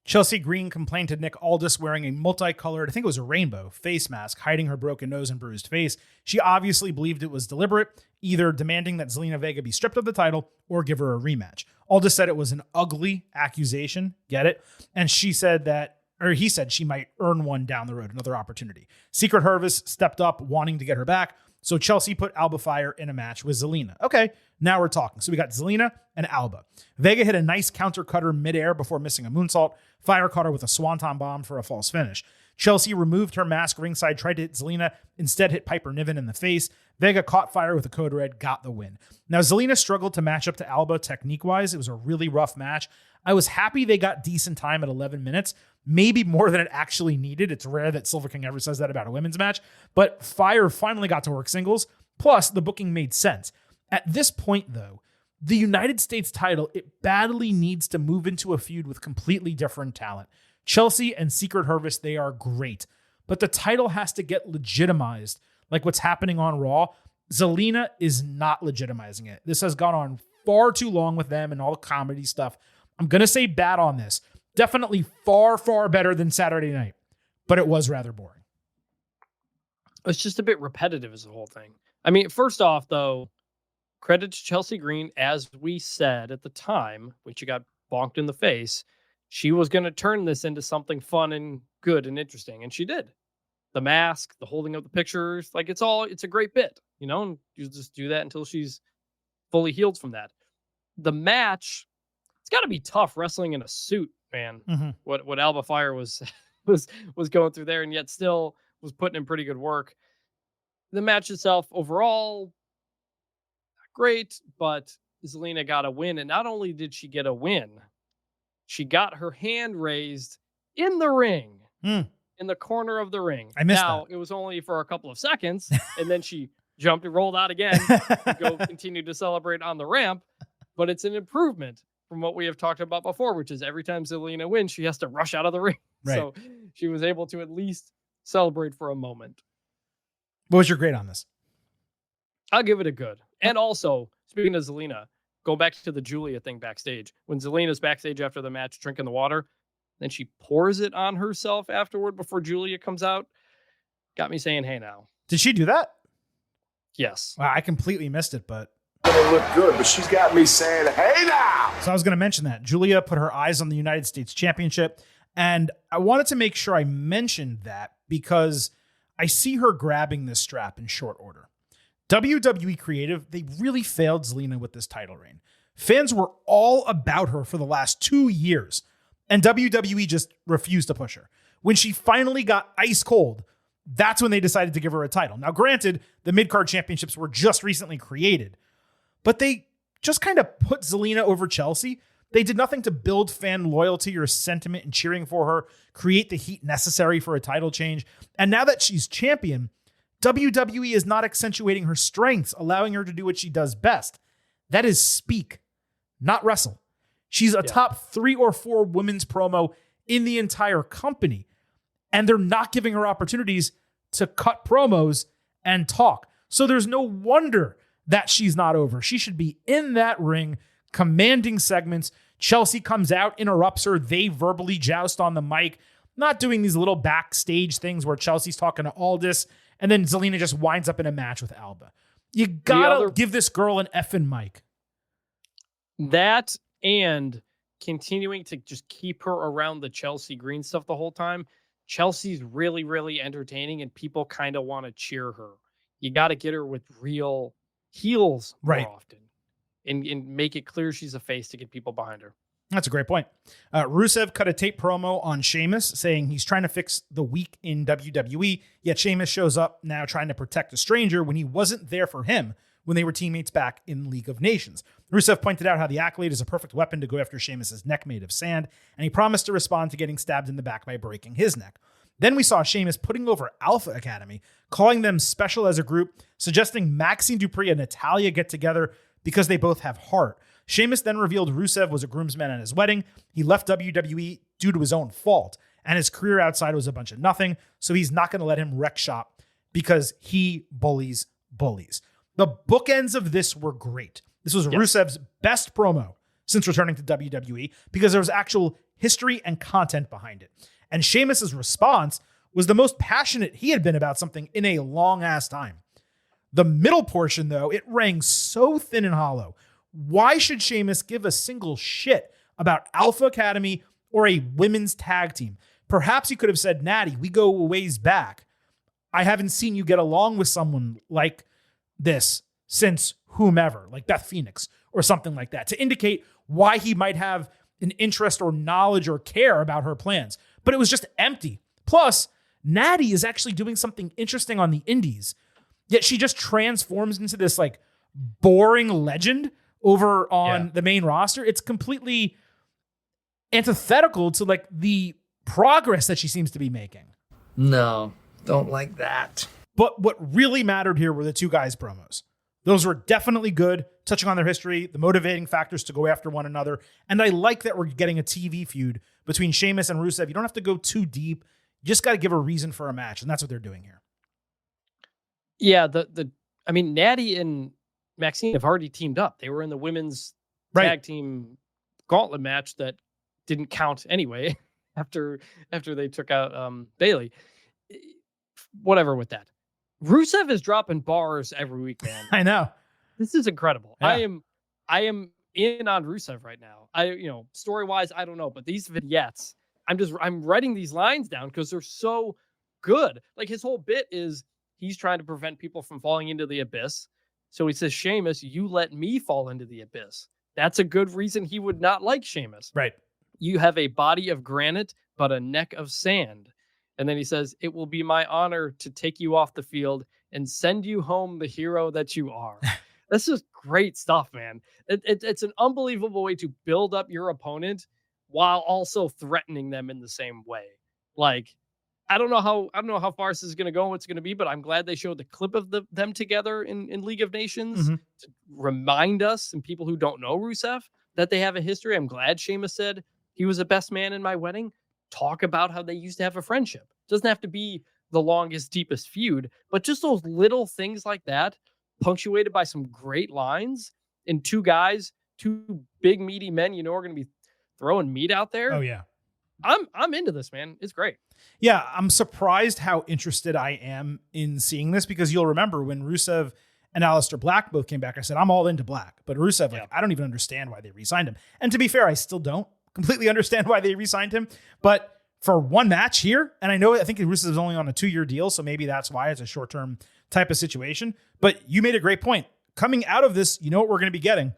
Chelsea Green complained to Nick Aldis wearing a multicolored, I think it was a rainbow, face mask, hiding her broken nose and bruised face. She obviously believed it was deliberate, either demanding that Zelina Vega be stripped of the title or give her a rematch. Aldis said it was an ugly accusation, get it? And he said she might earn one down the road, another opportunity. Secret Hervis stepped up, wanting to get her back, so Chelsea put Alba Fire in a match with Zelina. Okay, now we're talking. So we got Zelina and Alba. Vega hit a nice counter cutter midair before missing a moonsault. Fire caught her with a swanton bomb for a false finish. Chelsea removed her mask ringside, tried to hit Zelina, instead hit Piper Niven in the face. Vega caught Fire with a code red, got the win. Now, Zelina struggled to match up to Alba technique-wise. It was a really rough match. I was happy they got decent time at 11 minutes, maybe more than it actually needed. It's rare that Silver King ever says that about a women's match, but Fire finally got to work singles. Plus, the booking made sense. At this point, though, the United States title, it badly needs to move into a feud with completely different talent. Chelsea and Secret Hervis, they are great, but the title has to get legitimized, like what's happening on Raw. Zelina is not legitimizing it. This has gone on far too long with them and all the comedy stuff. I'm going to say bad on this. Definitely far, far better than Saturday night, but it was rather boring. It's just a bit repetitive as the whole thing. I mean, first off, though, credit to Chelsea Green. As we said at the time, when she got bonked in the face, she was going to turn this into something fun and good and interesting. And she did. The mask, the holding of the pictures, like it's a great bit, and you just do that until she's fully healed from that. The match, it's got to be tough wrestling in a suit, man. Mm-hmm. What Alba Fire was going through there, and yet still was putting in pretty good work. The match itself overall, not great, but Zelina got a win. And not only did she get a win, she got her hand raised in the ring, in the corner of the ring. I missed that. It was only for a couple of seconds, and then she jumped and rolled out again to go continue to celebrate on the ramp. But it's an improvement from what we have talked about before, which is every time Zelina wins, she has to rush out of the ring. Right. So she was able to at least celebrate for a moment. What was your grade on this? I'll give it a good. And also, speaking of Zelina, go back to the Julia thing backstage. When Zelina's backstage after the match drinking the water, then she pours it on herself afterward before Julia comes out. Got me saying, hey now. Did she do that? Yes. Wow, I completely missed it, but... Gonna look good, but she's got me saying, hey now! So I was going to mention that. Julia put her eyes on the United States Championship, and I wanted to make sure I mentioned that because I see her grabbing this strap in short order. WWE Creative, they really failed Zelina with this title reign. Fans were all about her for the last 2 years, and WWE just refused to push her. When she finally got ice cold, that's when they decided to give her a title. Now, granted, the mid-card championships were just recently created, but they just kind of put Zelina over Chelsea. They did nothing to build fan loyalty or sentiment in cheering for her, create the heat necessary for a title change. And now that she's champion, WWE is not accentuating her strengths, allowing her to do what she does best. That is speak, not wrestle. She's a top 3 or 4 women's promo in the entire company. And they're not giving her opportunities to cut promos and talk. So there's no wonder that she's not over. She should be in that ring, commanding segments. Chelsea comes out, interrupts her. They verbally joust on the mic, not doing these little backstage things where Chelsea's talking to Aldis and then Zelina just winds up in a match with Alba. You gotta give this girl an effing mic. That and continuing to just keep her around the Chelsea Green stuff the whole time. Chelsea's really, really entertaining and people kind of want to cheer her. You got to get her with real heels more often and make it clear she's a face to get people behind her. That's a great point. Rusev cut a tape promo on Sheamus saying he's trying to fix the weak in WWE, yet Sheamus shows up now trying to protect a stranger when he wasn't there for him when they were teammates back in League of Nations. Rusev pointed out how the Accolade is a perfect weapon to go after Sheamus' neck made of sand, and he promised to respond to getting stabbed in the back by breaking his neck. Then we saw Sheamus putting over Alpha Academy, calling them special as a group, suggesting Maxine Dupree and Natalya get together because they both have heart. Sheamus then revealed Rusev was a groomsman at his wedding. He left WWE due to his own fault, and his career outside was a bunch of nothing, so he's not going to let him wreck shop because he bullies bullies. The bookends of this were great. This was Rusev's best promo since returning to WWE because there was actual history and content behind it. And Sheamus's response was the most passionate he had been about something in a long ass time. The middle portion, though, it rang so thin and hollow. Why should Sheamus give a single shit about Alpha Academy or a women's tag team? Perhaps he could have said, Natty, we go a ways back. I haven't seen you get along with someone like this since whomever, like Beth Phoenix or something like that, to indicate why he might have an interest or knowledge or care about her plans. But it was just empty. Plus, Natty is actually doing something interesting on the indies, yet she just transforms into this like boring legend over on the main roster. It's completely antithetical to like the progress that she seems to be making. No, don't like that. But what really mattered here were the two guys' promos. Those were definitely good, touching on their history, the motivating factors to go after one another. And I like that we're getting a TV feud between Sheamus and Rusev. You don't have to go too deep. You just got to give a reason for a match. And that's what they're doing here. Yeah. I mean, Natty and Maxine have already teamed up. They were in the women's tag team gauntlet match that didn't count anyway after they took out Bailey. Whatever with that. Rusev is dropping bars every week, man. I know. This is incredible. Yeah. I am in on Rusev right now. Story-wise, I don't know, but these vignettes, I'm writing these lines down because they're so good. Like his whole bit is he's trying to prevent people from falling into the abyss. So he says, Sheamus, you let me fall into the abyss. That's a good reason he would not like Sheamus. Right. You have a body of granite, but a neck of sand. And then he says, it will be my honor to take you off the field and send you home the hero that you are. This is great stuff, man. It's an unbelievable way to build up your opponent while also threatening them in the same way. Like, I don't know how far this is going to go and what's going to be, but I'm glad they showed the clip of them together in League of Nations to remind us and people who don't know Rusev that they have a history. I'm glad Sheamus said he was the best man in my wedding. Talk about how they used to have a friendship. Doesn't have to be the longest, deepest feud, but just those little things like that, punctuated by some great lines and two big meaty men, are going to be throwing meat out there. Oh yeah. I'm into this, man. It's great. Yeah, I'm surprised how interested I am in seeing this because you'll remember when Rusev and Aleister Black both came back, I said, I'm all into Black. But Rusev, I don't even understand why they re-signed him. And to be fair, I still don't completely understand why they re-signed him. But for one match here, and I think Rusev is only on a 2-year deal, so maybe that's why it's a short-term type of situation. But you made a great point. Coming out of this, you know what we're going to be getting.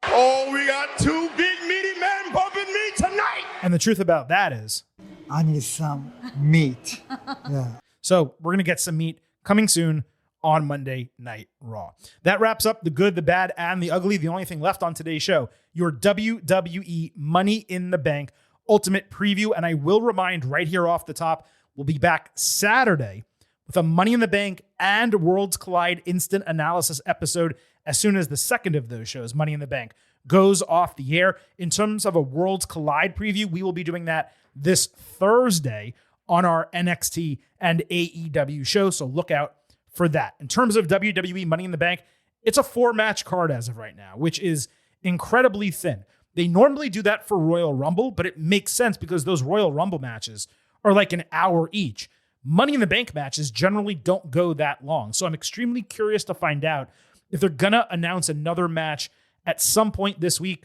Oh, we got two big meaty men bumping me tonight. And the truth about that is, I need some meat. Yeah. So we're going to get some meat coming soon on Monday Night Raw. That wraps up the good, the bad, and the ugly. The only thing left on today's show, your WWE Money in the Bank Ultimate Preview. And I will remind right here off the top, we'll be back Saturday with a Money in the Bank and Worlds Collide instant analysis episode as soon as the second of those shows, Money in the Bank, goes off the air. In terms of a Worlds Collide preview, we will be doing that this Thursday on our NXT and AEW show, so look out for that. In terms of WWE Money in the Bank, it's a 4-match card as of right now, which is incredibly thin. They normally do that for Royal Rumble, but it makes sense because those Royal Rumble matches are like an hour each. Money in the Bank matches generally don't go that long, so I'm extremely curious to find out if they're going to announce another match at some point this week.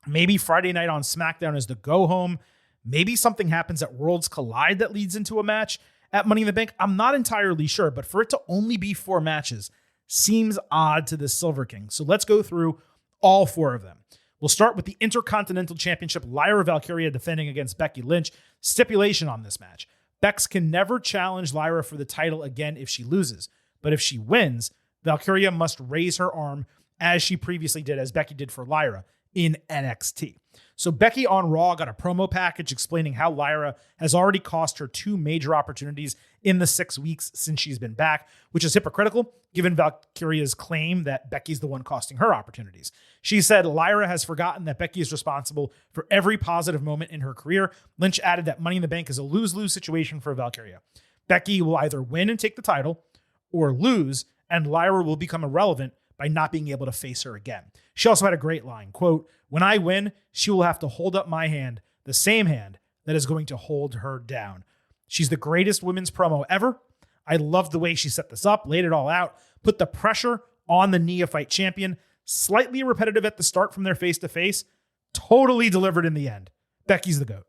Maybe Friday night on SmackDown is the go-home. Maybe something happens at Worlds Collide that leads into a match at Money in the Bank. I'm not entirely sure, but for it to only be 4 matches seems odd to the Silver King. So let's go through all 4 of them. We'll start with the Intercontinental Championship, Lyra Valkyria defending against Becky Lynch. Stipulation on this match: Bex can never challenge Lyra for the title again if she loses. But if she wins, Valkyria must raise her arm as she previously did, as Becky did for Lyra in NXT. So Becky on Raw got a promo package explaining how Lyra has already cost her 2 major opportunities in the 6 weeks since she's been back, which is hypocritical given Valkyria's claim that Becky's the one costing her opportunities. She said Lyra has forgotten that Becky is responsible for every positive moment in her career. Lynch added that Money in the Bank is a lose-lose situation for Valkyria. Becky will either win and take the title or lose, and Lyra will become irrelevant by not being able to face her again. She also had a great line, quote, "When I win, she will have to hold up my hand the same hand that is going to hold her down. She's the greatest women's promo ever. I love the way she set this up, laid it all out, put the pressure on the neophyte champion, slightly repetitive at the start from their face-to-face, totally delivered in the end. Becky's the GOAT.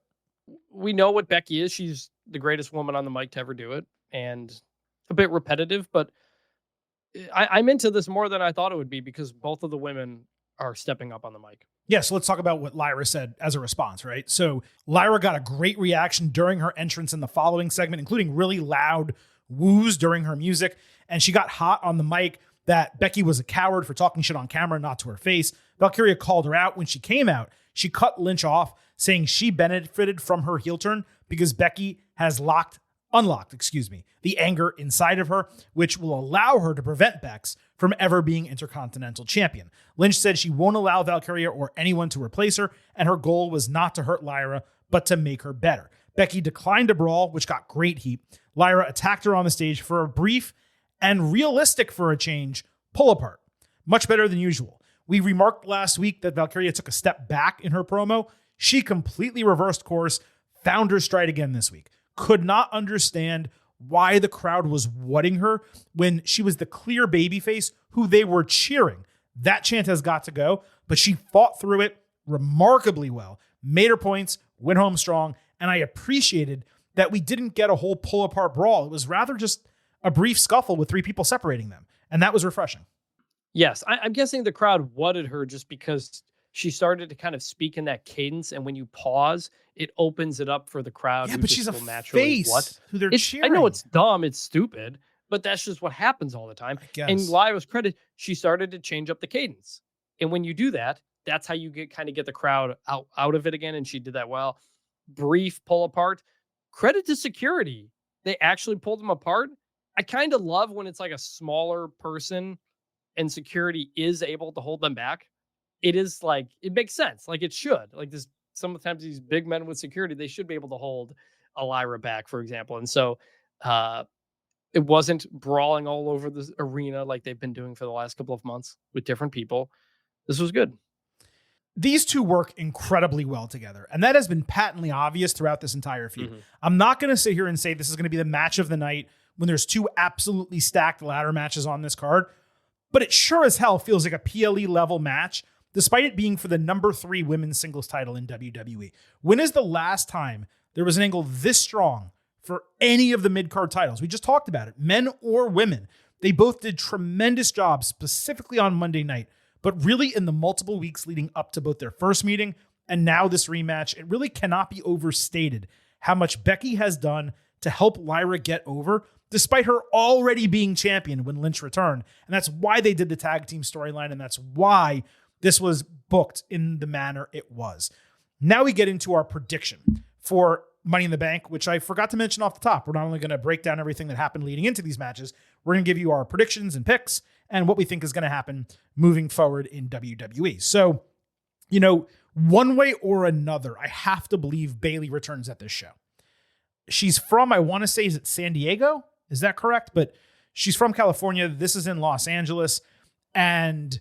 We know what Becky is. She's the greatest woman on the mic to ever do it, and a bit repetitive, but I'm into this more than I thought it would be because both of the women are stepping up on the mic. Yeah, so let's talk about what Lyra said as a response, right? So Lyra got a great reaction during her entrance in the following segment, including really loud woos during her music, and she got hot on the mic that Becky was a coward for talking shit on camera, not to her face. Valkyria called her out. When she came out, she cut Lynch off, saying she benefited from her heel turn because Becky has unlocked the anger inside of her, which will allow her to prevent Bex from ever being Intercontinental Champion. Lynch said she won't allow Valkyria or anyone to replace her, and her goal was not to hurt Lyra, but to make her better. Becky declined a brawl, which got great heat. Lyra attacked her on the stage for a brief and realistic for a change pull apart. Much better than usual. We remarked last week that Valkyria took a step back in her promo. She completely reversed course, found her stride again this week. Could not understand why the crowd was whatting her when she was the clear babyface who they were cheering. That chant has got to go, but she fought through it remarkably well, made her points, went home strong, and I appreciated that we didn't get a whole pull-apart brawl. It was rather just a brief scuffle with three people separating them, and that was refreshing. Yes, I'm guessing the crowd whatted her just because she started to kind of speak in that cadence, and when you pause, it opens it up for the crowd. Yeah, but she's a face who they're cheering. I know it's dumb, it's stupid, but that's just what happens all the time. And Lyra's credit, she started to change up the cadence. And when you do that, that's how you get the crowd out of it again, and she did that well. Brief pull apart. Credit to security. They actually pulled them apart. I kind of love when it's like a smaller person and security is able to hold them back. It is like, it makes sense. Like it should. Like this, sometimes these big men with security, they should be able to hold a Lyra back, for example. And so it wasn't brawling all over the arena like they've been doing for the last couple of months with different people. This was good. These two work incredibly well together, and that has been patently obvious throughout this entire feud. Mm-hmm. I'm not going to sit here and say this is going to be the match of the night when there's two absolutely stacked ladder matches on this card, but it sure as hell feels like a PLE level match, despite it being for the number 3 women's singles title in WWE. When is the last time there was an angle this strong for any of the mid-card titles? We just talked about it, men or women. They both did tremendous jobs, specifically on Monday night, but really in the multiple weeks leading up to both their first meeting and now this rematch. It really cannot be overstated how much Becky has done to help Lyra get over, despite her already being champion when Lynch returned. And that's why they did the tag team storyline, and that's why this was booked in the manner it was. Now we get into our prediction for Money in the Bank, which I forgot to mention off the top. We're not only going to break down everything that happened leading into these matches, we're going to give you our predictions and picks and what we think is going to happen moving forward in WWE. So, one way or another, I have to believe Bayley returns at this show. She's from, I want to say, is it San Diego? Is that correct? But she's from California. This is in Los Angeles. And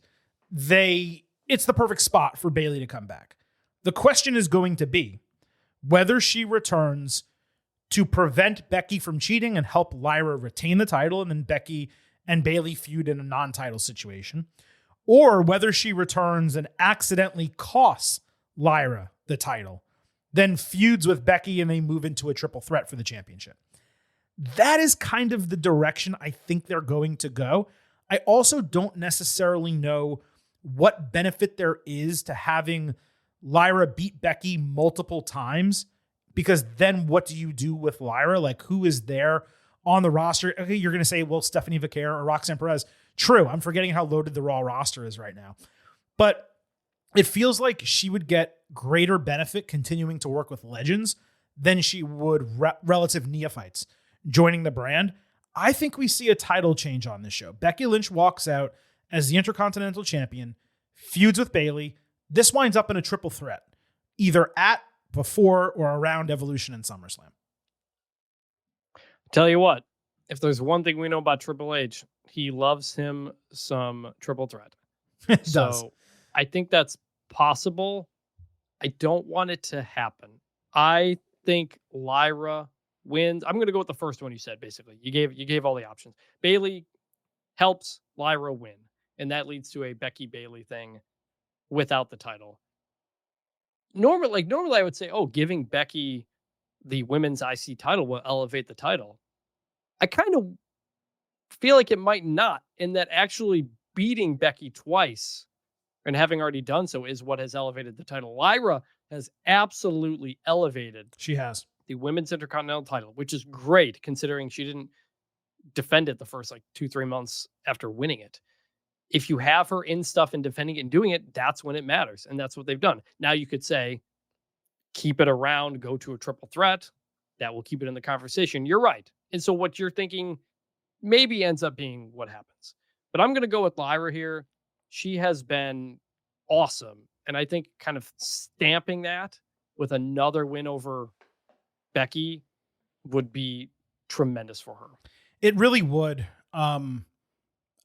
it's the perfect spot for Bayley to come back. The question is going to be whether she returns to prevent Becky from cheating and help Lyra retain the title, and then Becky and Bayley feud in a non-title situation, or whether she returns and accidentally costs Lyra the title, then feuds with Becky and they move into a triple threat for the championship. That is kind of the direction I think they're going to go. I also don't necessarily know what benefit there is to having Lyra beat Becky multiple times, because then what do you do with Lyra? Like, who is there on the roster? Okay, you're going to say, well, Stephanie Vaquer or Roxanne Perez. True. I'm forgetting how loaded the Raw roster is right now. But it feels like she would get greater benefit continuing to work with legends than she would relative neophytes joining the brand. I think we see a title change on this show. Becky Lynch walks out as the Intercontinental Champion, feuds with Bayley. This winds up in a triple threat, either at, before, or around Evolution and SummerSlam. Tell you what, if there's one thing we know about Triple H, he loves him some triple threat. It does. I think that's possible. I don't want it to happen. I think Lyra wins. I'm going to go with the first one you said, basically. You gave all the options. Bailey helps Lyra win, and that leads to a Becky Bailey thing without the title. Normally I would say, giving Becky the women's IC title will elevate the title. I kind of feel like it might not, in that actually beating Becky twice and having already done so is what has elevated the title. Lyra has absolutely elevated. She has the women's intercontinental title, which is great considering she didn't defend it the first 2-3 months after winning it. If you have her in stuff and defending it and doing it, that's when it matters. And that's what they've done. Now you could say, keep it around, go to a triple threat. That will keep it in the conversation. You're right. And so what you're thinking maybe ends up being what happens. But I'm going to go with Lyra here. She has been awesome. And I think kind of stamping that with another win over Becky would be tremendous for her. It really would.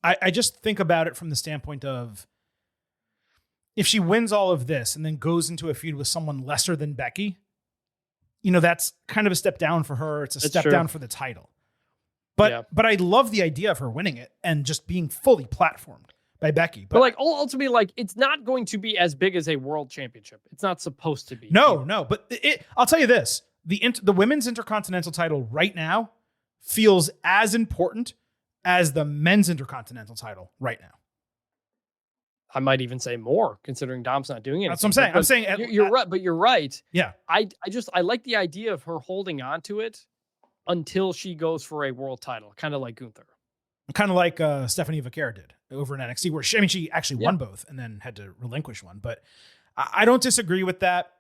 I just think about it from the standpoint of, if she wins all of this and then goes into a feud with someone lesser than Becky, that's kind of a step down for her. It's a step down for the title. But I love the idea of her winning it and just being fully platformed by Becky. But ultimately, it's not going to be as big as a world championship. It's not supposed to be. No. But I'll tell you this: the women's intercontinental title right now feels as important as the men's intercontinental title right now. I might even say more, considering Dom's not doing it. That's what I'm saying. I'm saying you're right, but you're right. Yeah. I like the idea of her holding on to it until she goes for a world title, kind of like Gunther. Kind of like Stephanie Vaquera did over in NXT, where she actually won both and then had to relinquish one. But I don't disagree with that.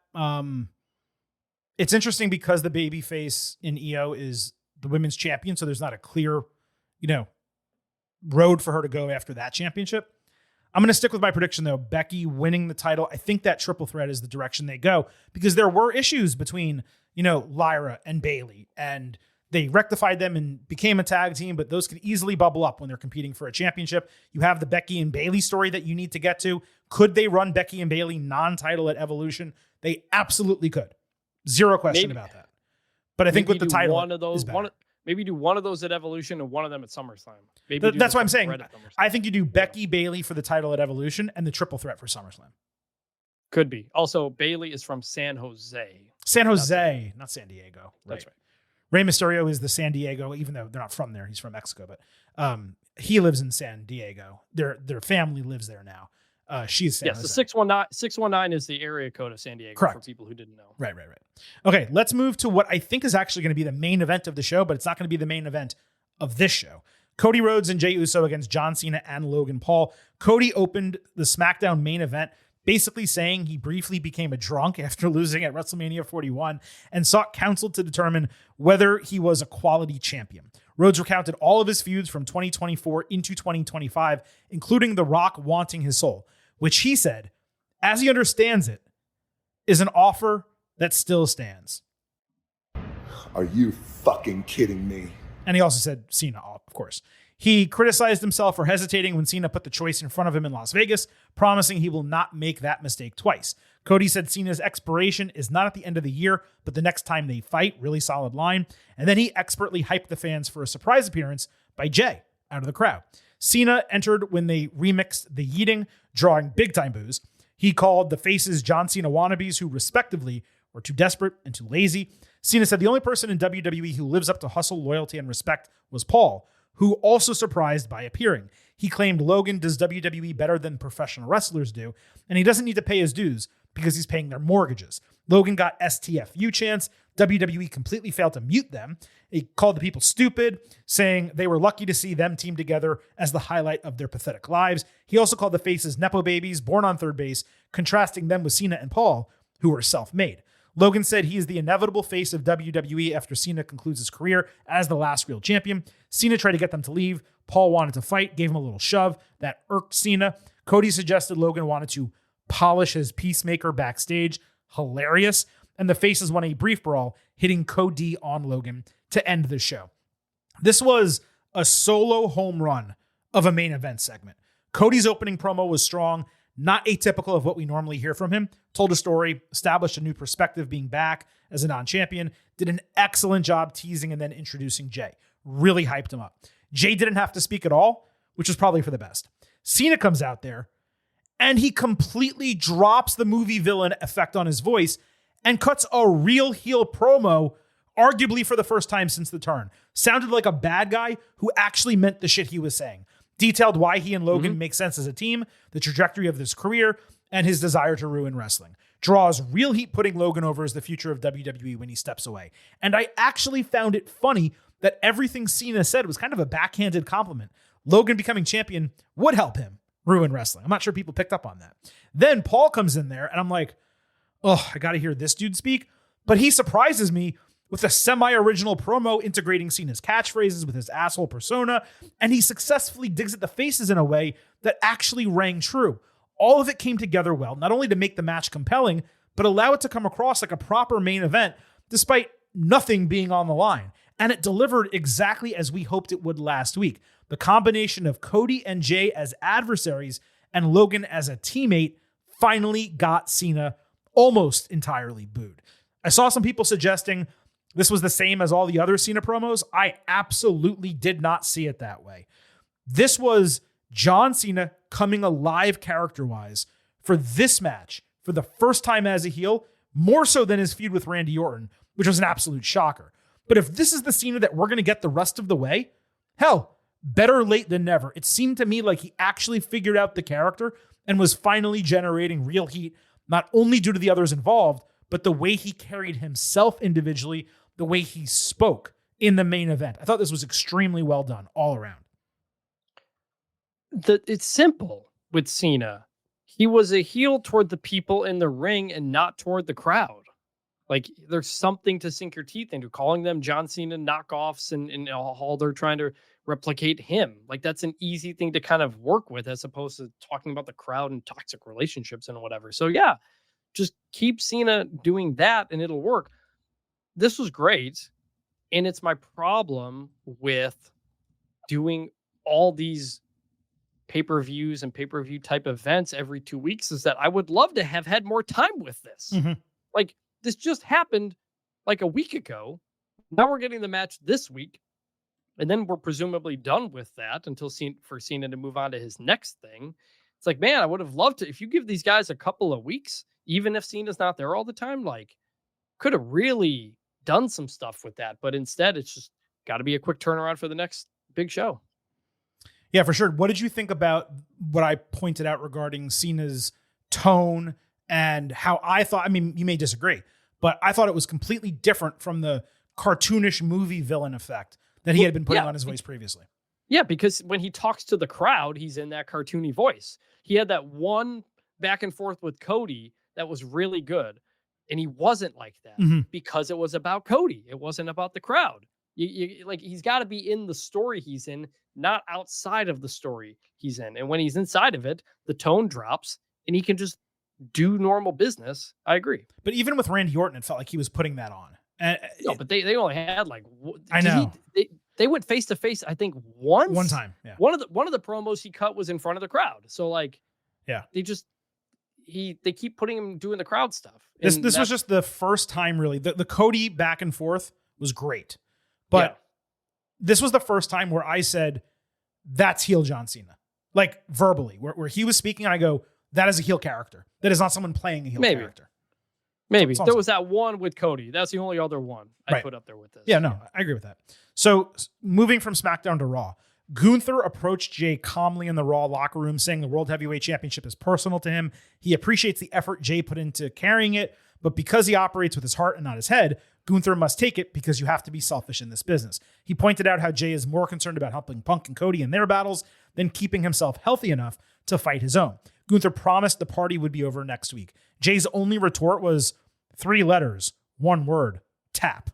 It's interesting because the babyface in EO is the women's champion, so there's not a clear, road for her to go after that championship. I'm going to stick with my prediction, though. Becky winning the title. I think that triple threat is the direction they go, because there were issues between, Lyra and Bailey, and they rectified them and became a tag team, but those can easily bubble up when they're competing for a championship. You have the Becky and Bailey story that you need to get to. Could they run Becky and Bailey non-title at Evolution? They absolutely could. Zero question about that. But I think with the title, one of those, maybe do one of those at Evolution and one of them at SummerSlam. Maybe that's what I'm saying. I think you do Becky Bailey for the title at Evolution and the triple threat for SummerSlam. Could be. Also, Bailey is from San Jose. San Jose, not San Diego. Right. That's right. Rey Mysterio is the San Diego, even though they're not from there. He's from Mexico, but he lives in San Diego. Their family lives there now. She's San Jose. The 619 is the area code of San Diego. Correct. For people who didn't know. Right. Okay, let's move to what I think is actually going to be the main event of the show, but it's not going to be the main event of this show. Cody Rhodes and Jey Uso against John Cena and Logan Paul. Cody opened the SmackDown main event basically saying he briefly became a drunk after losing at WrestleMania 41 and sought counsel to determine whether he was a quality champion. Rhodes recounted all of his feuds from 2024 into 2025, including The Rock wanting his soul, which he said, as he understands it, is an offer that still stands. Are you fucking kidding me? And he also said Cena, of course. He criticized himself for hesitating when Cena put the choice in front of him in Las Vegas, promising he will not make that mistake twice. Cody said Cena's expiration is not at the end of the year, but the next time they fight. Really solid line. And then he expertly hyped the fans for a surprise appearance by Jey out of the crowd. Cena entered when they remixed the yeeting, drawing big-time boos. He called the faces John Cena wannabes who, respectively, were too desperate and too lazy. Cena said the only person in WWE who lives up to hustle, loyalty, and respect was Paul, who also surprised by appearing. He claimed Logan does WWE better than professional wrestlers do, and he doesn't need to pay his dues because he's paying their mortgages. Logan got STFU chants. WWE completely failed to mute them. He called the people stupid, saying they were lucky to see them team together as the highlight of their pathetic lives. He also called the faces Nepo babies, born on third base, contrasting them with Cena and Paul, who were self-made. Logan said he is the inevitable face of WWE after Cena concludes his career as the last real champion. Cena tried to get them to leave. Paul wanted to fight, gave him a little shove. That irked Cena. Cody suggested Logan wanted to polish his peacemaker backstage. Hilarious. And the faces won a brief brawl, hitting Cody on Logan to end the show. This was a solo home run of a main event segment. Cody's opening promo was strong. Not atypical of what we normally hear from him. Told a story, established a new perspective being back as a non-champion, did an excellent job teasing and then introducing Jay. Really hyped him up. Jay didn't have to speak at all, which was probably for the best. Cena comes out there and he completely drops the movie villain effect on his voice and cuts a real heel promo, arguably for the first time since the turn. Sounded like a bad guy who actually meant the shit he was saying. Detailed why he and Logan make sense as a team, the trajectory of his career, and his desire to ruin wrestling. Draws real heat putting Logan over as the future of WWE when he steps away. And I actually found it funny that everything Cena said was kind of a backhanded compliment. Logan becoming champion would help him ruin wrestling. I'm not sure people picked up on that. Then Paul comes in there and I'm like, oh, I got to hear this dude speak. But he surprises me with a semi-original promo integrating Cena's catchphrases with his asshole persona, and he successfully digs at the faces in a way that actually rang true. All of it came together well, not only to make the match compelling, but allow it to come across like a proper main event, despite nothing being on the line. And it delivered exactly as we hoped it would last week. The combination of Cody and Jay as adversaries and Logan as a teammate finally got Cena almost entirely booed. I saw some people suggesting this was the same as all the other Cena promos. I absolutely did not see it that way. This was John Cena coming alive character-wise for this match for the first time as a heel, more so than his feud with Randy Orton, which was an absolute shocker. But if this is the Cena that we're going to get the rest of the way, hell, better late than never. It seemed to me like he actually figured out the character and was finally generating real heat, not only due to the others involved, but the way he carried himself individually, the way he spoke in the main event. I thought this was extremely well done all around. It's simple with Cena. He was a heel toward the people in the ring and not toward the crowd. Like, there's something to sink your teeth into, calling them John Cena knockoffs and all they're trying to replicate him. Like, that's an easy thing to kind of work with as opposed to talking about the crowd and toxic relationships and whatever. So yeah, just keep Cena doing that and it'll work. This was great. And it's my problem with doing all these pay-per-views and pay-per-view type events every 2 weeks is that I would love to have had more time with this. Like, this just happened like a week ago. Now we're getting the match this week. And then we're presumably done with that until for Cena to move on to his next thing. It's like, man, I would have loved to, if you give these guys a couple of weeks, even if Cena's not there all the time, like, could have really done some stuff with that. But instead, it's just got to be a quick turnaround for the next big show. Yeah, for sure. What did you think about what I pointed out regarding Cena's tone and how I thought, I mean, you may disagree, but I thought it was completely different from the cartoonish movie villain effect that he had been putting on his voice previously. Yeah, because when he talks to the crowd, he's in that cartoony voice. He had that one back and forth with Cody that was really good. And he wasn't like that because it was about Cody. It wasn't about the crowd. Like, he's got to be in the story he's in, not outside of the story he's in. And when he's inside of it, the tone drops and he can just do normal business. I agree. But even with Randy Orton, it felt like he was putting that on. No, but they only had like, I know. They went face to face, I think, once. One time. Yeah. One of the promos he cut was in front of the crowd. So like, yeah, they keep putting him doing the crowd stuff. This was just the first time, really. The Cody back and forth was great. But this was the first time where I said, that's heel John Cena. Like, verbally, where he was speaking, I go, that is a heel character. That is not someone playing a heel character. Maybe. There was that one with Cody. That's the only other one I put up there with this. Yeah, no, I agree with that. So, moving from SmackDown to Raw, Gunther approached Jay calmly in the Raw locker room, saying the World Heavyweight Championship is personal to him. He appreciates the effort Jay put into carrying it, but because he operates with his heart and not his head, Gunther must take it because you have to be selfish in this business. He pointed out how Jay is more concerned about helping Punk and Cody in their battles than keeping himself healthy enough to fight his own. Gunther promised the party would be over next week. Jay's only retort was 3 letters, 1 word, tap.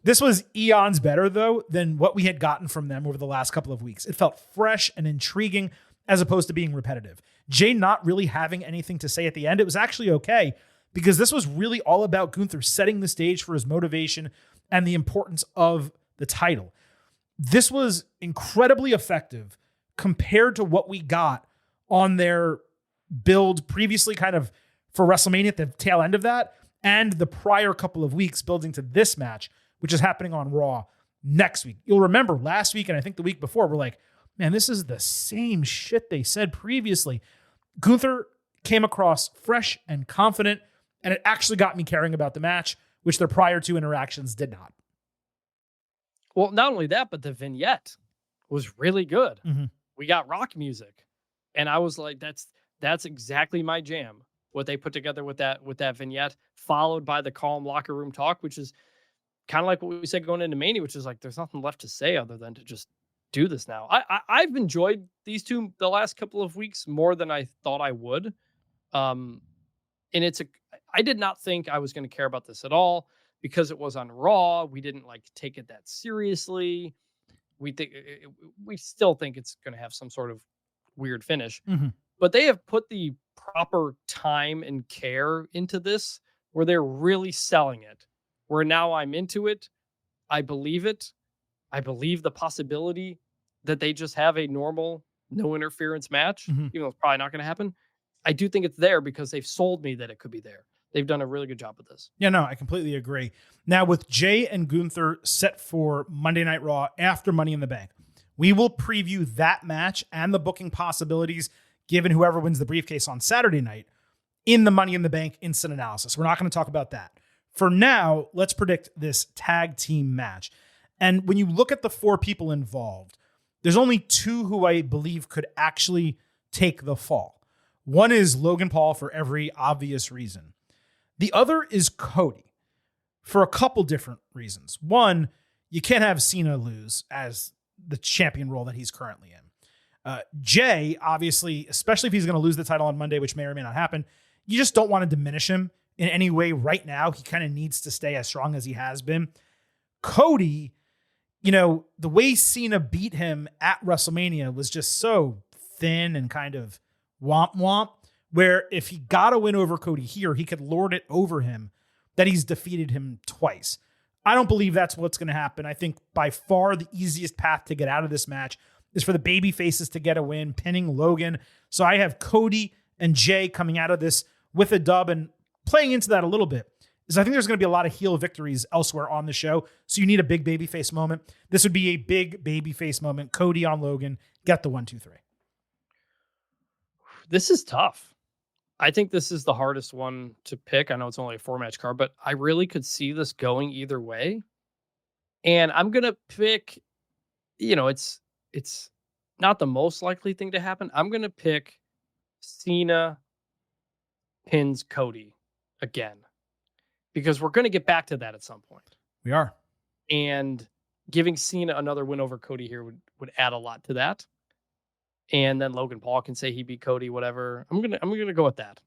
This was eons better, though, than what we had gotten from them over the last couple of weeks. It felt fresh and intriguing as opposed to being repetitive. Jay not really having anything to say at the end, it was actually okay, because this was really all about Gunther setting the stage for his motivation and the importance of the title. This was incredibly effective compared to what we got on their build previously kind of for WrestleMania at the tail end of that, and the prior couple of weeks building to this match, which is happening on Raw next week. You'll remember last week and I think the week before, we're like, man, this is the same shit they said previously. Gunther came across fresh and confident, and it actually got me caring about the match, which their prior two interactions did not. Well, not only that, but the vignette was really good. Mm-hmm. We got rock music, and I was like, that's exactly my jam. What they put together with that vignette, followed by the calm locker room talk, which is kind of like what we said going into Mania, which is like there's nothing left to say other than to just do this now. I've enjoyed these two the last couple of weeks more than I thought I would. And I did not think I was going to care about this at all because it was on Raw. We didn't like take it that seriously. We still think it's going to have some sort of weird finish, but they have put the proper time and care into this where they're really selling it, where now I'm into it. I believe it. I believe the possibility that they just have a normal, no interference match, even though it's probably not going to happen. I do think it's there because they've sold me that it could be there. They've done a really good job with this. Yeah, no, I completely agree. Now, with Jay and Gunther set for Monday Night Raw after Money in the Bank, we will preview that match and the booking possibilities given whoever wins the briefcase on Saturday night in the Money in the Bank instant analysis. We're not going to talk about that. For now, let's predict this tag team match. And when you look at the four people involved, there's only two who I believe could actually take the fall. One is Logan Paul for every obvious reason. The other is Cody for a couple different reasons. One, you can't have Cena lose as the champion role that he's currently in. Jay, obviously, especially if he's going to lose the title on Monday, which may or may not happen, you just don't want to diminish him in any way right now. He kind of needs to stay as strong as he has been. Cody, the way Cena beat him at WrestleMania was just so thin and kind of womp womp, where if he got a win over Cody here, he could lord it over him that he's defeated him twice. I don't believe that's what's going to happen. I think by far the easiest path to get out of this match is for the baby faces to get a win, pinning Logan. So I have Cody and Jay coming out of this with a dub, and playing into that a little bit is I think there's going to be a lot of heel victories elsewhere on the show. So you need a big baby face moment. This would be a big baby face moment. Cody on Logan, get the 1, 2, 3. This is tough. I think this is the hardest one to pick. I know it's only a 4-match card, but I really could see this going either way. And I'm going to pick, it's not the most likely thing to happen. I'm going to pick Cena pins Cody again, because we're going to get back to that at some point. We are. And giving Cena another win over Cody here would add a lot to that. And then Logan Paul can say he beat Cody, whatever. I'm gonna go with that.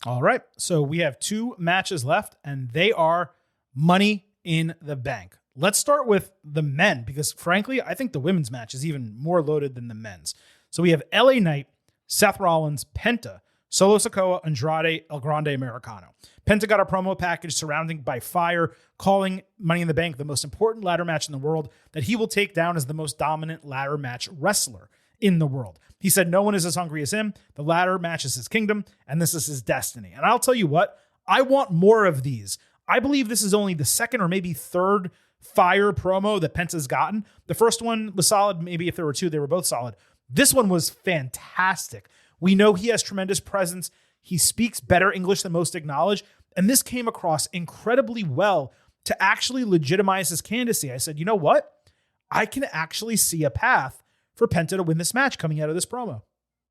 All right. So we have 2 matches left, and they are Money in the Bank. Let's start with the men, because frankly, I think the women's match is even more loaded than the men's. So we have LA Knight, Seth Rollins, Penta, Solo Sikoa, Andrade, El Grande Americano. Penta got a promo package surrounding by fire, calling Money in the Bank the most important ladder match in the world that he will take down as the most dominant ladder match wrestler in the world. He said no one is as hungry as him. The ladder match is his kingdom, and this is his destiny. And I'll tell you what, I want more of these. I believe this is only the second or maybe third fire promo that Penta's gotten. The first one was solid. Maybe if there were 2, they were both solid. This one was fantastic. We know he has tremendous presence. He speaks better English than most acknowledge. And this came across incredibly well to actually legitimize his candidacy. I said, you know what? I can actually see a path for Penta to win this match coming out of this promo.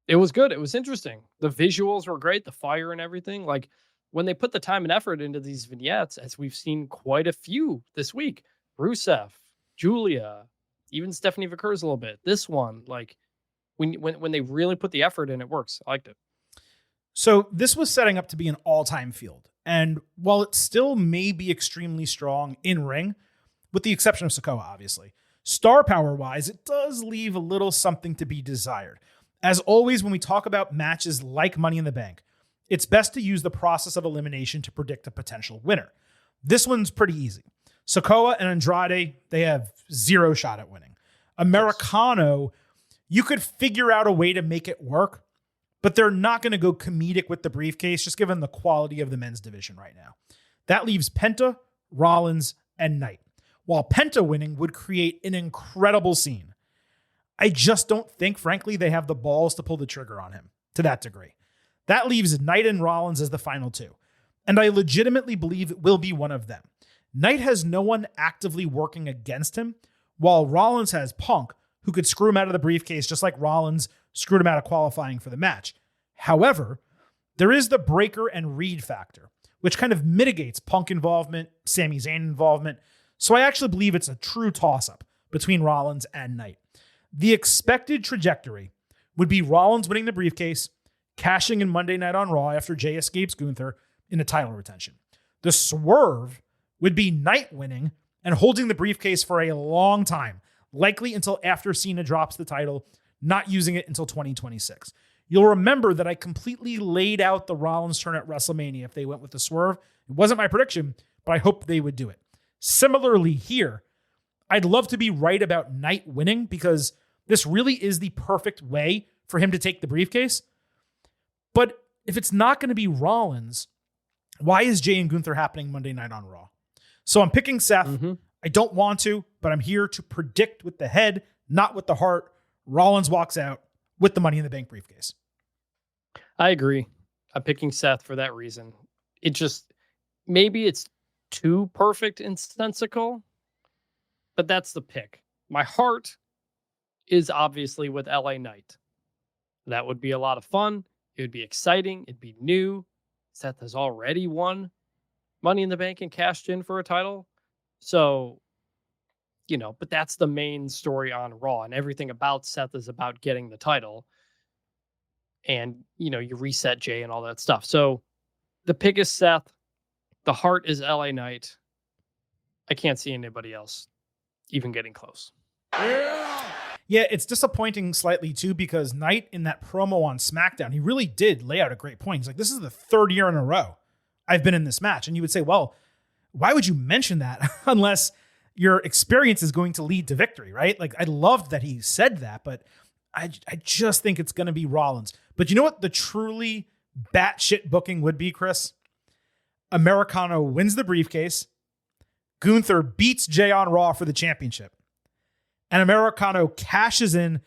It was good. It was interesting. The visuals were great. The fire and everything. Like when they put the time and effort into these vignettes, as we've seen quite a few this week, Rusev, Julia, even Stephanie Vickers a little bit. This one, like when they really put the effort in, it works. I liked it. So this was setting up to be an all-time field. And while it still may be extremely strong in ring, with the exception of Sikoa, obviously, star power wise, it does leave a little something to be desired. As always, when we talk about matches like Money in the Bank, it's best to use the process of elimination to predict a potential winner. This one's pretty easy. Sikoa and Andrade, they have 0 shot at winning. Americano, you could figure out a way to make it work, but they're not going to go comedic with the briefcase, just given the quality of the men's division right now. That leaves Penta, Rollins, and Knight. While Penta winning would create an incredible scene, I just don't think, frankly, they have the balls to pull the trigger on him to that degree. That leaves Knight and Rollins as the final two. And I legitimately believe it will be one of them. Knight has no one actively working against him, while Rollins has Punk, who could screw him out of the briefcase just like Rollins screwed him out of qualifying for the match. However, there is the Breaker and Reed factor, which kind of mitigates Punk involvement, Sami Zayn involvement. So I actually believe it's a true toss-up between Rollins and Knight. The expected trajectory would be Rollins winning the briefcase, cashing in Monday Night on Raw after Jay escapes Gunther in a title retention. The swerve would be Knight winning and holding the briefcase for a long time, likely until after Cena drops the title, not using it until 2026. You'll remember that I completely laid out the Rollins turn at WrestleMania if they went with the swerve. It wasn't my prediction, but I hoped they would do it. Similarly here, I'd love to be right about Knight winning because this really is the perfect way for him to take the briefcase. But if it's not going to be Rollins, why is Jay and Gunther happening Monday Night on Raw? So I'm picking Seth. I don't want to, but I'm here to predict with the head, not with the heart. Rollins walks out with the Money in the Bank briefcase. I agree. I'm picking Seth for that reason. It just, maybe it's too perfect and sensical, but that's the pick. My heart is obviously with LA Knight. That would be a lot of fun. It would be exciting. It'd be new. Seth has already won Money in the Bank and cashed in for a title. So, but that's the main story on Raw, and everything about Seth is about getting the title. And, you reset Jay and all that stuff. So the pick is Seth. The heart is LA Knight. I can't see anybody else even getting close. Yeah, it's disappointing slightly too, because Knight in that promo on SmackDown, he really did lay out a great point. He's like, this is the third year in a row I've been in this match. And you would say, well, why would you mention that unless your experience is going to lead to victory, right? Like, I loved that he said that, but I just think it's going to be Rollins. But you know what the truly batshit booking would be, Chris? Americano wins the briefcase. Gunther beats Jay on Raw for the championship. And Americano cashes in,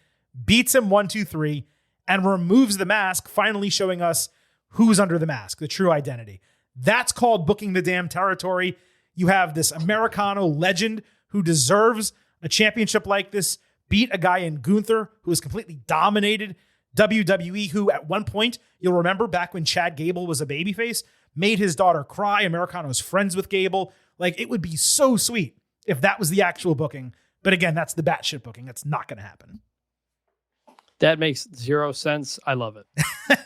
beats him 1-2-3, and removes the mask, finally showing us who's under the mask, the true identity. That's called booking the damn territory. You have this Americano legend who deserves a championship like this, beat a guy in Gunther who has completely dominated WWE, who at one point, you'll remember back when Chad Gable was a babyface, made his daughter cry. Americano's friends with Gable. Like, it would be so sweet if that was the actual booking. But again, that's the batshit booking. That's not going to happen. That makes zero sense. I love it.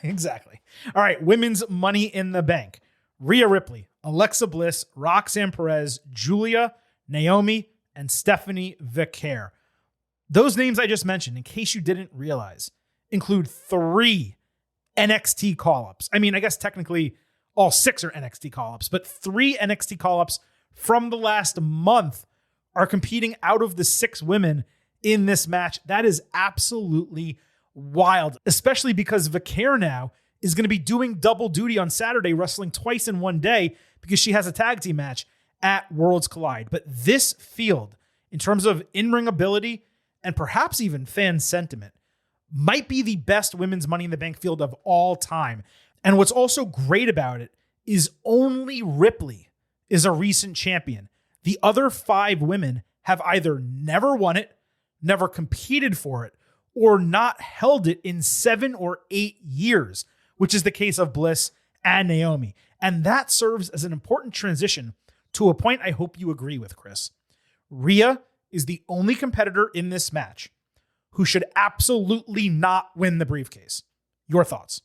Exactly. All right. Women's Money in the Bank. Rhea Ripley, Alexa Bliss, Roxanne Perez, Julia, Naomi, and Stephanie Vicaire. Those names I just mentioned, in case you didn't realize, include 3 NXT call-ups. I mean, I guess technically all 6 are NXT call-ups, but 3 NXT call-ups from the last month are competing out of the 6 women in this match. That is absolutely wild, especially because Vicaire now is going to be doing double duty on Saturday, wrestling twice in one day because she has a tag team match at Worlds Collide. But this field, in terms of in-ring ability and perhaps even fan sentiment, might be the best women's Money in the Bank field of all time. And what's also great about it is only Ripley is a recent champion. The other 5 women have either never won it, never competed for it, or not held it in 7 or 8 years, which is the case of Bliss and Naomi. And that serves as an important transition to a point I hope you agree with, Chris. Rhea is the only competitor in this match who should absolutely not win the briefcase. Your thoughts?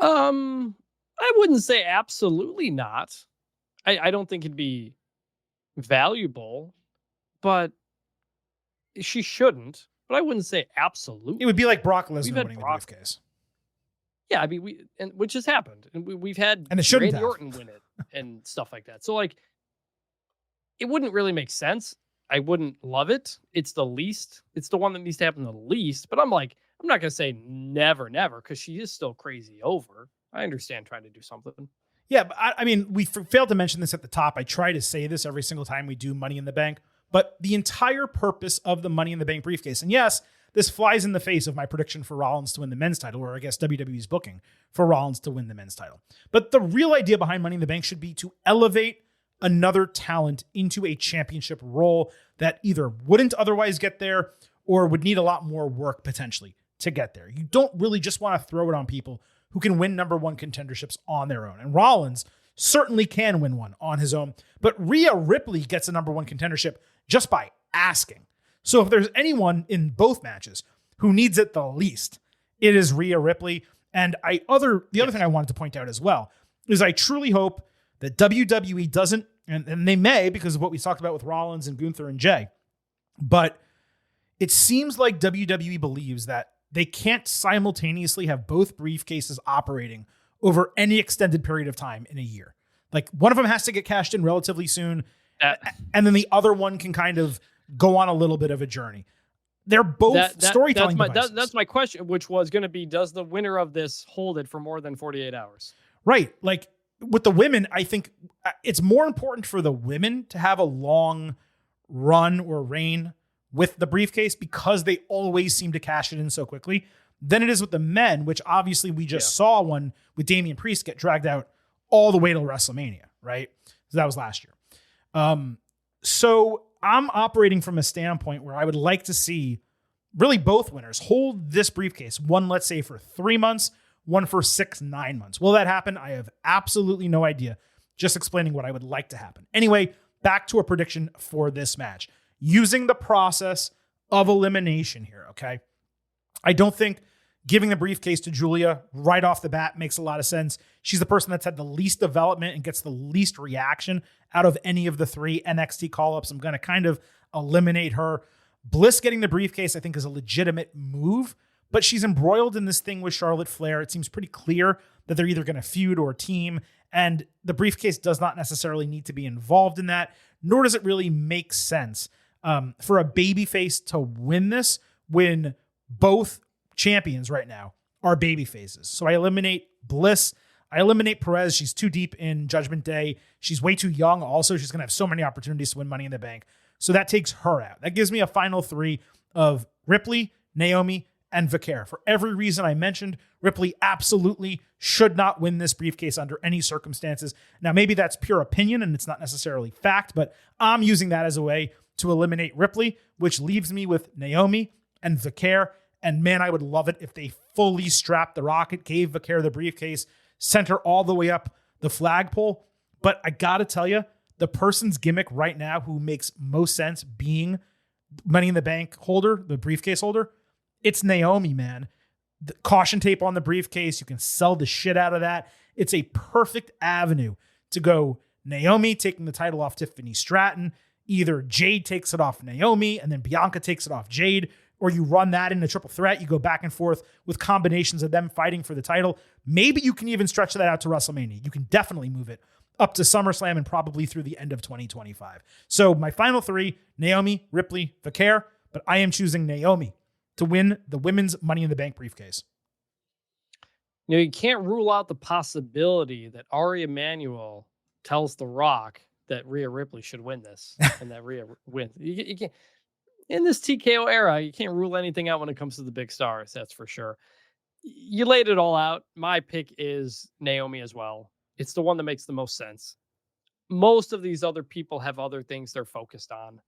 I wouldn't say absolutely not. I don't think it'd be valuable, but she shouldn't. But I wouldn't say absolutely. It would be like Brock Lesnar winning the briefcase. Yeah, I mean, which has happened, and we've had Randy Orton win it and stuff like that. So, like, it wouldn't really make sense. I wouldn't love it. It's the one that needs to happen the least. But I'm like, I'm not going to say never, because she is still crazy over. I understand trying to do something. Yeah, but I mean, we failed to mention this at the top. I try to say this every single time we do Money in the Bank, but the entire purpose of the Money in the Bank briefcase, and yes, this flies in the face of my prediction for Rollins to win the men's title, or I guess WWE's booking for Rollins to win the men's title. But the real idea behind Money in the Bank should be to elevate another talent into a championship role that either wouldn't otherwise get there or would need a lot more work potentially to get there. You don't really just want to throw it on people who can win number one contenderships on their own. And Rollins certainly can win one on his own, but Rhea Ripley gets a number one contendership just by asking. So if there's anyone in both matches who needs it the least, it is Rhea Ripley. And the other thing I wanted to point out as well is I truly hope that WWE doesn't, and they may because of what we talked about with Rollins and Gunther and Jay, but it seems like WWE believes that they can't simultaneously have both briefcases operating over any extended period of time in a year. Like one of them has to get cashed in relatively soon, and then the other one can kind of go on a little bit of a journey. They're both storytelling devices. That's my question, which was going to be, does the winner of this hold it for more than 48 hours? Right. Like with the women, I think it's more important for the women to have a long run or reign with the briefcase because they always seem to cash it in so quickly than it is with the men, which obviously we just saw one with Damian Priest get dragged out all the way to WrestleMania, right? So that was last year. So I'm operating from a standpoint where I would like to see really both winners hold this briefcase. One, let's say for 3 months, one for 6-9 months. Will that happen? I have absolutely no idea. Just explaining what I would like to happen. Anyway, back to a prediction for this match. Using the process of elimination here, okay? I don't think giving the briefcase to Julia right off the bat makes a lot of sense. She's the person that's had the least development and gets the least reaction out of any of the 3 NXT call-ups. I'm going to kind of eliminate her. Bliss getting the briefcase, I think, is a legitimate move, but she's embroiled in this thing with Charlotte Flair. It seems pretty clear that they're either going to feud or team, and the briefcase does not necessarily need to be involved in that, nor does it really make sense for a babyface to win this when both champions right now are baby faces. So I eliminate Bliss. I eliminate Perez. She's too deep in Judgment Day. She's way too young. Also, she's going to have so many opportunities to win Money in the Bank. So that takes her out. That gives me a final 3 of Ripley, Naomi, and Vaquer. For every reason I mentioned, Ripley absolutely should not win this briefcase under any circumstances. Now, maybe that's pure opinion and it's not necessarily fact, but I'm using that as a way to eliminate Ripley, which leaves me with Naomi and Vaquer. And man, I would love it if they fully strapped the Rocket, gave Vaquer the briefcase, sent her all the way up the flagpole. But I got to tell you, the person's gimmick right now who makes most sense being Money in the Bank holder, the briefcase holder, it's Naomi, man. The caution tape on the briefcase, you can sell the shit out of that. It's a perfect avenue to go Naomi taking the title off Tiffany Stratton. Either Jade takes it off Naomi and then Bianca takes it off Jade, or you run that in a triple threat. You go back and forth with combinations of them fighting for the title. Maybe you can even stretch that out to WrestleMania. You can definitely move it up to SummerSlam and probably through the end of 2025. So my final 3, Naomi, Ripley, Vaquer, but I am choosing Naomi to win the women's Money in the Bank briefcase. You know, you can't rule out the possibility that Ari Emanuel tells The Rock that Rhea Ripley should win this and that Rhea wins. You can't, in this TKO era, you can't rule anything out when it comes to the big stars. That's for sure. You laid it all out. My pick is Naomi as well. It's the one that makes the most sense. Most of these other people have other things they're focused on.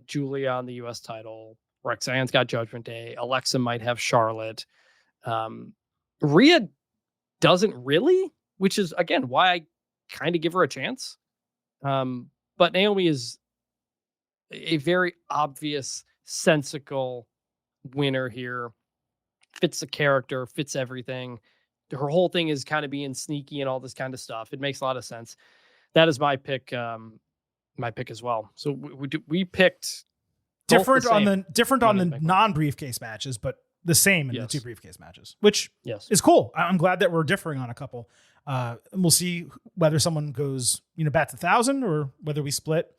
Julia on the U.S. title. Roxanne's got Judgment Day. Alexa might have Charlotte. Rhea doesn't really, which is, again, why I kind of give her a chance. But Naomi is a very obvious, sensical winner here. Fits the character, fits everything. Her whole thing is kind of being sneaky and all this kind of stuff. It makes a lot of sense. That is my pick. My pick as well. So we picked different on the non-briefcase matches, but the same in the 2 briefcase matches, which is cool. I'm glad that we're differing on a couple. And we'll see whether someone goes, back to 1,000 or whether we split.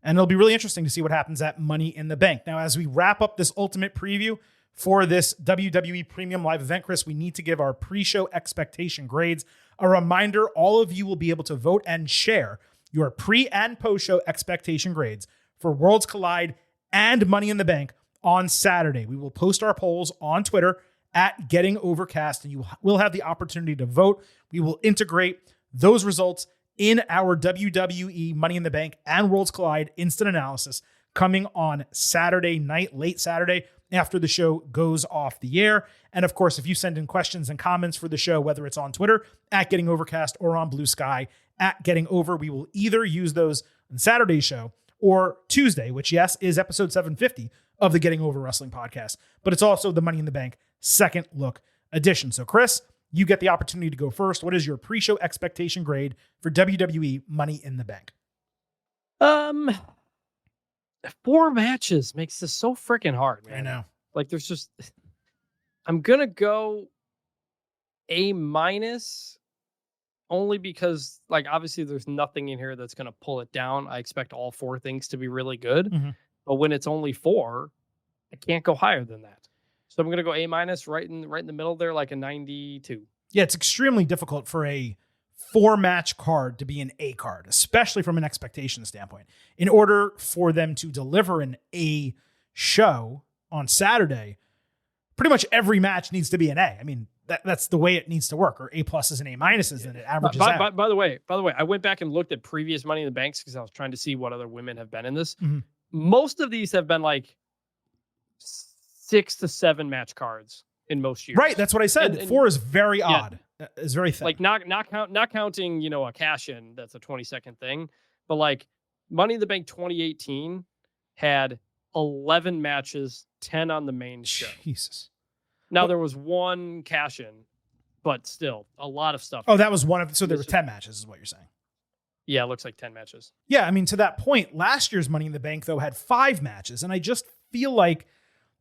And it'll be really interesting to see what happens at Money in the Bank. Now, as we wrap up this ultimate preview for this WWE Premium Live event, Chris, we need to give our pre-show expectation grades. A reminder, all of you will be able to vote and share your pre- and post-show expectation grades for Worlds Collide and Money in the Bank on Saturday. We will post our polls on Twitter at Getting Overcast, and you will have the opportunity to vote. We will integrate those results in our WWE Money in the Bank and Worlds Collide instant analysis coming on Saturday night, late Saturday, after the show goes off the air. And of course, if you send in questions and comments for the show, whether it's on Twitter at Getting Overcast or on Blue Sky at Getting Over, we will either use those on Saturday's show or Tuesday, which, yes, is episode 750 of the Getting Over Wrestling podcast, but it's also the Money in the Bank second look edition. So, Chris, you get the opportunity to go first. What is your pre-show expectation grade for WWE Money in the Bank? 4 matches makes this so freaking hard, man. I know. Like, there's just, I'm going to go A-, only because, like, obviously there's nothing in here that's going to pull it down. I expect all 4 things to be really good. Mm-hmm. But when it's only 4, I can't go higher than that. So I'm going to go A-, right in the middle there, like a 92. Yeah, it's extremely difficult for a 4-match card to be an A card, especially from an expectation standpoint. In order for them to deliver an A show on Saturday, pretty much every match needs to be an A. I mean, that's the way it needs to work, or A pluses and A minuses, and it averages out. By the way, I went back and looked at previous Money in the Banks because I was trying to see what other women have been in this. Mm-hmm. Most of these have been like 6 to 7 match cards in most years. Right, that's what I said. And 4 is very odd. It's very thin. Like not counting, a cash-in, that's a 20-second thing. But like Money in the Bank 2018 had 11 matches, 10 on the main show. Jesus. Now there was 1 cash-in, but still a lot of stuff. Oh, that was one of, so there were 10 matches is what you're saying. Yeah, it looks like 10 matches. Yeah, I mean, to that point, last year's Money in the Bank, though, had 5 matches. And I just feel like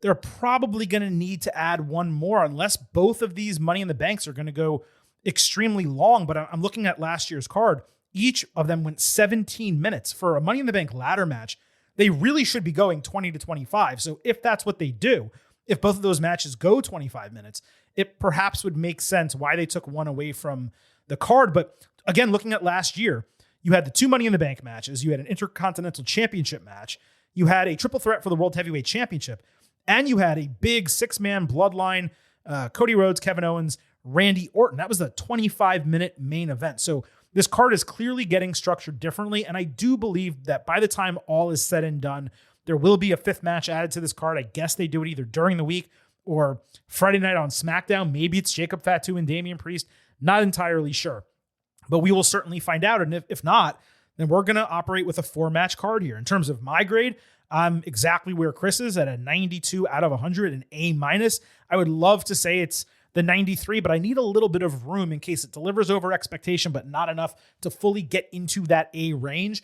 they're probably going to need to add 1 more unless both of these Money in the Banks are going to go extremely long. But I'm looking at last year's card. Each of them went 17 minutes. For a Money in the Bank ladder match, they really should be going 20 to 25. So if that's what they do, if both of those matches go 25 minutes, it perhaps would make sense why they took 1 away from the card. But again, looking at last year, you had the 2 Money in the Bank matches. You had an Intercontinental Championship match. You had a triple threat for the World Heavyweight Championship. And you had a big 6-man bloodline, Cody Rhodes, Kevin Owens, Randy Orton. That was the 25-minute main event. So this card is clearly getting structured differently. And I do believe that by the time all is said and done, there will be a 5th match added to this card. I guess they do it either during the week or Friday night on SmackDown. Maybe it's Jacob Fatu and Damian Priest. Not entirely sure. But we will certainly find out. And if not, then we're going to operate with a 4-match card here. In terms of my grade, I'm exactly where Chris is at a 92 out of 100, an A-. I would love to say it's the 93, but I need a little bit of room in case it delivers over expectation, but not enough to fully get into that A range.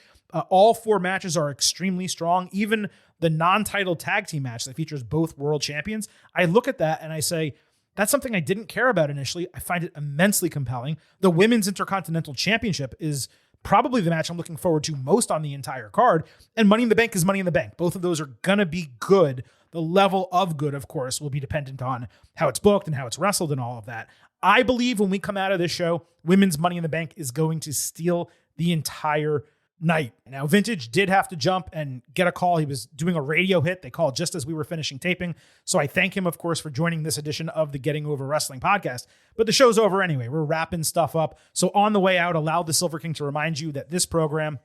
All 4 matches are extremely strong. Even the non-title tag team match that features both world champions, I look at that and I say, that's something I didn't care about initially. I find it immensely compelling. The Women's Intercontinental Championship is probably the match I'm looking forward to most on the entire card. And Money in the Bank is Money in the Bank. Both of those are going to be good. The level of good, of course, will be dependent on how it's booked and how it's wrestled and all of that. I believe when we come out of this show, Women's Money in the Bank is going to steal the entire night. Now, Vintage did have to jump and get a call. He was doing a radio hit. They called just as we were finishing taping. So I thank him, of course, for joining this edition of the Getting Over Wrestling podcast. But the show's over anyway. We're wrapping stuff up. So on the way out, allow the Silver King to remind you that this program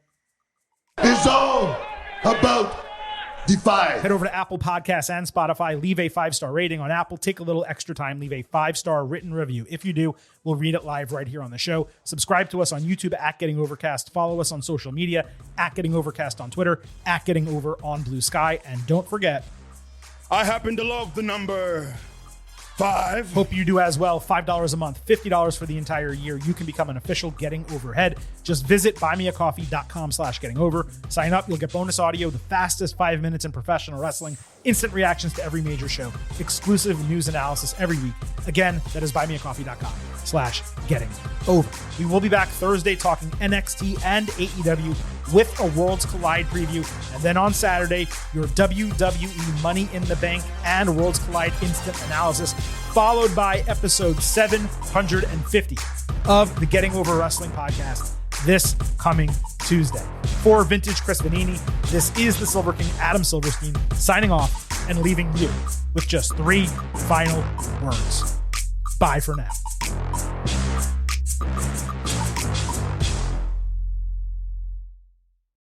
is all about Defy. Head over to Apple Podcasts and Spotify. Leave a 5-star rating on Apple. Take a little extra time. Leave a 5-star written review. If you do, we'll read it live right here on the show. Subscribe to us on YouTube at Getting Overcast. Follow us on social media at Getting Overcast on Twitter, at Getting Over on Blue Sky. And don't forget, I happen to love the number 5. Hope you do as well. $5 a month, $50 for the entire year. You can become an official Getting Overhead. Just visit buymeacoffee.com/gettingover. Sign up. You'll get bonus audio, the fastest 5 minutes in professional wrestling, instant reactions to every major show, exclusive news analysis every week. Again, that is buymeacoffee.com. youtube.com/gettingover. We will be back Thursday talking NXT and AEW with a Worlds Collide preview. And then on Saturday, your WWE Money in the Bank and Worlds Collide instant analysis, followed by episode 750 of the Getting Over Wrestling podcast this coming Tuesday. For Vintage Chris Vanini, this is the Silver King, Adam Silverstein, signing off and leaving you with just 3 final words. Bye for now.